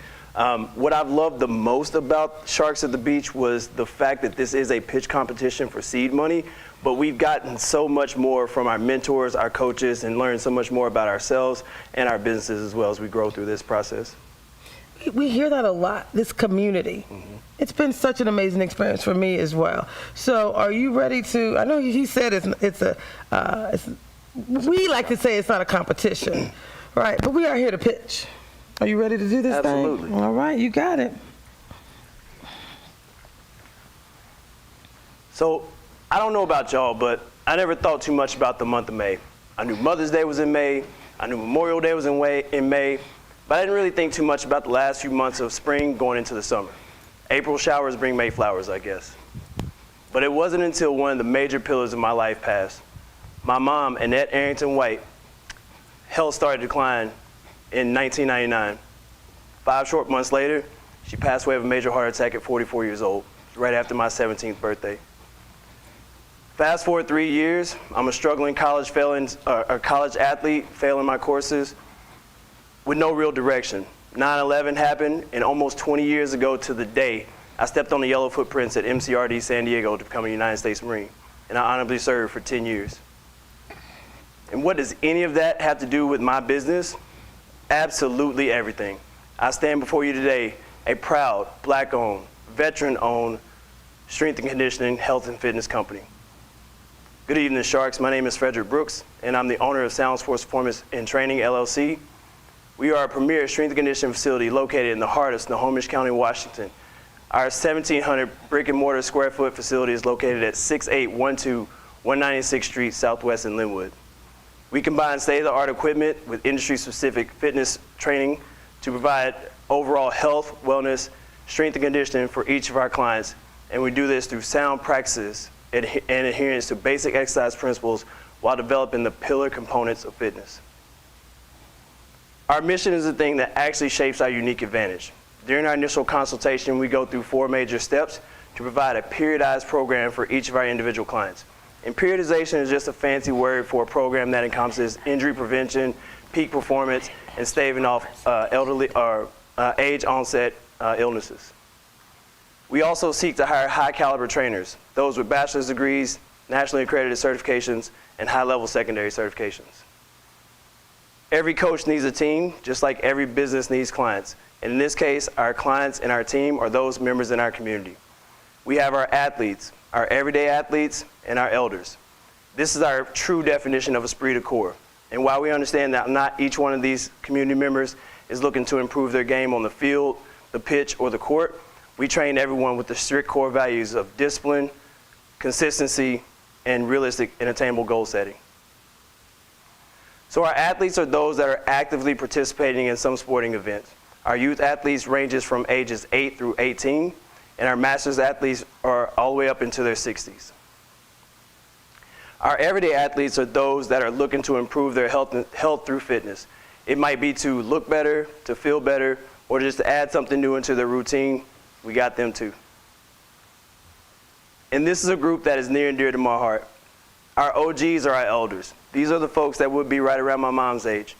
What I've loved the most about Sharks at the Beach was the fact that this is a pitch competition for seed money, but we've gotten so much more from our mentors, our coaches, and learned so much more about ourselves and our businesses as well as we grow through this process. We hear that a lot, this community. Mm-hmm. It's been such an amazing experience for me as well. So are you ready to, I know he said we like to say it's not a competition, right? But we are here to pitch. Are you ready to do this thing? Absolutely. All right, you got it. So I don't know about y'all, but I never thought too much about the month of May. I knew Mother's Day was in May. I knew Memorial Day was in May. But I didn't really think too much about the last few months of spring going into the summer. April showers bring May flowers, I guess. But it wasn't until one of the major pillars of my life passed. My mom, Annette Arrington White, health started to decline in 1999. 5 short months later, she passed away of a major heart attack at 44 years old, right after my 17th birthday. Fast forward 3 years, I'm a struggling college athlete, failing my courses with no real direction. 9/11 happened, and almost 20 years ago to the day, I stepped on the yellow footprints at MCRD San Diego to become a United States Marine, and I honorably served for 10 years. And what does any of that have to do with my business? Absolutely everything. I stand before you today, a proud, Black-owned, veteran-owned strength and conditioning, health and fitness company. Good evening, Sharks. My name is Frederick Brooks, and I'm the owner of Sound Sports Performance and Training, LLC. We are a premier strength and conditioning facility located in the heart of Snohomish County, Washington. Our 1,700 brick and mortar square foot facility is located at 6812 196th Street Southwest in Linwood. We combine state-of-the-art equipment with industry-specific fitness training to provide overall health, wellness, strength and conditioning for each of our clients, and we do this through sound practices and adherence to basic exercise principles while developing the pillar components of fitness. Our mission is the thing that actually shapes our unique advantage. During our initial consultation, we go through 4 major steps to provide a periodized program for each of our individual clients. And periodization is just a fancy word for a program that encompasses injury prevention, peak performance, and staving off age-onset illnesses. We also seek to hire high-caliber trainers, those with bachelor's degrees, nationally accredited certifications, and high-level secondary certifications. Every coach needs a team, just like every business needs clients. And in this case, our clients and our team are those members in our community. We have our athletes, our everyday athletes, and our elders. This is our true definition of esprit de corps. And while we understand that not each one of these community members is looking to improve their game on the field, the pitch, or the court, we train everyone with the strict core values of discipline, consistency, and realistic and attainable goal setting. So our athletes are those that are actively participating in some sporting events. Our youth athletes ranges from ages 8 through 18, and our masters athletes are all the way up into their 60s. Our everyday athletes are those that are looking to improve their health through fitness. It might be to look better, to feel better, or just to add something new into their routine. We got them too. And this is a group that is near and dear to my heart. Our OGs are our elders. These are the folks that would be right around my mom's age.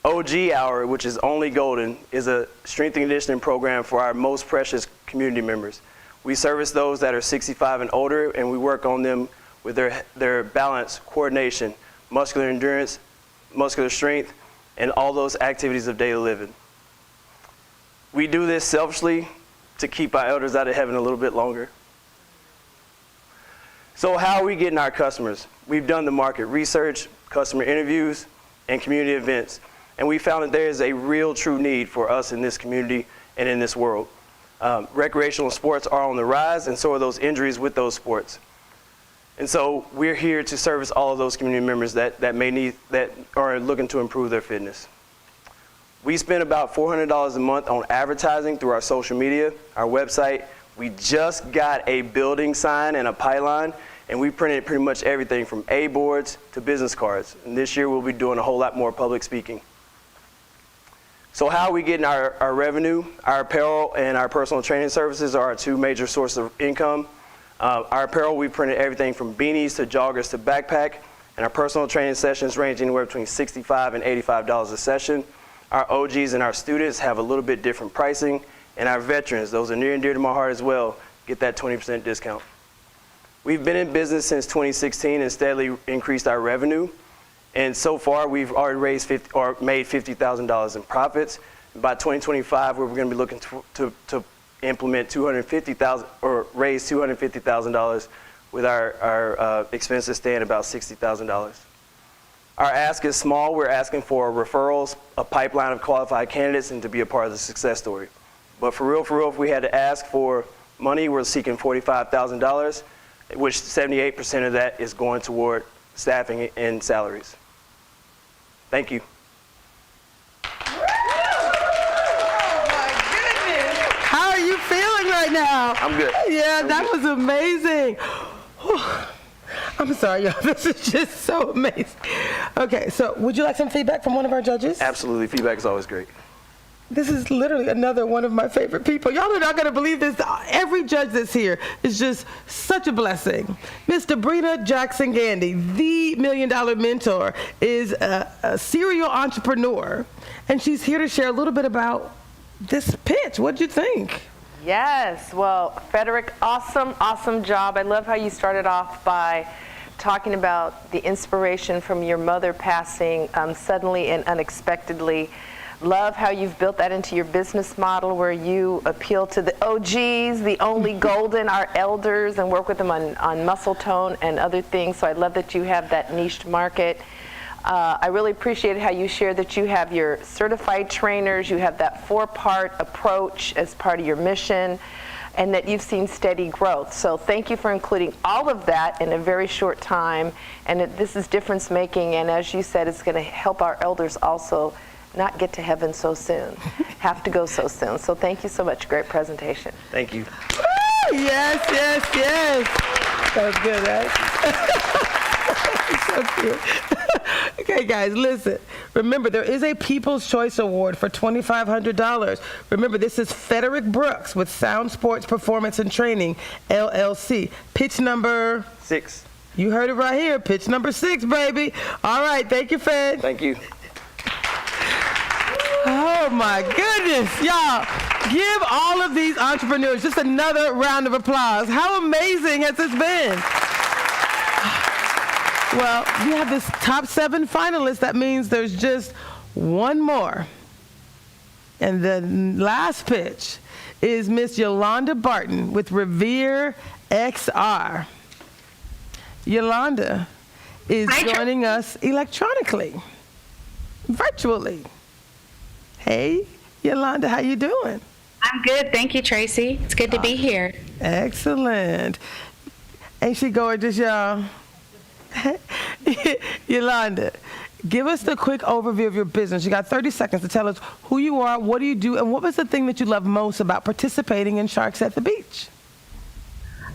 OG Hour, which is Only Golden, is a strength and conditioning program for our most precious community members. We service those that are 65 and older, and we work on them with their balance, coordination, muscular endurance, muscular strength, and all those activities of daily living. We do this selfishly to keep our elders out of heaven a little bit longer. So how are we getting our customers? We've done the market research, customer interviews, and community events. And we found that there is a real true need for us in this community and in this world. Recreational sports are on the rise, and so are those injuries with those sports. And so we're here to service all of those community members that are looking to improve their fitness. We spend about $400 a month on advertising through our social media, our website. We just got a building sign and a pylon, and we printed pretty much everything from A boards to business cards. And this year we'll be doing a whole lot more public speaking. So how are we getting our revenue? Our apparel and our personal training services are our two major sources of income. Our apparel, we printed everything from beanies to joggers to backpack, and our personal training sessions range anywhere between $65 and $85 a session. Our OGs and our students have a little bit different pricing, and our veterans, those are near and dear to my heart as well, get that 20% discount. We've been in business since 2016 and steadily increased our revenue. And so far, we've already made $50,000 in profits. By 2025, we're going to be looking to implement $250,000 or raise $250,000 with our expenses staying about $60,000. Our ask is small. We're asking for referrals, a pipeline of qualified candidates, and to be a part of the success story. But for real, if we had to ask for money, we're seeking $45,000, which 78% of that is going toward staffing and salaries. Thank you. How are you feeling right now? I'm good. Yeah, that was amazing. Whew. I'm sorry, y'all. This is just so amazing. Okay, so would you like some feedback from one of our judges? Absolutely. Feedback is always great. This is literally another one of my favorite people. Y'all are not going to believe this. Every judge that's here is just such a blessing. Miss Debrina Jackson Gandy, the $1 Million Mentor, is a serial entrepreneur, and she's here to share a little bit about this pitch. What'd you think? Yes, well, Frederick, awesome job. I love how you started off by talking about the inspiration from your mother passing suddenly and unexpectedly. Love how you've built that into your business model where you appeal to the OGs, the Only Golden, our elders, and work with them on muscle tone and other things. So I love that you have that niched market. I really appreciated how you shared that you have your certified trainers, you have that 4-part approach as part of your mission, and that you've seen steady growth. So thank you for including all of that in a very short time. And this is difference making, and as you said, it's going to help our elders also not get to heaven so soon, have to go so soon. So thank you so much. Great presentation. Thank you. Yes. That was good, right? So cute. Okay, guys, listen. Remember, there is a People's Choice Award for $2,500. Remember, this is Frederick Brooks with Sound Sports Performance and Training, LLC. Pitch number 6. You heard it right here. Pitch number 6, baby. All right. Thank you, Fed. Thank you. Oh, my goodness. Y'all, give all of these entrepreneurs just another round of applause. How amazing has this been? Well, you have this top 7 finalists. That means there's just one more. And the last pitch is Miss Yolanda Barton with Revere XR. Yolanda is joining us electronically, virtually. Hey, Yolanda, how you doing? I'm good. Thank you, Tracy. It's good to be here. Excellent. Ain't she gorgeous, y'all? Yolanda, give us the quick overview of your business. You got 30 seconds to tell us who you are, what do you do, and what was the thing that you love most about participating in Sharks at the Beach?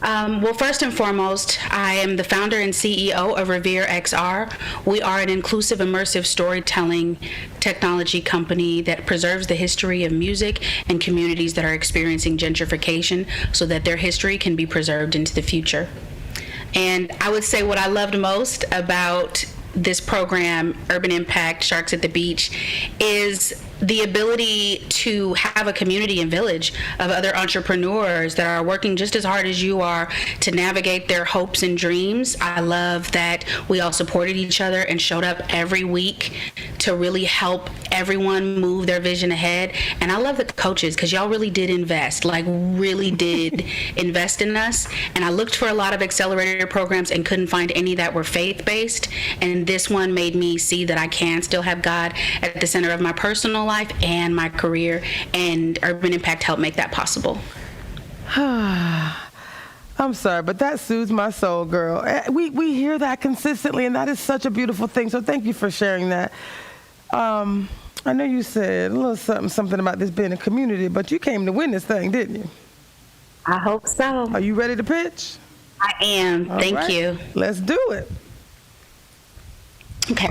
Well, first and foremost, I am the founder and CEO of Revere XR. We are an inclusive, immersive storytelling technology company that preserves the history of music and communities that are experiencing gentrification so that their history can be preserved into the future. And I would say what I loved most about this program, Urban Impact Sharks at the Beach, is the ability to have a community and village of other entrepreneurs that are working just as hard as you are to navigate their hopes and dreams. I love that we all supported each other and showed up every week to really help everyone move their vision ahead. And I love the coaches because y'all really did invest, really did invest in us. And I looked for a lot of accelerator programs and couldn't find any that were faith-based. And this one made me see that I can still have God at the center of my personal life and my career, and Urban Impact helped make that possible. I'm sorry, but that soothes my soul, girl. We hear that consistently, and that is such a beautiful thing, so thank you for sharing that. I know you said a little something about this being a community, but you came to win this thing, didn't you? I hope so. Are you ready to pitch? I am. Thank you. Let's do it. Okay.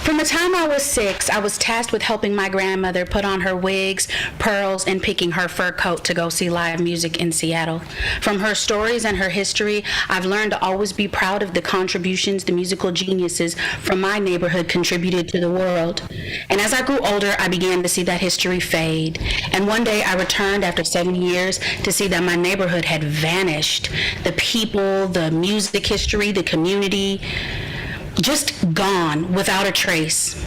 From the time I was 6, I was tasked with helping my grandmother put on her wigs, pearls, and picking her fur coat to go see live music in Seattle. From her stories and her history, I've learned to always be proud of the contributions the musical geniuses from my neighborhood contributed to the world. And as I grew older, I began to see that history fade. And one day I returned after 7 years to see that my neighborhood had vanished. The people, the music history, the community, just gone without a trace.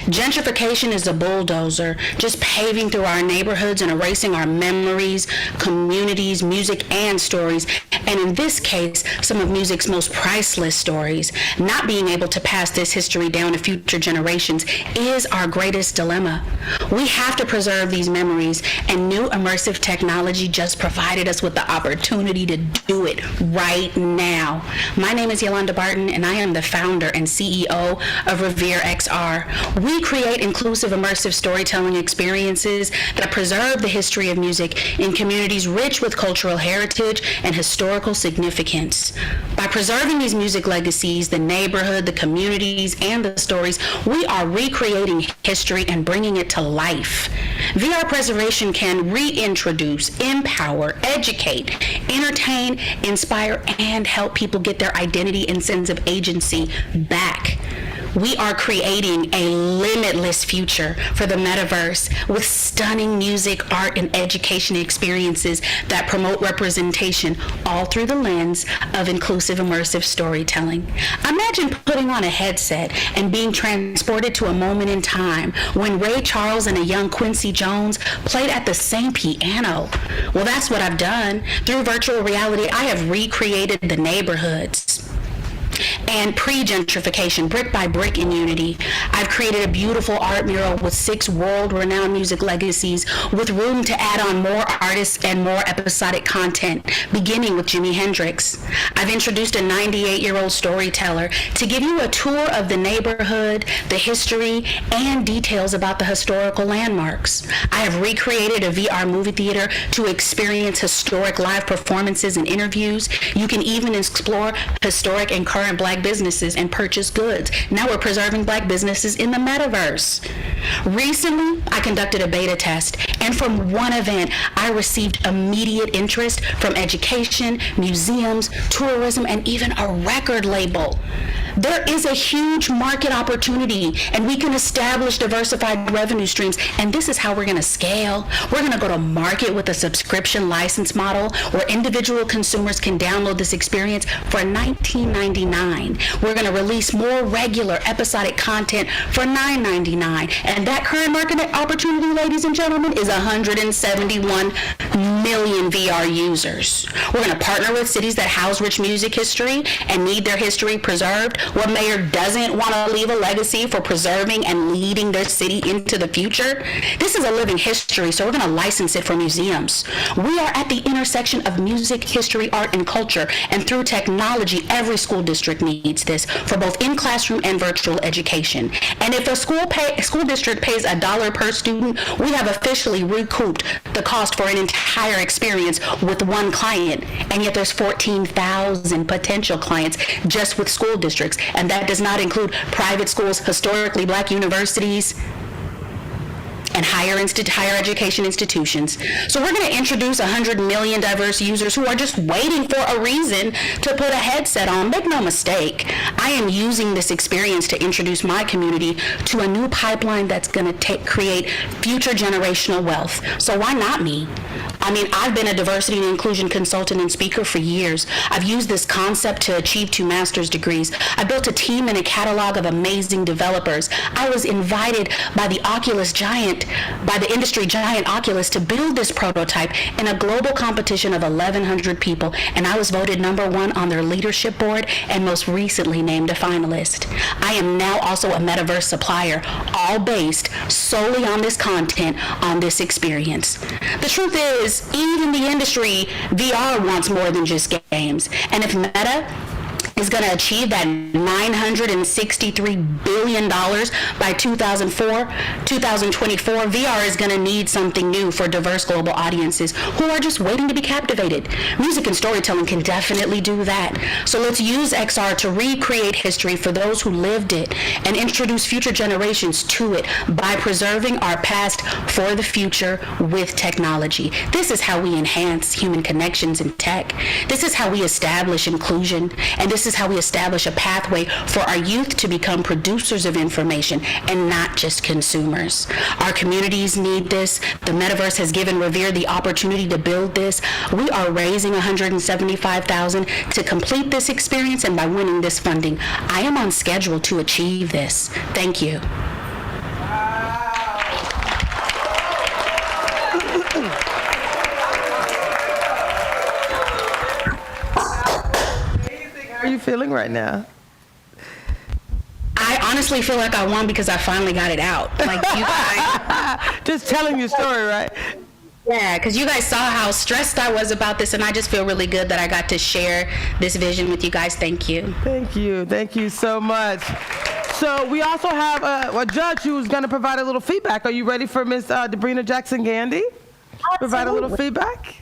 Gentrification is a bulldozer, just paving through our neighborhoods and erasing our memories, communities, music, and stories. And in this case, some of music's most priceless stories. Not being able to pass this history down to future generations is our greatest dilemma. We have to preserve these memories, and new immersive technology just provided us with the opportunity to do it right now. My name is Yolanda Barton, and I am the founder and CEO of Revere XR. We create inclusive, immersive storytelling experiences that preserve the history of music in communities rich with cultural heritage and historical significance. By preserving these music legacies, the neighborhood, the communities, and the stories, we are recreating history and bringing it to life. VR preservation can reintroduce, empower, educate, entertain, inspire, and help people get their identity and sense of agency back. We are creating a limitless future for the metaverse with stunning music, art, and education experiences that promote representation all through the lens of inclusive, immersive storytelling. Imagine putting on a headset and being transported to a moment in time when Ray Charles and a young Quincy Jones played at the same piano. Well, that's what I've done. Through virtual reality, I have recreated the neighborhoods. And pre-gentrification, brick by brick in unity, I've created a beautiful art mural with 6 world-renowned music legacies with room to add on more artists and more episodic content, beginning with Jimi Hendrix. I've introduced a 98-year-old storyteller to give you a tour of the neighborhood, the history, and details about the historical landmarks. I have recreated a VR movie theater to experience historic live performances and interviews. You can even explore historic and current Black businesses and purchase goods. Now we're preserving Black businesses in the metaverse. Recently, I conducted a beta test, and from one event, I received immediate interest from education, museums, tourism, and even a record label. There is a huge market opportunity, and we can establish diversified revenue streams, and this is how we're going to scale. We're going to go to market with a subscription license model where individual consumers can download this experience for $19.99. We're going to release more regular episodic content for $9.99, and that current market opportunity, ladies and gentlemen, is 171 million VR users. We're going to partner with cities that house rich music history and need their history preserved. What mayor doesn't want to leave a legacy for preserving and leading their city into the future? This is a living history, so we're going to license it for museums. We are at the intersection of music, history, art, and culture, and through technology, every school district needs this for both in-classroom and virtual education. And if a school district pays $1 per student, we have officially recouped the cost for an entire experience with one client, and yet there's 14,000 potential clients just with school districts, and that does not include private schools, historically black universities, and higher education institutions. So we're going to introduce 100 million diverse users who are just waiting for a reason to put a headset on. Make no mistake, I am using this experience to introduce my community to a new pipeline that's going to create future generational wealth. So why not me? I mean, I've been a diversity and inclusion consultant and speaker for years. I've used this concept to achieve 2 master's degrees. I built a team and a catalog of amazing developers. I was invited by the industry giant Oculus to build this prototype in a global competition of 1,100 people, and I was voted #1 on their leadership board and most recently named a finalist. I am now also a metaverse supplier, all based solely on this content, on this experience. The truth is, even the industry, VR wants more than just games, and if Meta is going to achieve that $963 billion by 2024, VR is going to need something new for diverse global audiences who are just waiting to be captivated. Music and storytelling can definitely do that. So let's use XR to recreate history for those who lived it and introduce future generations to it by preserving our past for the future with technology. This is how we enhance human connections in tech. This is how we establish inclusion, and this is how we establish a pathway for our youth to become producers of information and not just consumers. Our communities need this. The metaverse has given Revere the opportunity to build this. We are raising $175,000 to complete this experience, and by winning this funding, I am on schedule to achieve this. Thank you. How are you feeling right now? I honestly feel like I won because I finally got it out. Like you guys, just telling your story, right? Yeah, because you guys saw how stressed I was about this, and I just feel really good that I got to share this vision with you guys. Thank you. Thank you. Thank you so much. So we also have a judge who's going to provide a little feedback. Are you ready for Ms. Debrina Jackson-Gandy? Provide a little feedback?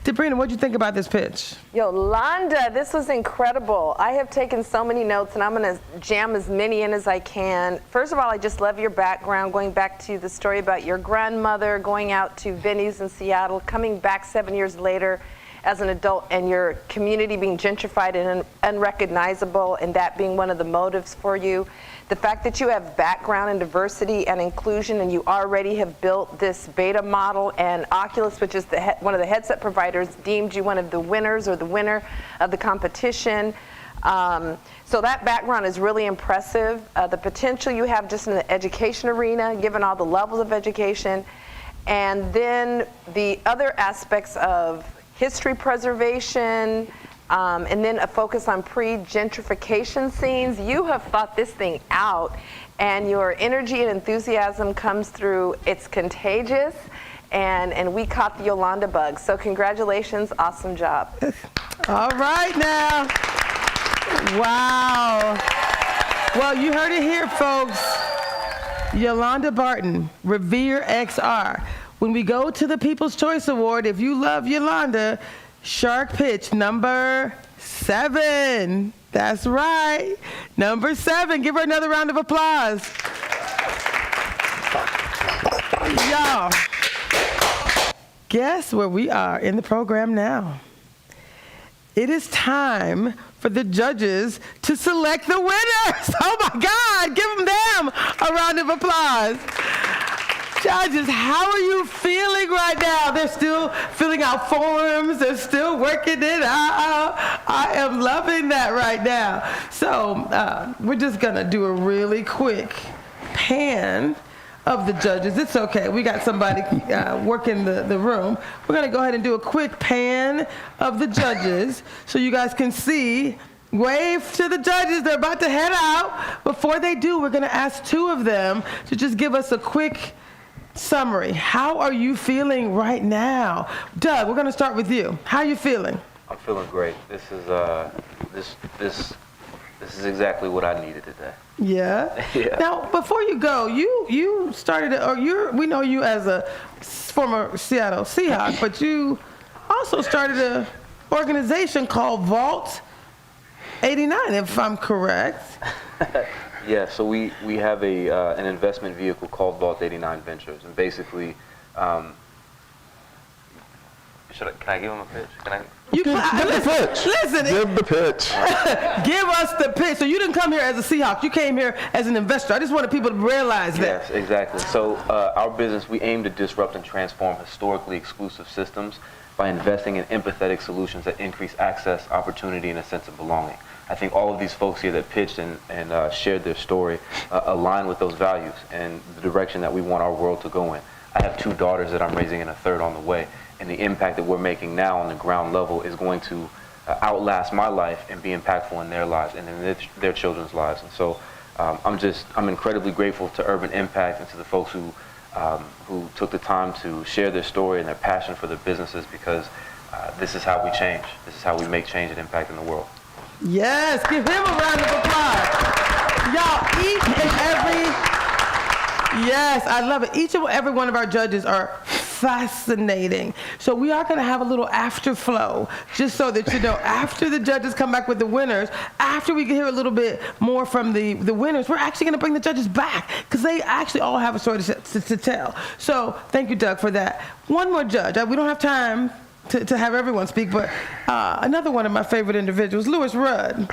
Debrina, what did you think about this pitch? Yolanda, this was incredible. I have taken so many notes, and I'm going to jam as many in as I can. First of all, I just love your background, going back to the story about your grandmother going out to venues in Seattle, coming back 7 years later as an adult, and your community being gentrified and unrecognizable, and that being one of the motives for you. The fact that you have background in diversity and inclusion, and you already have built this beta model, and Oculus, which is one of the headset providers, deemed you one of the winners or the winner of the competition. So that background is really impressive. The potential you have just in the education arena, given all the levels of education, and then the other aspects of history preservation, and then a focus on pre-gentrification scenes. You have thought this thing out, and your energy and enthusiasm comes through. It's contagious, and we caught the Yolanda bug. So congratulations, awesome job. All right now. Wow. Well, you heard it here, folks. Yolanda Barton, Revere XR. When we go to the People's Choice Award, if you love Yolanda, Shark Pitch number 7. That's right. Number 7. Give her another round of applause. Y'all, guess where we are in the program now? it is time for the judges to select the winners. Oh my God, give them a round of applause. Judges, how are you feeling right now? They're still filling out forms. They're still working it out. I am loving that right now. So we're just going to do a really quick pan of the judges. It's okay. We got somebody working the room. We're going to go ahead and do a quick pan of the judges so you guys can see. Wave to the judges. They're about to head out. Before they do, we're going to ask two of them to just give us a quick summary. How are you feeling right now? Doug, we're going to start with you. How are you feeling? I'm feeling great. This is exactly what I needed today. Yeah. Yeah. Now, before you go, you started, we know you as a former Seattle Seahawk, but you also started an organization called Vault 89, if I'm correct. Yeah, so we have an investment vehicle called Vault 89 Ventures, and basically, can I give him a pitch? Give the pitch. Listen. Give the pitch. Give us the pitch. So you didn't come here as a Seahawk. You came here as an investor. I just wanted people to realize that. Yes, exactly. So our business, we aim to disrupt and transform historically exclusive systems by investing in empathetic solutions that increase access, opportunity, and a sense of belonging. I think all of these folks here that pitched and shared their story align with those values and the direction that we want our world to go in. I have 2 daughters that I'm raising and a third on the way, and the impact that we're making now on the ground level is going to outlast my life and be impactful in their lives and in their children's lives. And so I'm incredibly grateful to Urban Impact and to the folks who took the time to share their story and their passion for their businesses, because this is how we change. This is how we make change and impact in the world. Yes, give him a round of applause. Y'all, yes, I love it. Each and every one of our judges are fascinating. So we are going to have a little afterflow, just so that you know, after the judges come back with the winners, after we hear a little bit more from the winners, we're actually going to bring the judges back, because they actually all have a story to tell. So thank you, Doug, for that. One more judge. We don't have time to have everyone speak, but another one of my favorite individuals, Louis Rudd.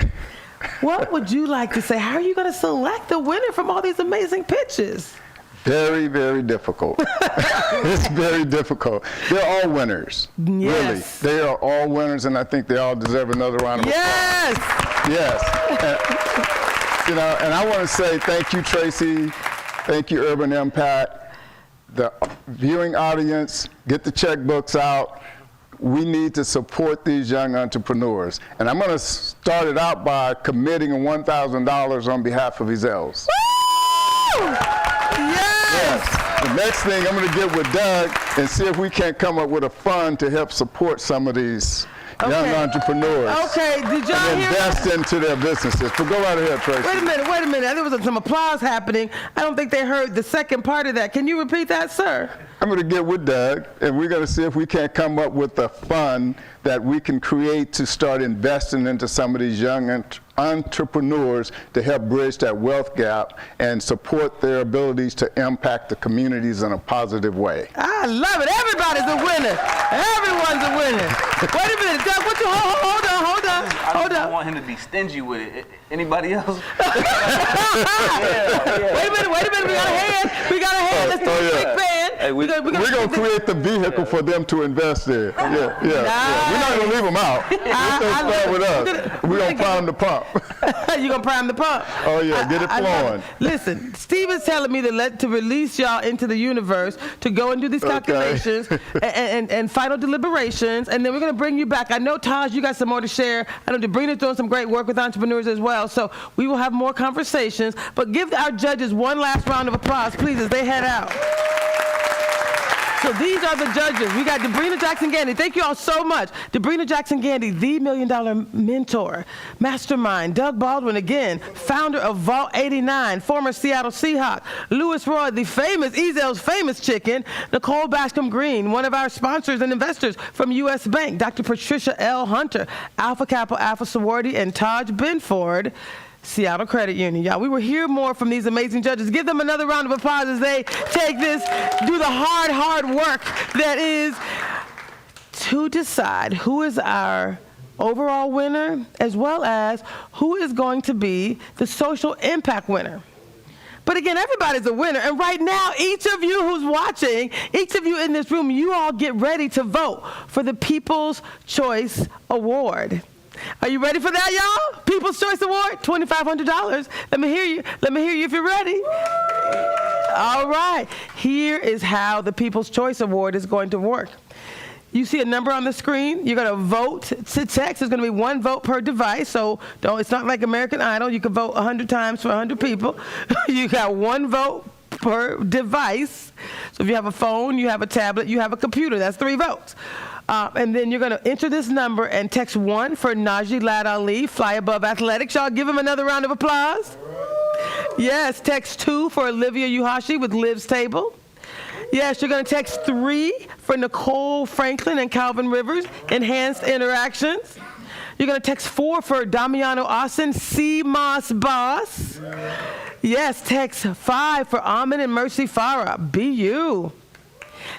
What would you like to say? How are you going to select the winner from all these amazing pitches? Very, very difficult. It's very difficult. They're all winners. Yes. Really. They are all winners, and I think they all deserve another round of applause. Yes. And I want to say thank you, Tracy. Thank you, Urban Impact. The viewing audience, get the checkbooks out. We need to support these young entrepreneurs. And I'm going to start it out by committing $1,000 on behalf of Ezell's. Yes! The next thing, I'm going to get with Doug and see if we can't come up with a fund to help support some of these young entrepreneurs. Okay, did y'all and hear invest into their businesses. But go right ahead, Tracy. Wait a minute. There was some applause happening. I don't think they heard the second part of that. Can you repeat that, sir? I'm going to get with Doug, and we're going to see if we can't come up with a fund that we can create to start investing into some of these young entrepreneurs to help bridge that wealth gap and support their abilities to impact the communities in a positive way. I love it. Everybody's a winner. Everyone's a winner. Wait a minute, Doug. Hold on. I don't want him to be stingy with it. Anybody else? Wait a minute. We got a hand. Let's do a quick band. Hey, we're going to create the vehicle for them to invest in. Yeah. We're not going to leave them out. We're going to start with us. We're going to prime the pump. You're going to prime the pump? Oh, yeah. Get it flowing. Listen, Steve is telling me to release y'all into the universe to go and do these calculations and final deliberations, and then we're going to bring you back. I know, Taj, you got some more to share. I know Debrina's doing some great work with entrepreneurs as well, so we will have more conversations. But give our judges one last round of applause, please, as they head out. So these are the judges. We got Debrina Jackson Gandy. Thank you all so much. Debrina Jackson Gandy, the $1 Million Mentor, Mastermind. Doug Baldwin, again, founder of Vault 89, former Seattle Seahawk. Louis Roy, the famous, Ezell's famous chicken. Nicole Bascom Green, one of our sponsors and investors from U.S. Bank. Dr. Patricia L. Hunter, Alpha Kappa Alpha Sorority, and Taj Benford, Seattle Credit Union. Y'all, we will hear more from these amazing judges. Give them another round of applause as they take this, do the hard work that is to decide who is our overall winner, as well as who is going to be the social impact winner. But again, everybody's a winner. And right now, each of you who's watching, each of you in this room, you all get ready to vote for the People's Choice Award. Are you ready for that, y'all? People's Choice Award, $2,500. Let me hear you. Let me hear you if you're ready. All right. Here is how the People's Choice Award is going to work. You see a number on the screen. You're going to vote to text. There's going to be one vote per device. So it's not like American Idol. You can vote 100 times for 100 people. You got one vote per device. So if you have a phone, you have a tablet, you have a computer, that's 3 votes. And then you're going to enter this number and text 1 for Najee Lad Ali, Fly Above Athletics. Y'all give him another round of applause. Yes, text 2 for Olivia Uhashi with Liv's Table. Yes, you're going to text 3 for Nicole Franklin and Calvin Rivers, Enhanced Interactions. You're going to text 4 for Damiano Austin, CMOS Boss. Yes, text 5 for Amin and Mercy Farah, BU.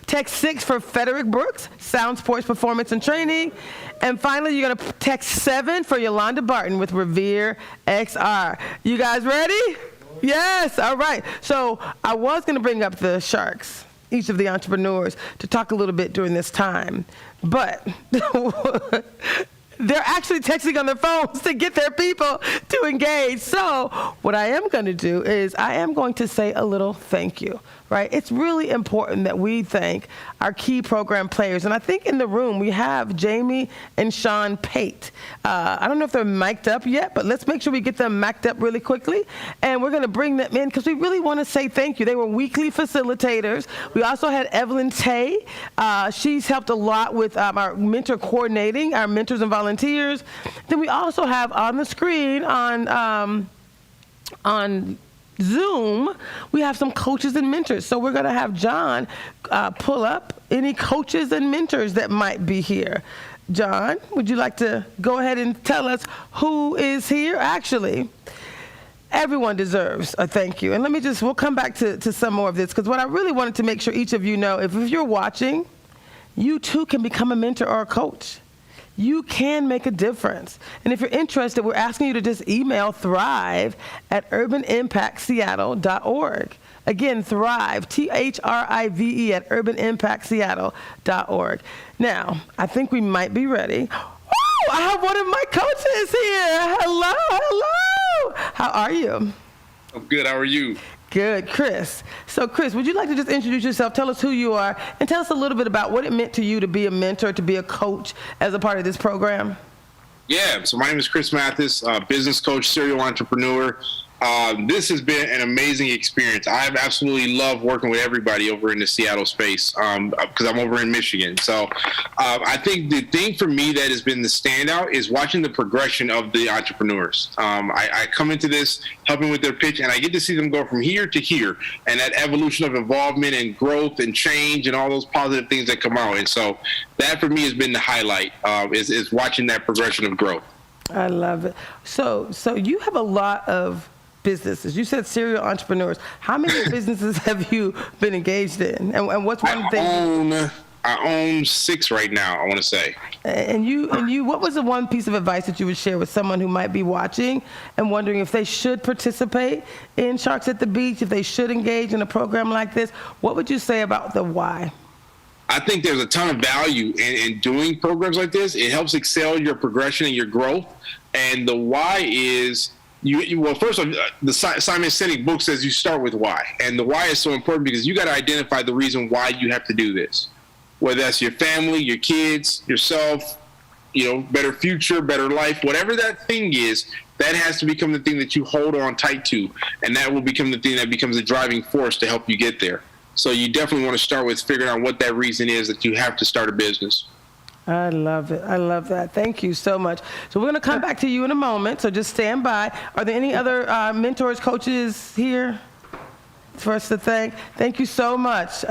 Text 6 for Frederick Brooks, Sound Sports Performance and Training. And finally, you're going to text 7 for Yolanda Barton with Revere XR. You guys ready? Yes, all right. So I was going to bring up the Sharks, each of the entrepreneurs, to talk a little bit during this time. But they're actually texting on their phones to get their people to engage. So what I am going to do is I am going to say a little thank you, right? It's really important that we thank our key program players. And I think in the room we have Jamie and Sean Pate. I don't know if they're mic'd up yet, but let's make sure we get them mic'd up really quickly. And we're going to bring them in because we really want to say thank you. They were weekly facilitators. We also had Evelyn Tay. She's helped a lot with our mentor coordinating, our mentors and volunteers. Then we also have on the screen on Zoom, we have some coaches and mentors. So we're going to have John pull up any coaches and mentors that might be here. John, would you like to go ahead and tell us who is here? Actually, everyone deserves a thank you. And we'll come back to some more of this, because what I really wanted to make sure each of you know, if you're watching, you too can become a mentor or a coach. You can make a difference. And if you're interested, we're asking you to just email thrive@urbanimpactseattle.org. Again, thrive, THRIVE at urbanimpactseattle.org. Now, I think we might be ready. Oh, I have one of my coaches here. Hello. How are you? I'm good. How are you? Good, Chris. So, Chris, would you like to just introduce yourself, tell us who you are, and tell us a little bit about what it meant to you to be a mentor, to be a coach as a part of this program? Yeah, so my name is Chris Mathis, business coach, serial entrepreneur. This has been an amazing experience. I've absolutely loved working with everybody over in the Seattle space because I'm over in Michigan. So I think the thing for me that has been the standout is watching the progression of the entrepreneurs. I come into this helping with their pitch, and I get to see them go from here to here, and that evolution of involvement and growth and change and all those positive things that come out. And so that for me has been the highlight, is watching that progression of growth. I love it. So you have a lot of businesses. You said serial entrepreneurs. How many businesses have you been engaged in? And what's one thing? I own 6 right now, I want to say. And you, what was the one piece of advice that you would share with someone who might be watching and wondering if they should participate in Sharks at the Beach, if they should engage in a program like this? What would you say about the why? I think there's a ton of value in doing programs like this. It helps excel your progression and your growth. And the why is, well, first of all, the Simon Sinek book says you start with why. And the why is so important because you got to identify the reason why you have to do this. Whether that's your family, your kids, yourself, better future, better life, whatever that thing is, that has to become the thing that you hold on tight to. And that will become the thing that becomes a driving force to help you get there. So you definitely want to start with figuring out what that reason is that you have to start a business. I love it. I love that. Thank you so much. So we're going to come back to you in a moment, so just stand by. Are there any other mentors, coaches here for us to thank? Thank you so much.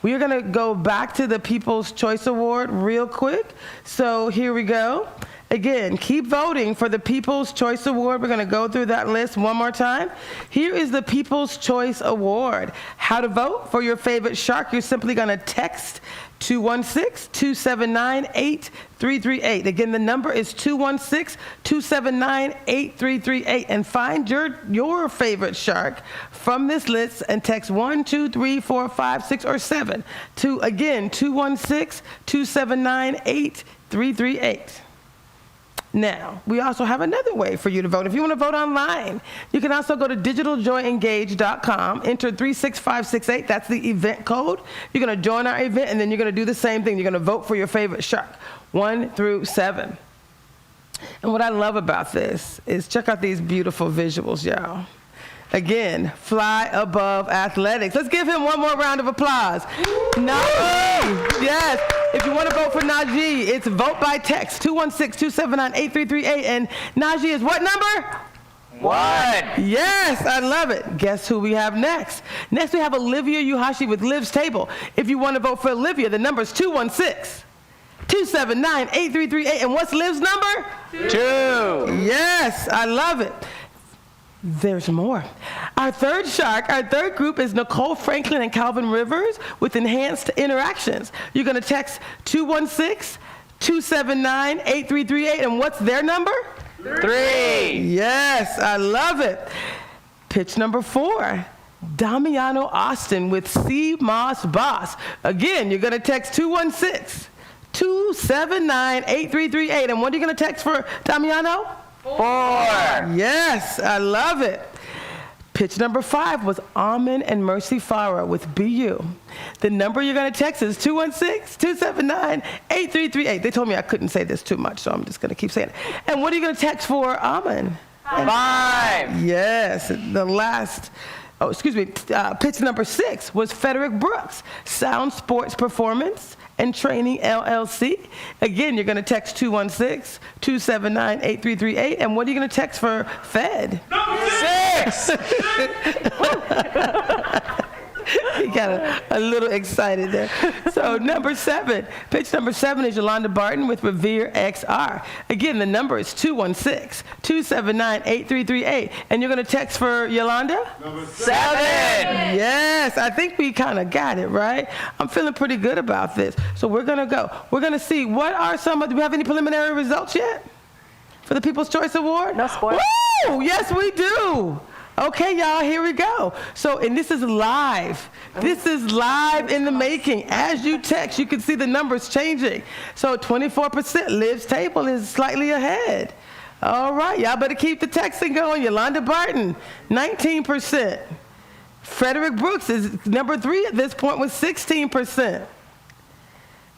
We are going to go back to the People's Choice Award real quick. So here we go. Again, keep voting for the People's Choice Award. We're going to go through that list one more time. Here is the People's Choice Award. How to vote for your favorite shark. You're simply going to text 216-279-8338. Again, the number is 216-279-8338. And find your favorite shark from this list and text 1, 2, 3, 4, 5, 6, or 7 to, again, 216-279-8338. Now, we also have another way for you to vote. If you want to vote online, you can also go to digitaljoyengage.com, enter 36568. That's the event code. You're going to join our event, and then you're going to do the same thing. You're going to vote for your favorite shark, 1 through 7. And what I love about this is check out these beautiful visuals, y'all. Again, Fly Above Athletics. Let's give him one more round of applause. Najee, yes. If you want to vote for Najee, it's vote by text, 216-279-8338. And Najee is what number? 1. Yes, I love it. Guess who we have next? Next, we have Olivia Uhashi with Liv's Table. If you want to vote for Olivia, the number is 216-279-8338. And what's Liv's number? 2. Yes, I love it. There's more. Our third group is Nicole Franklin and Calvin Rivers with Enhanced Interactions. You're going to text 216-279-8338. And what's their number? 3. Yes, I love it. Pitch number 4. Damiano Austin with C. Moss Boss. Again, you're going to text 216-279-8338. And what are you going to text for Damiano? 4. Yes, I love it. Pitch number 5 was Amin and Mercy Farah with BU. The number you're going to text is 216-279-8338. They told me I couldn't say this too much, so I'm just going to keep saying it. And what are you going to text for Amin? 5. Yes, the last. Pitch number 6 was Frederick Brooks, Sound Sports Performance and Training LLC. Again, you're going to text 216-279-8338. And what are you going to text for Fed? Number 6! He got a little excited there. So number 7, pitch number 7 is Yolanda Barton with Revere XR. Again, the number is 216-279-8338. And you're going to text for Yolanda? Number 7. Yes, I think we kind of got it, right? I'm feeling pretty good about this. So we're going to go. We're going to see what are some of, do we have any preliminary results yet for the People's Choice Award? No spoilers. Woo! Yes, we do. Okay, y'all, here we go. So, and this is live. This is live in the making. As you text, you can see the numbers changing. So 24%, Liv's Table is slightly ahead. All right, y'all better keep the texting going. Yolanda Barton, 19%. Frederick Brooks is number 3 at this point with 16%.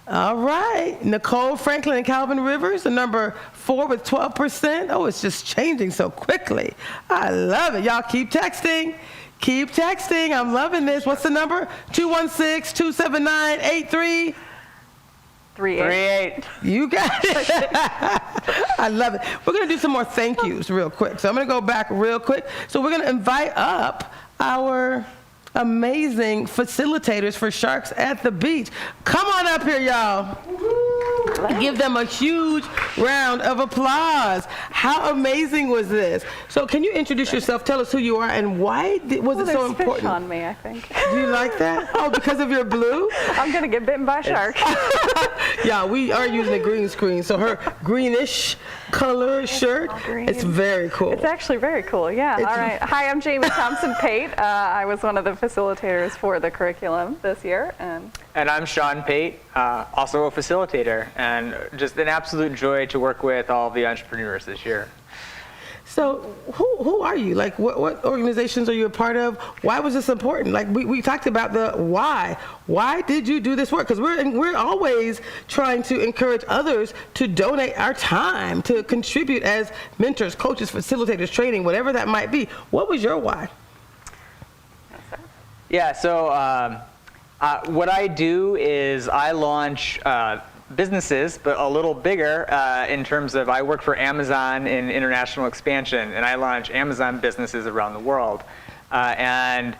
All right, Nicole Franklin and Calvin Rivers, the number 4 with 12%. Oh, it's just changing so quickly. I love it. Y'all keep texting. Keep texting. I'm loving this. What's the number? 216-279-8338. You got it. I love it. We're going to do some more thank yous real quick. So I'm going to go back real quick. So we're going to invite up our amazing facilitators for Sharks at the Beach. Come on up here, y'all. Give them a huge round of applause. How amazing was this? So can you introduce yourself, tell us who you are, and why was it so important? Fish on me, I think. Do you like that? Oh, because of your blue? I'm going to get bitten by a shark. Yeah, we are using a green screen, so her greenish color shirt, it's very cool. It's actually very cool, yeah. All right. Hi, I'm Jamie Thompson-Pate. I was one of the facilitators for the curriculum this year. And I'm Sean Pate, also a facilitator, and just an absolute joy to work with all of the entrepreneurs this year. So who are you? Like, what organizations are you a part of? Why was this important? Like, we talked about the why. Why did you do this work? Because we're always trying to encourage others to donate our time, to contribute as mentors, coaches, facilitators, training, whatever that might be. What was your why? Yeah, so what I do is I launch businesses, but a little bigger in terms of I work for Amazon in international expansion, and I launch Amazon businesses around the world. And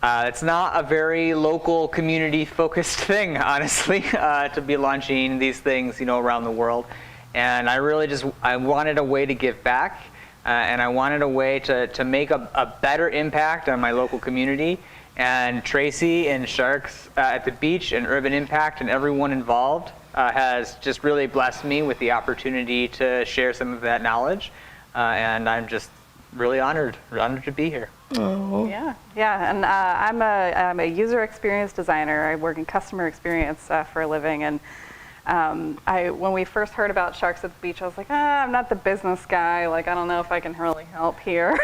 it's not a very local, community-focused thing, honestly, to be launching these things, around the world. And I really I wanted a way to give back, and I wanted a way to make a better impact on my local community. And Tracy and Sharks at the Beach and Urban Impact and everyone involved has just really blessed me with the opportunity to share some of that knowledge. And I'm just really honored to be here. Oh. Yeah, and I'm a user experience designer. I work in customer experience for a living, and when we first heard about Sharks at the Beach, I was like, I'm not the business guy. Like, I don't know if I can really help here.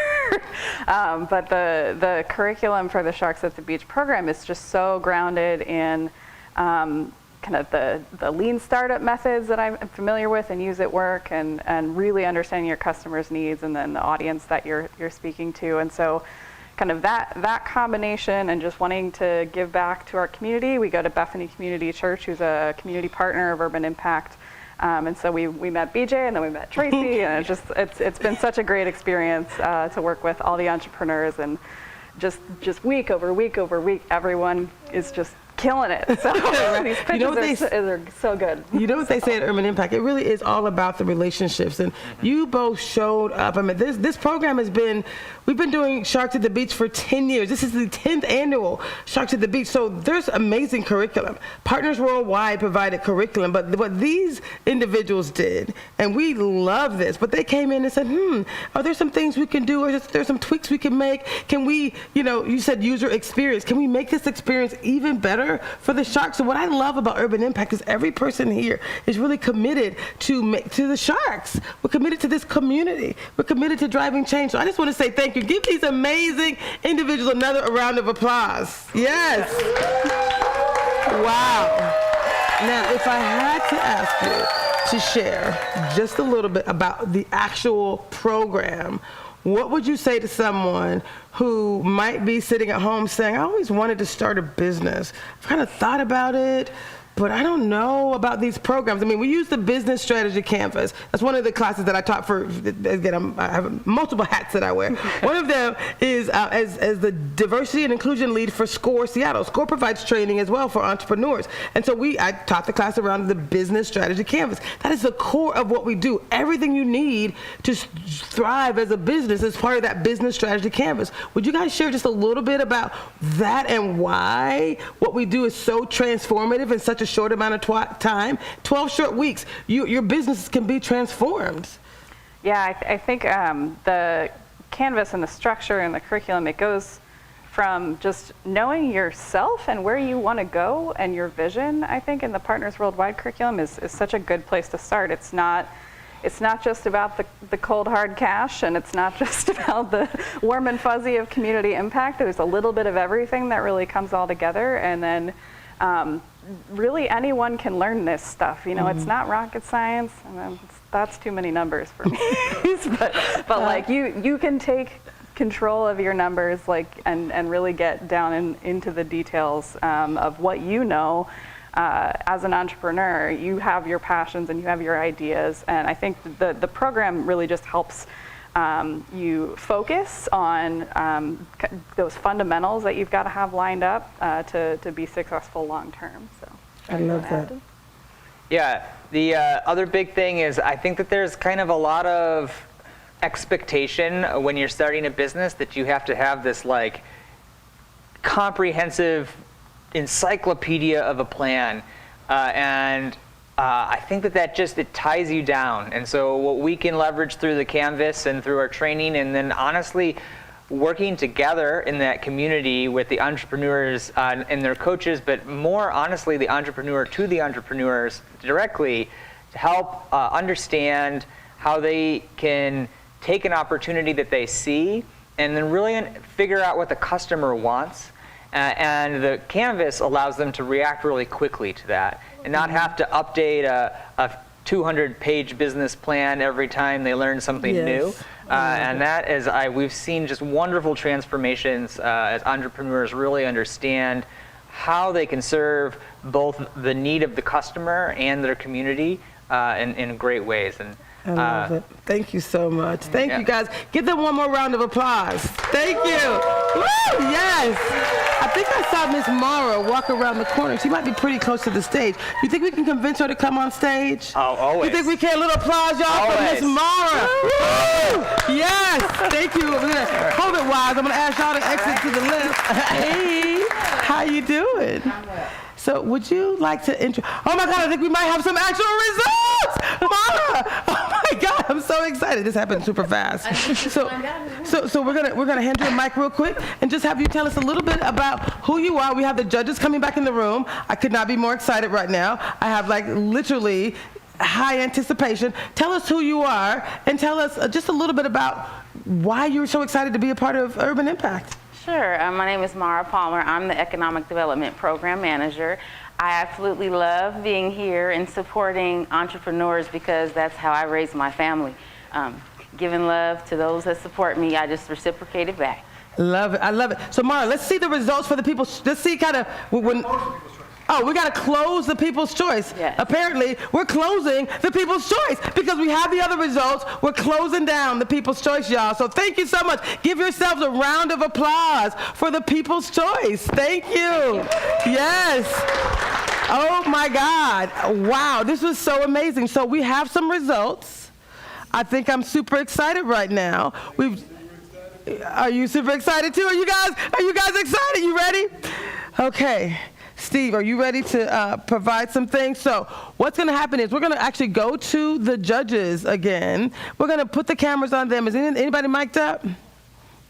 But the curriculum for the Sharks at the Beach program is just so grounded in kind of the lean startup methods that I'm familiar with and use at work, and really understanding your customers' needs and then the audience that you're speaking to. And so kind of that combination and just wanting to give back to our community. We go to Bethany Community Church, who's a community partner of Urban Impact. And so we met BJ, and then we met Tracy, and it's been such a great experience to work with all the entrepreneurs, and just week over week over week, everyone is just killing it. So these pitches are so good. You know what they say at Urban Impact? It really is all about the relationships. And you both showed up. I mean, this program we've been doing Sharks at the Beach for 10 years. This is the 10th annual Sharks at the Beach. So there's amazing curriculum. Partners Worldwide provided curriculum, but what these individuals did, and we love this, but they came in and said, are there some things we can do? Or is there some tweaks we can make? Can we, you said user experience. Can we make this experience even better for the Sharks? So what I love about Urban Impact is every person here is really committed to the Sharks. We're committed to this community. We're committed to driving change. So I just want to say thank you. Give these amazing individuals another round of applause. Yes. Wow. Now, if I had to ask you to share just a little bit about the actual program, what would you say to someone who might be sitting at home saying, I always wanted to start a business. I've kind of thought about it, but I don't know about these programs. I mean, we use the Business Strategy Canvas. That's one of the classes that I taught for, again, I have multiple hats that I wear. One of them is as the diversity and inclusion lead for SCORE Seattle. SCORE provides training as well for entrepreneurs. And so I taught the class around the Business Strategy Canvas. That is the core of what we do. Everything you need to thrive as a business is part of that Business Strategy Canvas. Would you guys share just a little bit about that and why what we do is so transformative in such a short amount of time? 12 short weeks, your business can be transformed. Yeah, I think the Canvas and the structure and the curriculum, it goes from just knowing yourself and where you want to go and your vision. I think in the Partners Worldwide curriculum is such a good place to start. It's not just about the cold hard cash, and it's not just about the warm and fuzzy of community impact. There's a little bit of everything that really comes all together, and then really anyone can learn this stuff. It's not rocket science, and that's too many numbers for me. but like you can take control of your numbers, and really get down into the details of what as an entrepreneur. You have your passions and you have your ideas, and I think the program really just helps you focus on those fundamentals that you've got to have lined up to be successful long term. So I love that. Yeah, the other big thing is I think that there's kind of a lot of expectation when you're starting a business that you have to have this comprehensive encyclopedia of a plan, and I think that it ties you down. And so what we can leverage through the Canvas and through our training, and then honestly working together in that community with the entrepreneurs and their coaches, but more honestly the entrepreneur to the entrepreneurs directly, to help understand how they can take an opportunity that they see and then really figure out what the customer wants. And the Canvas allows them to react really quickly to that and not have to update a 200-page business plan every time they learn something new. And that is, we've seen just wonderful transformations as entrepreneurs really understand how they can serve both the need of the customer and their community in great ways. And I love it. Thank you so much. Thank you, guys. Give them one more round of applause. Thank you. Woo, yes. I think I saw Miss Mara walk around the corner. She might be pretty close to the stage. You think we can convince her to come on stage? Oh, always. You think we can? A little applause, y'all, for Miss Mara. Woo! Yes. Thank you. COVID-wise, I'm going to ask y'all to exit to the left. Hey, how you doing? So would you like to oh my God, I think we might have some actual results! Mara! Oh my God, I'm so excited. This happened super fast. So we're gonna hand you a mic real quick and just have you tell us a little bit about who you are. We have the judges coming back in the room. I could not be more excited right now. I have like literally high anticipation. Tell us who you are and tell us just a little bit about why you're so excited to be a part of Urban Impact. Sure. My name is Mara Palmer. I'm the Economic Development Program Manager. I absolutely love being here and supporting entrepreneurs because that's how I raise my family. Giving love to those that support me, I just reciprocate it back. Love it. I love it. So, Mara, let's see the results for the people. Let's see kind of when. Oh, we got to close the People's Choice. Yes. Apparently, we're closing the People's Choice because we have the other results. We're closing down the People's Choice, y'all. So thank you so much. Give yourselves a round of applause for the People's Choice. Thank you. Yes. Oh, my God. Wow, this was so amazing. So we have some results. I think I'm super excited right now. Are you super excited, too? Are you guys excited? You ready? Okay. Steve, are you ready to provide some things? So what's going to happen is we're going to actually go to the judges again. We're going to put the cameras on them. Is anybody mic'd up?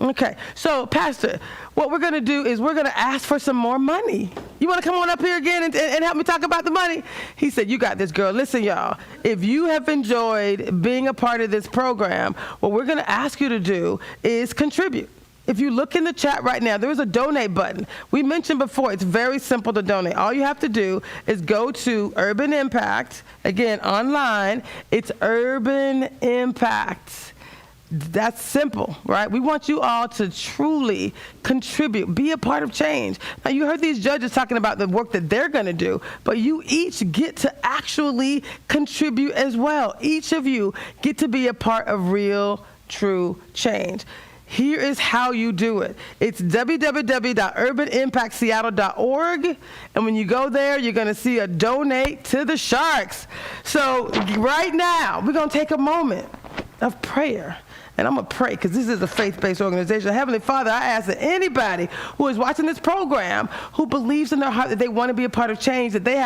Okay. So, Pastor, what we're going to do is we're going to ask for some more money. You want to come on up here again and help me talk about the money? He said, you got this, girl. Listen, y'all, if you have enjoyed being a part of this program, what we're going to ask you to do is contribute. If you look in the chat right now, there is a donate button. We mentioned before, it's very simple to donate. All you have to do is go to Urban Impact. Again, online, it's Urban Impact. That's simple, right? We want you all to truly contribute, be a part of change. Now, you heard these judges talking about the work that they're going to do, but you each get to actually contribute as well. Each of you get to be a part of real, true change. Here is how you do it. It's www.urbanimpactseattle.org. And when you go there, you're going to see a donate to the Sharks. So right now, we're going to take a moment of prayer. And I'm going to pray because this is a faith-based organization. Heavenly Father, I ask that anybody who is watching this program who believes in their heart that they want to be a part of change, that they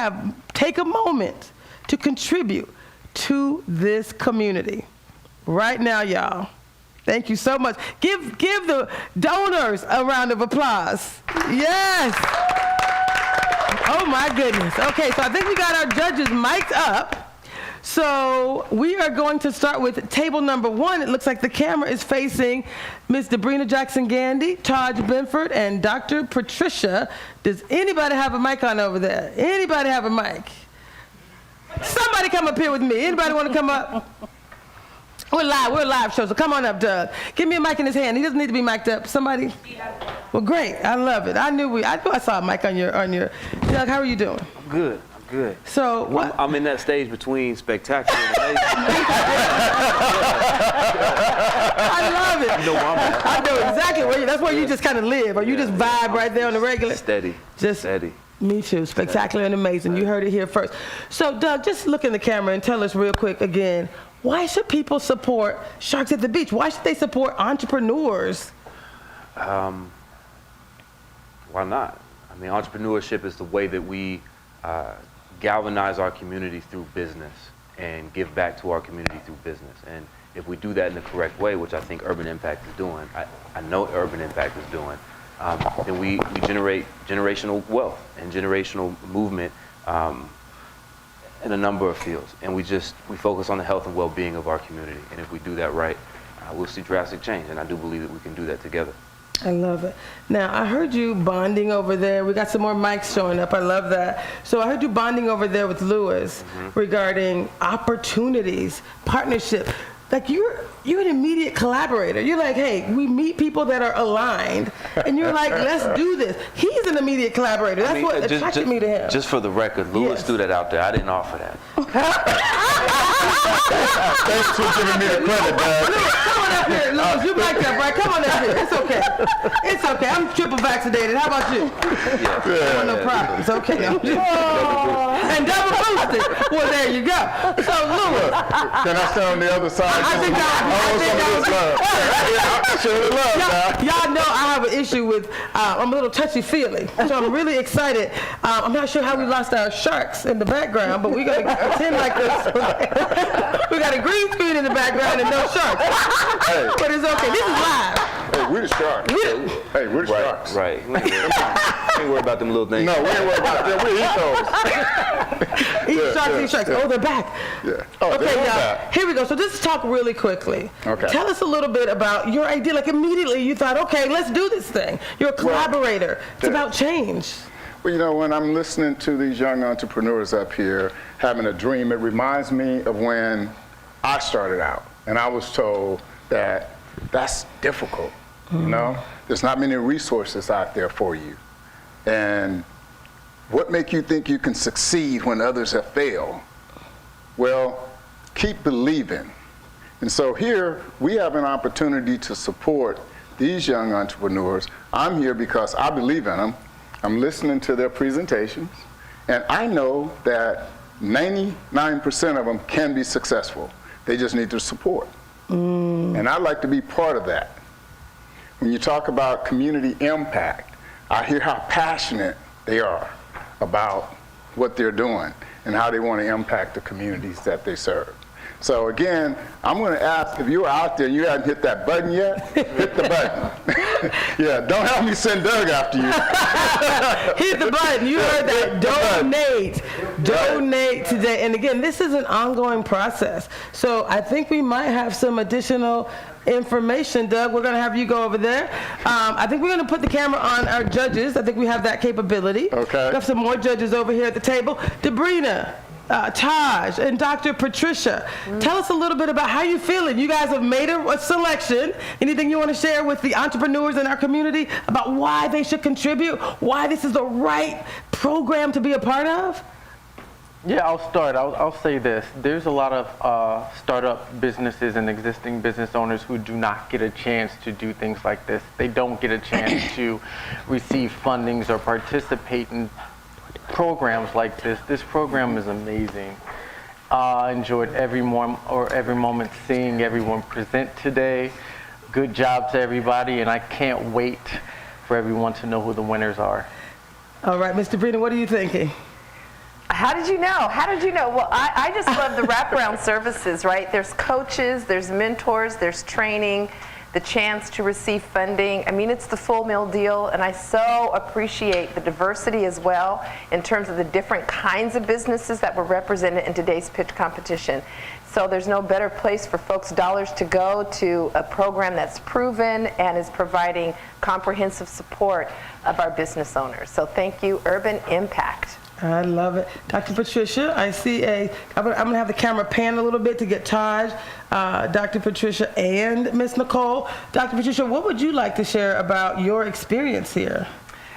take a moment to contribute to this community. Right now, y'all. Thank you so much. Give the donors a round of applause. Yes. Oh, my goodness. Okay, so I think we got our judges mic'd up. So we are going to start with table number 1. It looks like the camera is facing Ms. Debrina Jackson-Gandy, Taj Benford, and Dr. Patricia. Does anybody have a mic on over there? Anybody have a mic? Somebody come up here with me. Anybody want to come up? We're a live show, so come on up, Doug. Give me a mic in his hand. He doesn't need to be mic'd up. Somebody? Well, great. I love it. I knew I saw a mic on your. Doug, how are you doing? I'm good. So what? I'm in that stage between spectacular and amazing. I love it. You know where I'm at. I know exactly where that's where you just kind of live, or you just vibe right there on the regular. Steady. Me too. Spectacular and amazing. You heard it here first. So, Doug, just look in the camera and tell us real quick again, why should people support Sharks at the Beach? Why should they support entrepreneurs? Why not? I mean, entrepreneurship is the way that we galvanize our community through business and give back to our community through business. And if we do that in the correct way, which I think Urban Impact is doing, I know Urban Impact is doing, then we generate generational wealth and generational movement in a number of fields. And we focus on the health and well-being of our community. And if we do that right, we'll see drastic change. And I do believe that we can do that together. I love it. Now, I heard you bonding over there. We got some more mics showing up. I love that. So I heard you bonding over there with Lewis regarding opportunities, partnership. like you're an immediate collaborator. You're like, hey, we meet people that are aligned, and you're like, let's do this. He's an immediate collaborator. That's what attracted me to him. Just for the record, Lewis threw that out there. I didn't offer that. Thanks for giving me the credit, Dad. Come on up here, Lewis. You like that, right? Come on up here. It's okay. It's okay. I'm triple vaccinated. How about you? Yeah. No problem. It's okay. And double boosted. Well, there you go. So, Lewis. Can I stand on the other side? Y'all know I have an issue with, I'm a little touchy-feely, so I'm really excited. I'm not sure how we lost our sharks in the background, but we're going to pretend like this. We got a green screen in the background and no sharks. But it's okay. This is live. Hey, we're the sharks. Hey, we're the sharks. Right. We ain't worried about them little things. No, we ain't worried about them. We eat those. Eat sharks. Oh, they're back. Yeah. Oh, Okay, they're y'all. back. Here we go. So let's talk really quickly. Okay. Tell us a little bit about your idea. Like immediately you thought, okay, let's do this thing. You're a collaborator. It's about change. Well, you know, when I'm listening to these young entrepreneurs up here having a dream, it reminds me of when I started out and I was told that that's difficult. You know, there's not many resources out there for you. And what make you think you can succeed when others have failed? Well, keep believing. And so here we have an opportunity to support these young entrepreneurs. I'm here because I believe in them. I'm listening to their presentations, and I know that 99% of them can be successful. They just need the support. And I'd like to be part of that. When you talk about community impact, I hear how passionate they are about what they're doing and how they want to impact the communities that they serve. So again, I'm going to ask, if you're out there and you haven't hit that button yet, hit the button. Yeah, don't have me send Doug after you. Hit the button. You heard that. Donate. Donate today. And again, this is an ongoing process. So I think we might have some additional information. Doug, we're going to have you go over there. I think we're going to put the camera on our judges. I think we have that capability. Okay. We have some more judges over here at the table. Debrina, Taj, and Dr. Patricia, tell us a little bit about how you're feeling. You guys have made a selection. Anything you want to share with the entrepreneurs in our community about why they should contribute, why this is the right program to be a part of? Yeah, I'll start. I'll say this. There's a lot of startup businesses and existing business owners who do not get a chance to do things like this. They don't get a chance to receive fundings or participate in programs like this. This program is amazing. I enjoyed every moment seeing everyone present today. Good job to everybody, and I can't wait for everyone to know who the winners are. All right, Mr. Brina, what are you thinking? How did you know? How did you know? Well, I just love the wraparound services, right? There's coaches, there's mentors, there's training, the chance to receive funding. I mean, it's the full meal deal, and I so appreciate the diversity as well in terms of the different kinds of businesses that were represented in today's pitch competition. So there's no better place for folks' dollars to go to a program that's proven and is providing comprehensive support of our business owners. So thank you, Urban Impact. I love it. Dr. Patricia, I see I'm going to have the camera pan a little bit to get Taj, Dr. Patricia, and Ms. Nicole. Dr. Patricia, what would you like to share about your experience here?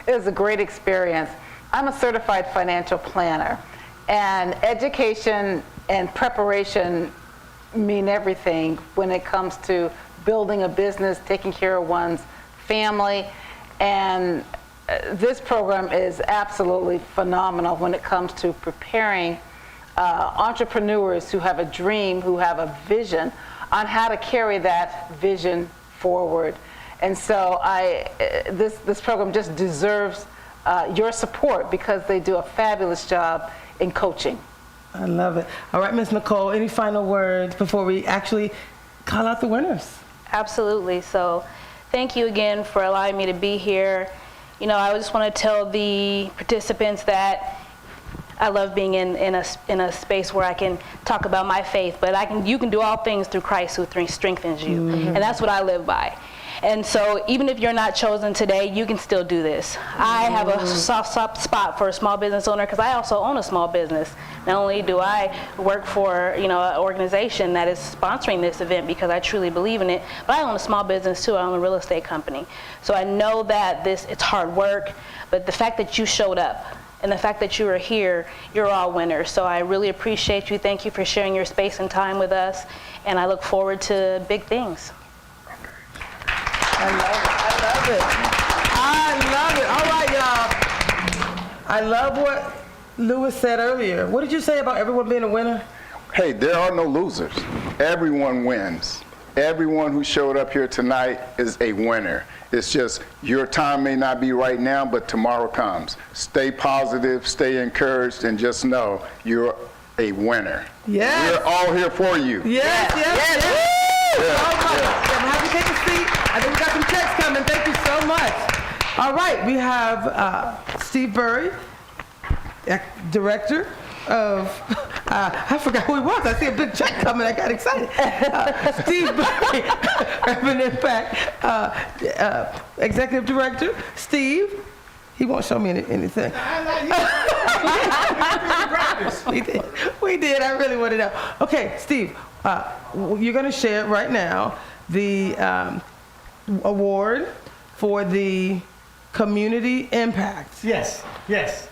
It was a great experience. I'm a certified financial planner, and education and preparation mean everything when it comes to building a business, taking care of one's family, and this program is absolutely phenomenal when it comes to preparing entrepreneurs who have a dream, who have a vision, on how to carry that vision forward. And so this program just deserves your support because they do a fabulous job in coaching. I love it. All right, Ms. Nicole, any final words before we actually call out the winners? Absolutely. So thank you again for allowing me to be here. You know, I just want to tell the participants that I love being in a space where I can talk about my faith, but you can do all things through Christ who strengthens you. And that's what I live by. And so even if you're not chosen today, you can still do this. I have a soft spot for a small business owner because I also own a small business. Not only do I work for an organization that is sponsoring this event because I truly believe in it, but I own a small business too. I own a real estate company. So I know that it's hard work, but the fact that you showed up and the fact that you are here, you're all winners. So I really appreciate you. Thank you for sharing your space and time with us. And I look forward to big things. I love it. All right, y'all. I love what Lewis said earlier. What did you say about everyone being a winner? Hey, there are no losers. Everyone wins. Everyone who showed up here tonight is a winner. It's just your time may not be right now, but tomorrow comes. Stay positive, stay encouraged, and just know you're a winner. Yes. We're all here for you. Yes. All right. I'm happy to take a seat. I think we got some checks coming. Thank you so much. All right, we have Steve Burry, director of, I forgot who he was. I see a big check coming. I got excited. Steve Burry, Urban Impact, executive director. Steve, he won't show me anything. We did. I really want to know. Okay, Steve, you're going to share right now the award for the community impact. Yes.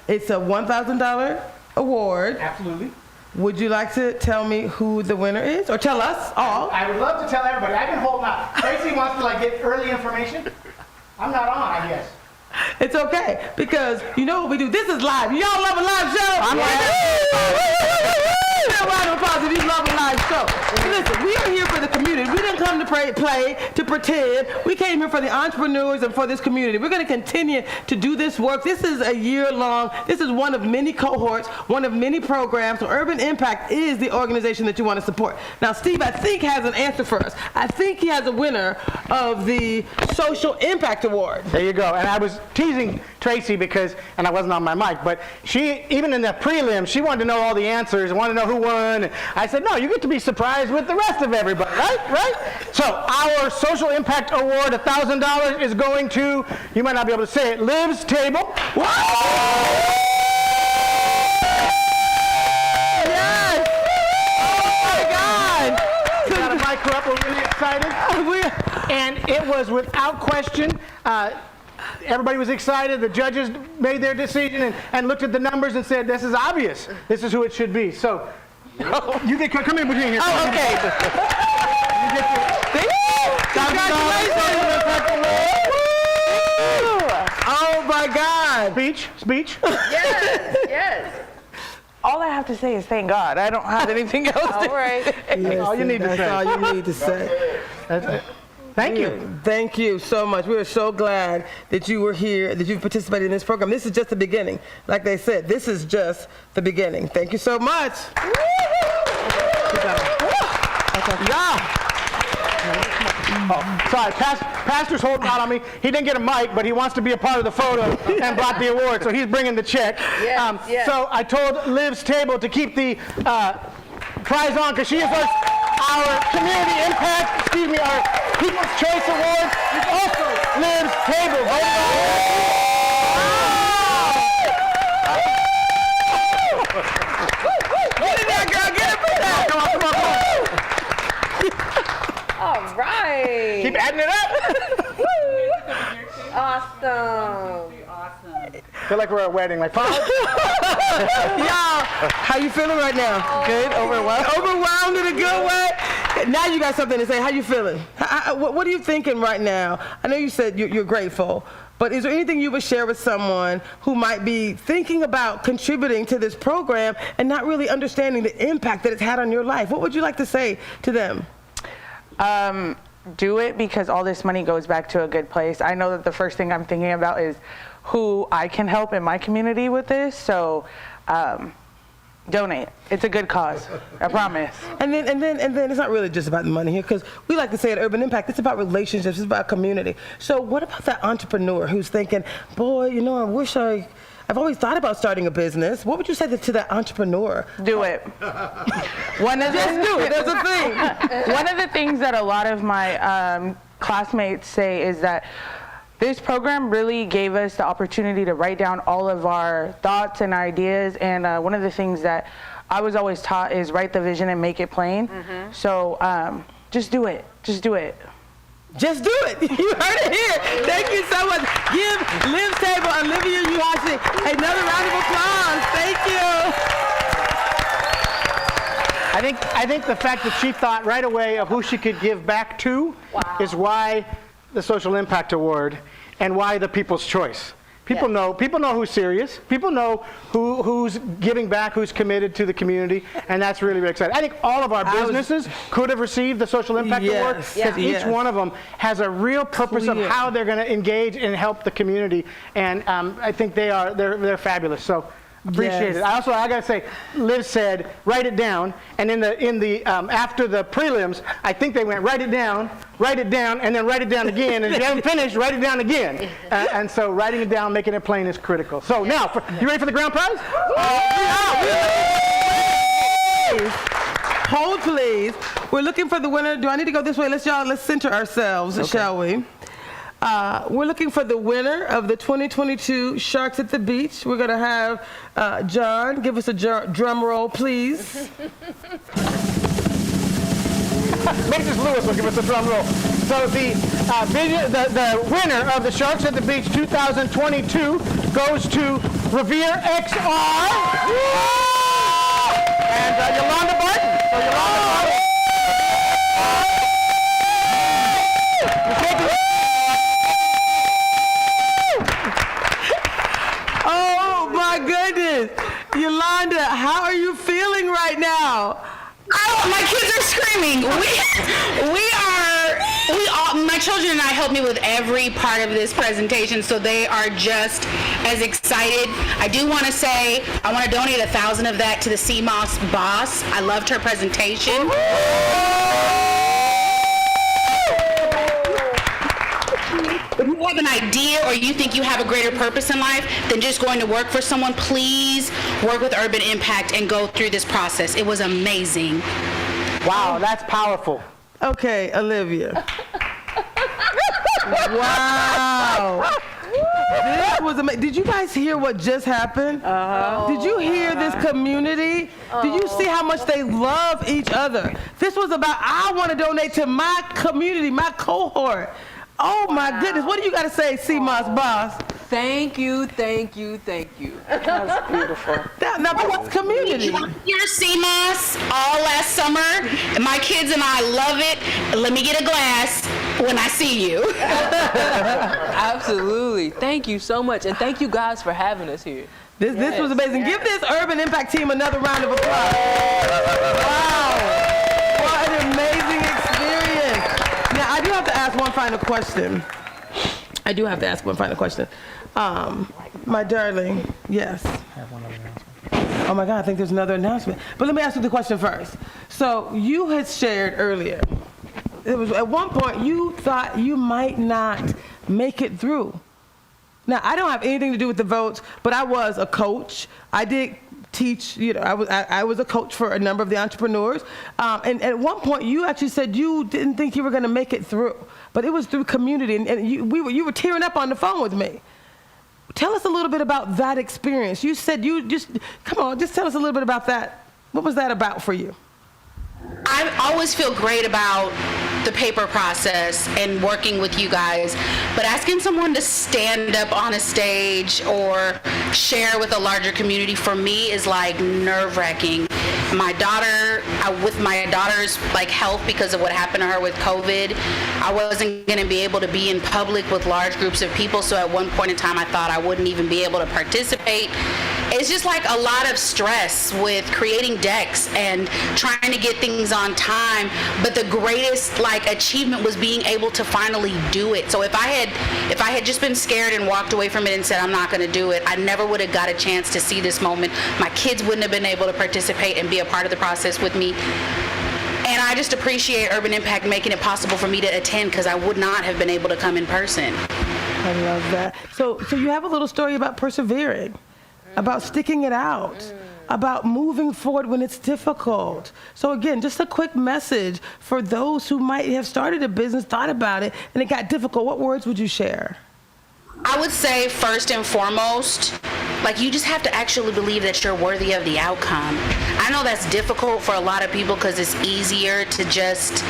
It's a $1,000 award. Absolutely. Would you like to tell me who the winner is, or tell us all? I would love to tell everybody. I've been holding out. Tracy wants to get early information. I'm not on, I guess. It's okay, because you know what we do. This is live. Y'all love a live show? I'm round of applause if you love a live show. Listen, we are here for the community. We didn't come to play, to pretend. We came here for the entrepreneurs and for this community. We're going to continue to do this work. This is a year-long. This is one of many cohorts, one of many programs. So Urban Impact is the organization that you want to support. Now, Steve, I think, has an answer for us. I think he has a winner of the Social Impact Award. There you go. And I was teasing Tracy because, and I wasn't on my mic, but she, even in the prelim, she wanted to know all the answers and wanted to know who won. And I said, no, you get to be surprised with the rest of everybody, right? So our Social Impact Award, $1,000, is going to, you might not be able to say it, Liv's Table. Yes! Oh my God! We got a mic up, we're really excited. And it was without question, everybody was excited. The judges made their decision and looked at the numbers and said, this is obvious. This is who it should be. So you can come in between here. Oh, okay. Congratulations. Oh my God. Speech. Yes. All I have to say is thank God. I don't have anything else. All right. Yes, all you need to say. That's all you need to say. That's it. Thank you. Thank you so much. We are so glad that you were here, that you've participated in this program. This is just the beginning. Like they said, this is just the beginning. Thank you so much. Yeah. Oh, sorry, Pastor's holding out on me. He didn't get a mic, but he wants to be a part of the photo and brought the award, so he's bringing the check. Yes. So I told Liv's Table to keep the prize on because she is our community impact, our People's Choice Award. It's also Liv's Table. Get in there, girl. Get up in there. Come on. All right. Keep adding it up. Awesome. Feel like we're at a wedding, like, Y'all, how you feeling right now? Good? Overwhelmed? Overwhelmed in a good way? Now you got something to say. How you feeling? What are you thinking right now? I know you said you're grateful, but is there anything you would share with someone who might be thinking about contributing to this program and not really understanding the impact that it's had on your life? What would you like to say to them? Do it because all this money goes back to a good place. I know that the first thing I'm thinking about is who I can help in my community with this. So donate. It's a good cause. I promise. And then it's not really just about the money here, because we like to say at Urban Impact, it's about relationships, it's about community. So what about that entrepreneur who's thinking, boy, I wish I've always thought about starting a business. What would you say to that entrepreneur? Do it. Just do it. That's a thing. One of the things that a lot of my classmates say is that this program really gave us the opportunity to write down all of our thoughts and ideas. And one of the things that I was always taught is write the vision and make it plain. So just do it. Just do it. Just do it. You heard it here. Thank you so much. Give Liv's Table, Olivia Uhashi, another round of applause. Thank you. I think the fact that she thought right away of who she could give back to is why the Social Impact Award and why the People's Choice. People know who's serious. People know who's giving back, who's committed to the community, and that's really, really exciting. I think all of our businesses could have received the Social Impact Award because each one of them has a real purpose of how they're going to engage and help the community, and I think they're fabulous. So. Appreciate it. I gotta say, Liv said, write it down, and in the after the prelims, I think they went write it down, and then write it down again, and if you haven't finished, write it down again. And so writing it down, making it plain is critical. So now, you ready for the ground prize? Hold, please. We're looking for the winner. Do I need to go this way? Let's center ourselves, shall we? We're looking for the winner of the 2022 Sharks at the Beach. We're going to have John give us a drum roll, please. Mrs. Lewis will give us a drum roll. So the winner of the Sharks at the Beach 2022 goes to Revere XR and Yolanda Barton. So Yolanda Barton. My goodness. Yolanda, how are you feeling right now? Oh, my kids are screaming. My children and I help me with every part of this presentation, so they are just as excited. I do want to say, I want to donate 1,000 of that to the CMOS boss. I loved her presentation. If you have an idea or you think you have a greater purpose in life than just going to work for someone, please work with Urban Impact and go through this process. It was amazing. Wow, that's powerful. Okay, Olivia. Wow. This was amazing. Did you guys hear what just happened? Did you hear this community? Did you see how much they love each other? This was about, I want to donate to my community, my cohort. Oh my goodness, what do you got to say, CMOS boss? Thank you, thank you, thank you. That's beautiful. Now, that's community. Here, CMOS, all last summer. My kids and I love it. Let me get a glass when I see you. Absolutely. Thank you so much, and thank you guys for having us here. This was amazing. Give this Urban Impact team another round of applause. Wow. What an amazing experience. Now, I do have to ask one final question. My darling, yes. Oh my God, I think there's another announcement. But let me ask you the question first. So you had shared earlier, it was at one point you thought you might not make it through. Now, I don't have anything to do with the votes, but I was a coach. I did teach, I was a coach for a number of the entrepreneurs. And at one point, you actually said you didn't think you were going to make it through, but it was through community, and you were tearing up on the phone with me. Tell us a little bit about that experience. You said just tell us a little bit about that. What was that about for you? I always feel great about the paper process and working with you guys, but asking someone to stand up on a stage or share with a larger community for me is like nerve-wracking. With my daughter's health because of what happened to her with COVID, I wasn't going to be able to be in public with large groups of people, so at one point in time I thought I wouldn't even be able to participate. It's just like a lot of stress with creating decks and trying to get things on time, but the greatest achievement was being able to finally do it. So if I had just been scared and walked away from it and said I'm not going to do it, I never would have got a chance to see this moment. My kids wouldn't have been able to participate and be a part of the process with me. And I just appreciate Urban Impact making it possible for me to attend, because I would not have been able to come in person. I love that. So you have a little story about persevering, about sticking it out. about moving forward when it's difficult. So again, just a quick message for those who might have started a business, thought about it, and it got difficult. What words would you share? I would say first and foremost, like you just have to actually believe that you're worthy of the outcome. I know that's difficult for a lot of people because it's easier to just,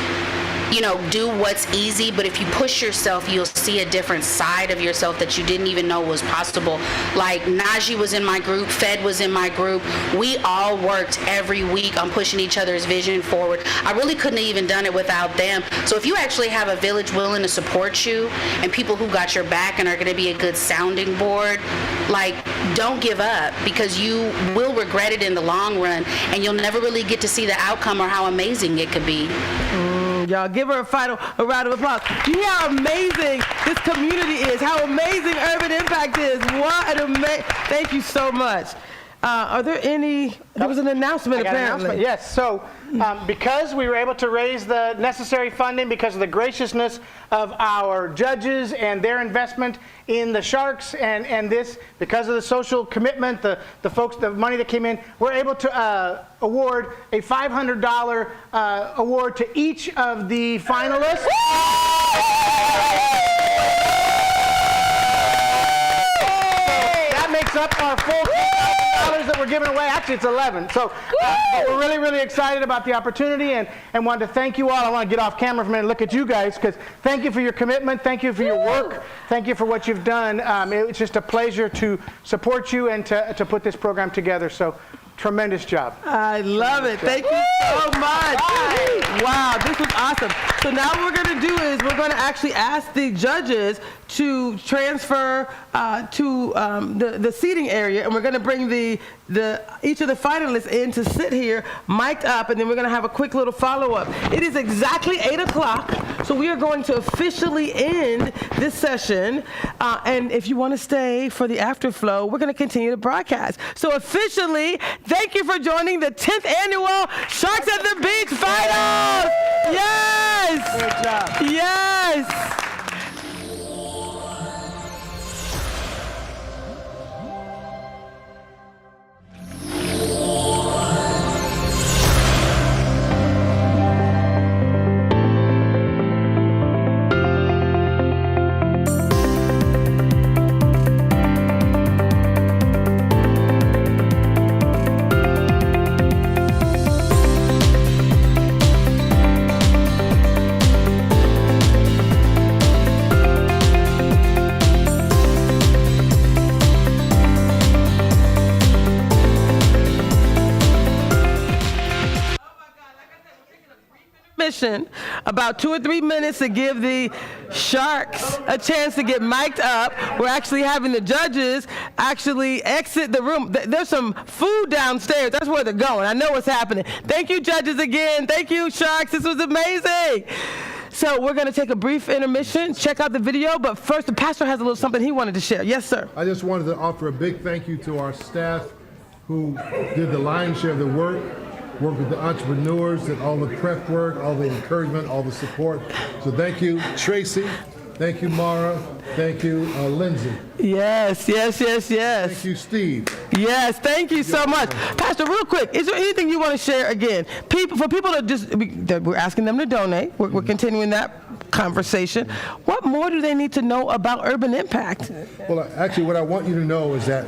do what's easy, but if you push yourself, you'll see a different side of yourself that you didn't even know was possible. Like Najee was in my group, Fed was in my group. We all worked every week on pushing each other's vision forward. I really couldn't have even done it without them. So if you actually have a village willing to support you and people who got your back and are going to be a good sounding board, like don't give up, because you will regret it in the long run and you'll never really get to see the outcome or how amazing it could be. Y'all give her a round of applause. Do you hear how amazing this community is? How amazing Urban Impact is? What an amazing, thank you so much. Are there any, there was an announcement apparently. Yes, so because we were able to raise the necessary funding because of the graciousness of our judges and their investment in the Sharks and this, because of the social commitment, the folks, the money that came in, we're able to award a $500 award to each of the finalists. That makes up our full $2,000 that we're giving away. Actually, it's 11. So we're really, really excited about the opportunity and want to thank you all. I want to get off camera for a minute and look at you guys, because thank you for your commitment. Thank you for your work. Thank you for what you've done. It's just a pleasure to support you and to put this program together. So tremendous job. I love it. Thank you so much. Wow, this was awesome. So now what we're going to do is we're going to actually ask the judges to transfer to the seating area, and we're going to bring each of the finalists in to sit here, mic'd up, and then we're going to have a quick little follow-up. It is exactly 8 o'clock, so we are going to officially end this session, and if you want to stay for the afterflow, we're going to continue the broadcast. So officially, thank you for joining the 10th annual Sharks at the Beach Finals! Yes! Great job. Yes! About 2 or 3 minutes to give the Sharks a chance to get mic'd up. We're actually having the judges actually exit the room. There's some food downstairs. That's where they're going. I know what's happening. Thank you, judges, again. Thank you, Sharks. This was amazing. So we're going to take a brief intermission, check out the video, but first the pastor has a little something he wanted to share. Yes, sir. I just wanted to offer a big thank you to our staff who did the lion's share of the work with the entrepreneurs, and all the prep work, all the encouragement, all the support. So thank you, Tracy. Thank you, Mara. Thank you, Lindsay. Yes, yes, yes, yes. Thank you, Steve. Yes, thank you so much. Pastor, real quick, is there anything you want to share again? For people that we're asking them to donate, we're continuing that conversation. What more do they need to know about Urban Impact? Well, actually, what I want you to know is that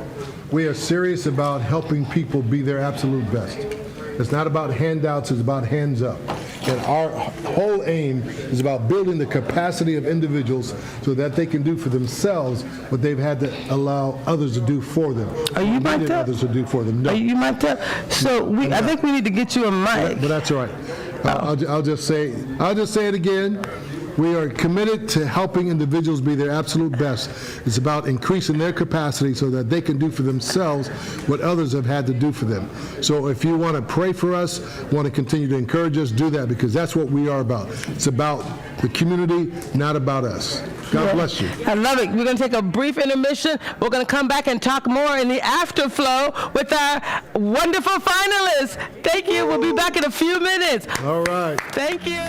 we are serious about helping people be their absolute best. It's not about handouts, it's about hands up. And our whole aim is about building the capacity of individuals so that they can do for themselves what they've had to allow others to do for them. Are you mic'd up? Others to do for them. No. Are you mic'd up? So I think we need to get you a mic. But that's all right. I'll just say it again. We are committed to helping individuals be their absolute best. It's about increasing their capacity so that they can do for themselves what others have had to do for them. So if you want to pray for us, want to continue to encourage us, do that, because that's what we are about. It's about the community, not about us. God bless you. I love it. We're going to take a brief intermission. We're going to come back and talk more in the afterflow with our wonderful finalists. Thank you. We'll be back in a few minutes. All right. Thank you.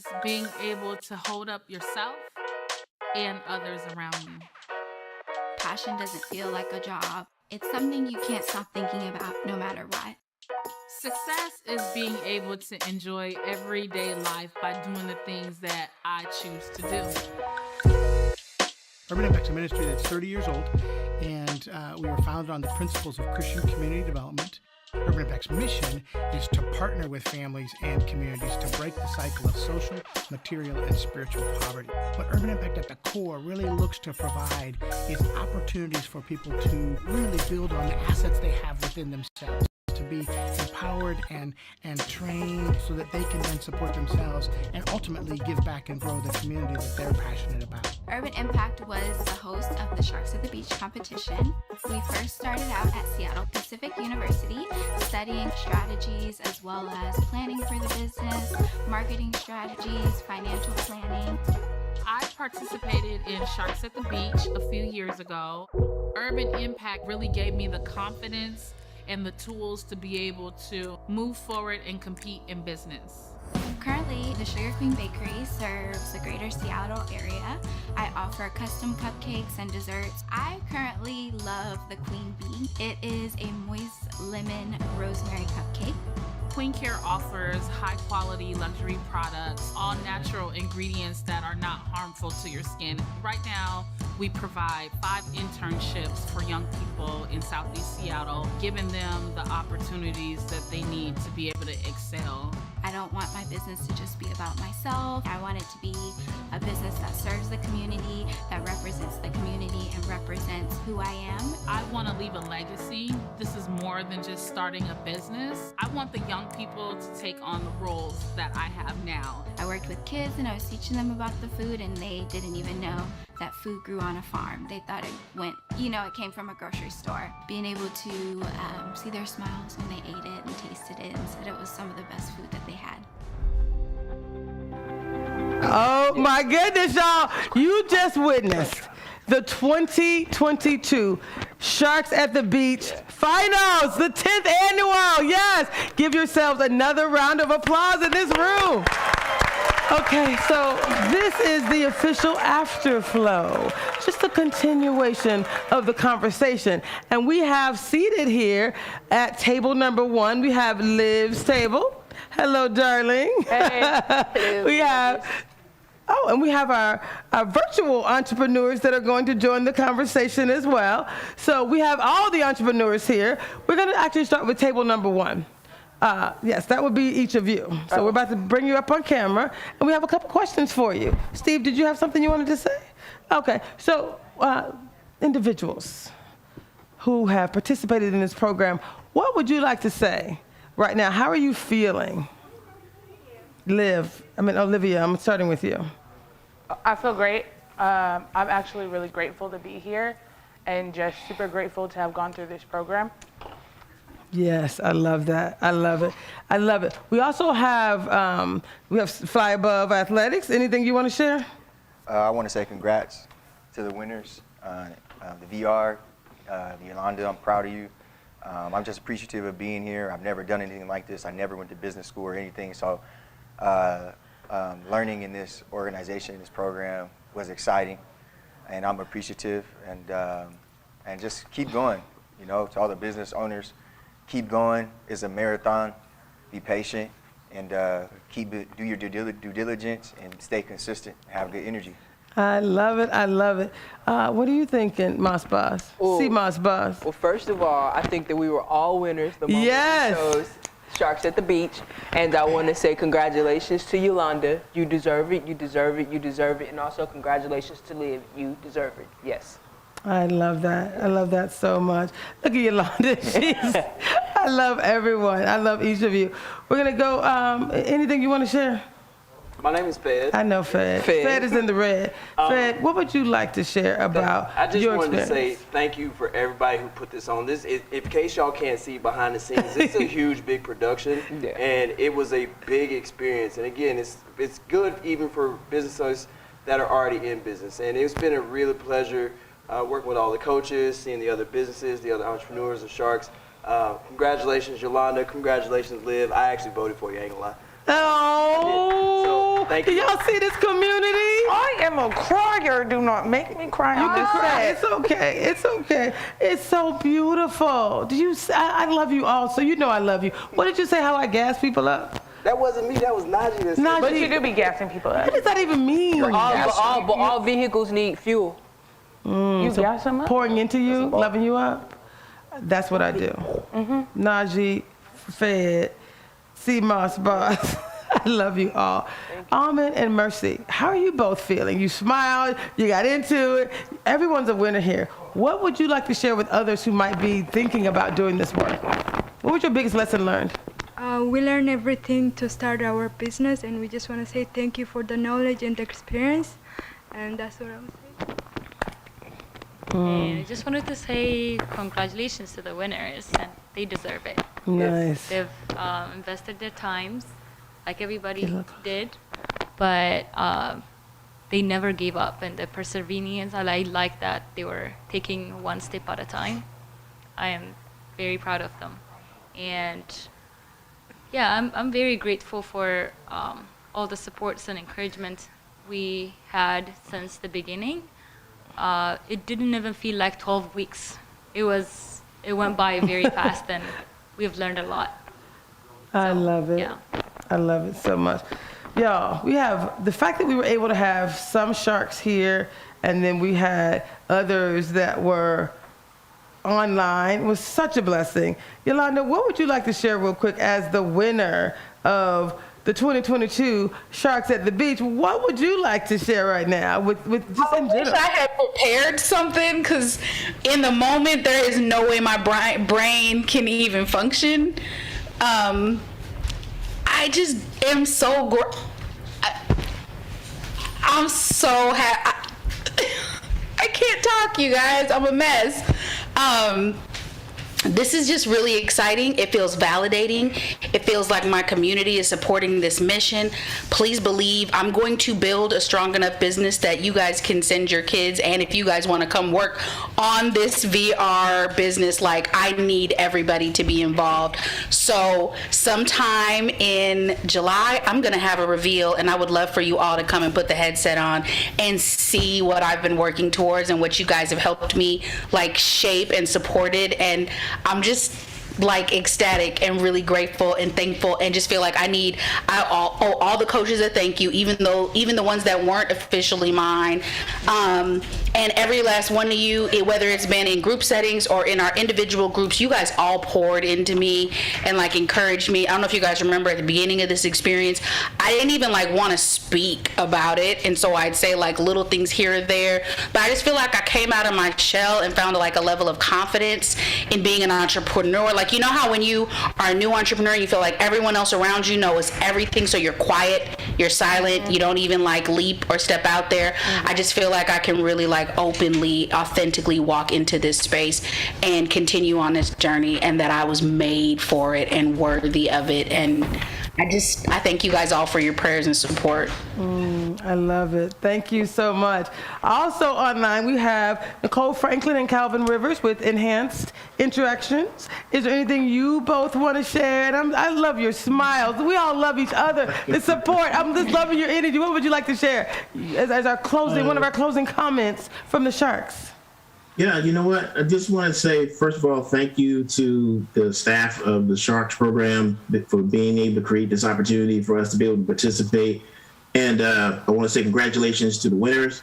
is being able to hold up yourself and others around you. Passion doesn't feel like a job. It's something you can't stop thinking about no matter what. Success is being able to enjoy everyday life by doing the things that I choose to do. Urban Impact's a ministry that's 30 years old, and we were founded on the principles of Christian community development. Urban Impact's mission is to partner with families and communities to break the cycle of social, material, and spiritual poverty. What Urban Impact at the core really looks to provide is opportunities for people to really build on the assets they have within themselves, to be empowered and trained so that they can then support themselves and ultimately give back and grow the community that they're passionate about. Urban Impact was the host of the Sharks at the Beach competition. We first started out at Seattle Pacific University, studying strategies as well as planning for the business, marketing strategies, financial planning. I participated in Sharks at the Beach a few years ago. Urban Impact really gave me the confidence and the tools to be able to move forward and compete in business. Currently, the Sugar Queen Bakery serves the greater Seattle area. I offer custom cupcakes and desserts. I currently love the Queen Bee. It is a moist lemon rosemary cupcake. Queen Care offers high-quality luxury products, all natural ingredients that are not harmful to your skin. Right now, we provide 5 internships for young people in Southeast Seattle, giving them the opportunities that they need to be able to excel. I don't want my business to just be about myself. I want it to be a business that serves the community, that represents the community, and represents who I am. I want to leave a legacy. This is more than just starting a business. I want the young people to take on the roles that I have now. I worked with kids and I was teaching them about the food, and they didn't even know that food grew on a farm. They thought it came from a grocery store. Being able to see their smiles when they ate it and tasted it and said it was some of the best food that they had. Oh my goodness, y'all. You just witnessed the 2022 Sharks at the Beach Finals, the 10th annual. Yes, give yourselves another round of applause in this room. Okay, so this is the official afterflow, just a continuation of the conversation. And we have seated here at table number 1, we have Liv's table. Hello, darling. Hey. We have and we have our virtual entrepreneurs that are going to join the conversation as well. So we have all the entrepreneurs here. We're going to actually start with table number 1. Yes, that would be each of you. So we're about to bring you up on camera, and we have a couple questions for you. Steve, did you have something you wanted to say? Okay, so individuals who have participated in this program, what would you like to say right now? How are you feeling? Olivia, I'm starting with you. I feel great. I'm actually really grateful to be here and just super grateful to have gone through this program. Yes, I love that. I love it. I love it. We also have Fly Above Athletics. Anything you want to share? I want to say congrats to the winners, the VR, Yolanda, I'm proud of you. I'm just appreciative of being here. I've never done anything like this. I never went to business school or anything, so learning in this organization, this program, was exciting, and I'm appreciative, and just keep going. You know, to all the business owners, keep going. It's a marathon. Be patient, and do your due diligence, and stay consistent. Have good energy. I love it. I love it. What are you thinking, Moss Boss? See Moss Boss. Well, first of all, I think that we were all winners the moment we chose Sharks at the Beach, and I want to say congratulations to Yolanda. You deserve it. You deserve it. You deserve it. And also congratulations to Liv. You deserve it. Yes. I love that. I love that so much. Look at Yolanda. I love everyone. I love each of you. We're going to go, anything you want to share? My name is Fed. I know Fed. Fed is in the red. Fed, what would you like to share about I just your wanted experience? to say thank you for everybody who put this on. This, in case y'all can't see behind the scenes, it's a huge, big production, and it was a big experience. And again, it's good even for businesses that are already in business. And it's been a really pleasure working with all the coaches, seeing the other businesses, the other entrepreneurs of Sharks. Congratulations, Yolanda. Congratulations, Liv. I actually voted for you, I ain't gonna lie. Oh, Oh, do y'all see this community? I am a crier. Do not make me cry. You on can this cry. set. It's okay. It's okay. It's so beautiful. I love you all. So you know I love you. What did you say? How I gas people up? That wasn't me. That was Najee. That said Najee. But you do be gassing people up. What does that even mean? But all vehicles need fuel. You So gas them up? pouring into you, loving you up. That's what I do. Najee, Fed, C-Moss Boss. I love you all. Almond and Mercy, how are you both feeling? You smiled, you got into it. Everyone's a winner here. What would you like to share with others who might be thinking about doing this work? What was your biggest lesson learned? We learned everything to start our business, and we just want to say thank you for the knowledge and the experience, and that's what I would say. And I just wanted to say congratulations to the winners, and they deserve it. Nice. They've invested their times, like everybody did, but they never gave up, and the perseverance, I like that they were taking one step at a time. I am very proud of them. And yeah, I'm very grateful for all the supports and encouragement we had since the beginning. It didn't even feel like 12 weeks. It went by very fast, and we've learned a lot. I love it. Yeah. I love it so much. Y'all, we have the fact that we were able to have some sharks here, and then we had others that were online was such a blessing. Yolanda, what would you like to share real quick as the winner of the 2022 Sharks at the Beach? What would you like to share right now with just in I wish general? I had prepared something, because in the moment there is no way my brain can even function. I just am so I'm so happy. I can't talk, you guys. I'm a mess. This is just really exciting. It feels validating. It feels like my community is supporting this mission. Please believe I'm going to build a strong enough business that you guys can send your kids, and if you guys want to come work on this VR business, like, I need everybody to be involved. So sometime in July, I'm going to have a reveal, and I would love for you all to come and put the headset on and see what I've been working towards and what you guys have helped me like shape and supported. And I'm just like ecstatic and really grateful and thankful, and just feel like I owe all the coaches a thank you, even the ones that weren't officially mine, and every last one of you, whether it's been in group settings or in our individual groups. You guys all poured into me and like encouraged me. I don't know if you guys remember at the beginning of this experience, I didn't even like want to speak about it, and so I'd say like little things here or there, but I just feel like I came out of my shell and found like a level of confidence in being an entrepreneur. Like, you know how when you are a new entrepreneur, you feel like everyone else around you knows everything, so you're quiet, you're silent, you don't even like leap or step out there. I just feel like I can really like openly, authentically walk into this space and continue on this journey, and that I was made for it and worthy of it. And I thank you guys all for your prayers and support. I love it. Thank you so much. Also online, we have Nicole Franklin and Calvin Rivers with Enhanced Interactions. Is there anything you both want to share? And I love your smiles. We all love each other. The support. I'm just loving your energy. What would you like to share as our closing, one of our closing comments from the Sharks? Yeah, you know what? I just want to say, first of all, thank you to the staff of the Sharks program for being able to create this opportunity for us to be able to participate. And I want to say congratulations to the winners.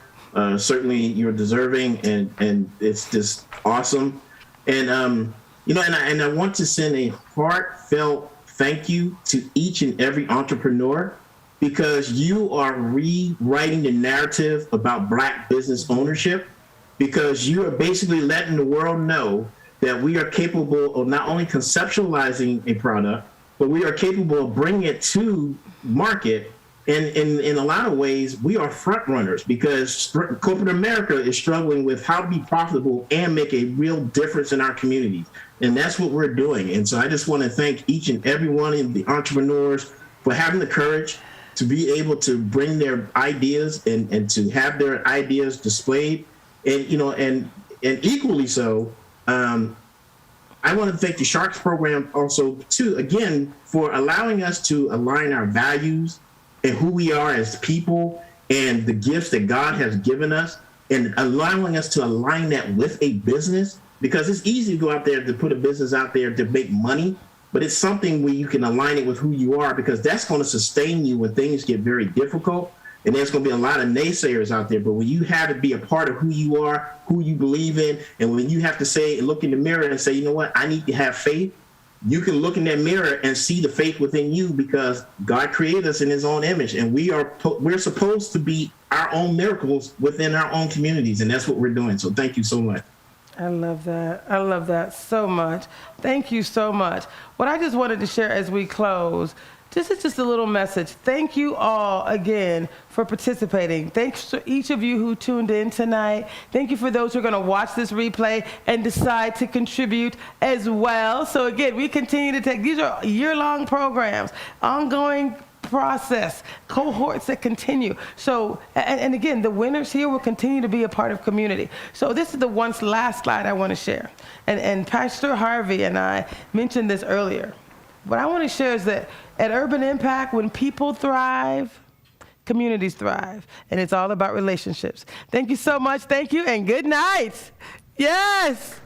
Certainly you're deserving, and it's just awesome. And, you know, and I want to send a heartfelt thank you to each and every entrepreneur, because you are rewriting the narrative about Black business ownership, because you are basically letting the world know that we are capable of not only conceptualizing a product, but we are capable of bringing it to market. And in a lot of ways, we are front runners, because corporate America is struggling with how to be profitable and make a real difference in our communities. And that's what we're doing. And so I just want to thank each and every one of the entrepreneurs for having the courage to be able to bring their ideas and to have their ideas displayed. And, you know, and equally so, I want to thank the Sharks program also, too, again, for allowing us to align our values and who we are as people and the gifts that God has given us, and allowing us to align that with a business, because it's easy to go out there to put a business out there to make money, but it's something where you can align it with who you are, because that's going to sustain you when things get very difficult. And there's going to be a lot of naysayers out there, but when you have to be a part of who you are, who you believe in, and when you have to say, look in the mirror and say, you know what, I need to have faith, you can look in that mirror and see the faith within you, because God created us in his own image, and we're supposed to be our own miracles within our own communities, and that's what we're doing. So thank you so much. I love that. I love that so much. Thank you so much. What I just wanted to share as we close, this is just a little message. Thank you all again for participating. Thanks to each of you who tuned in tonight. Thank you for those who are going to watch this replay and decide to contribute as well. So again, we continue to take, these are year-long programs, ongoing process, cohorts that continue. So, and again, the winners here will continue to be a part of community. So this is the last slide I want to share. And Pastor Harvey and I mentioned this earlier. What I want to share is that at Urban Impact, when people thrive, communities thrive. And it's all about relationships. Thank you so much. Thank you and good night. Yes.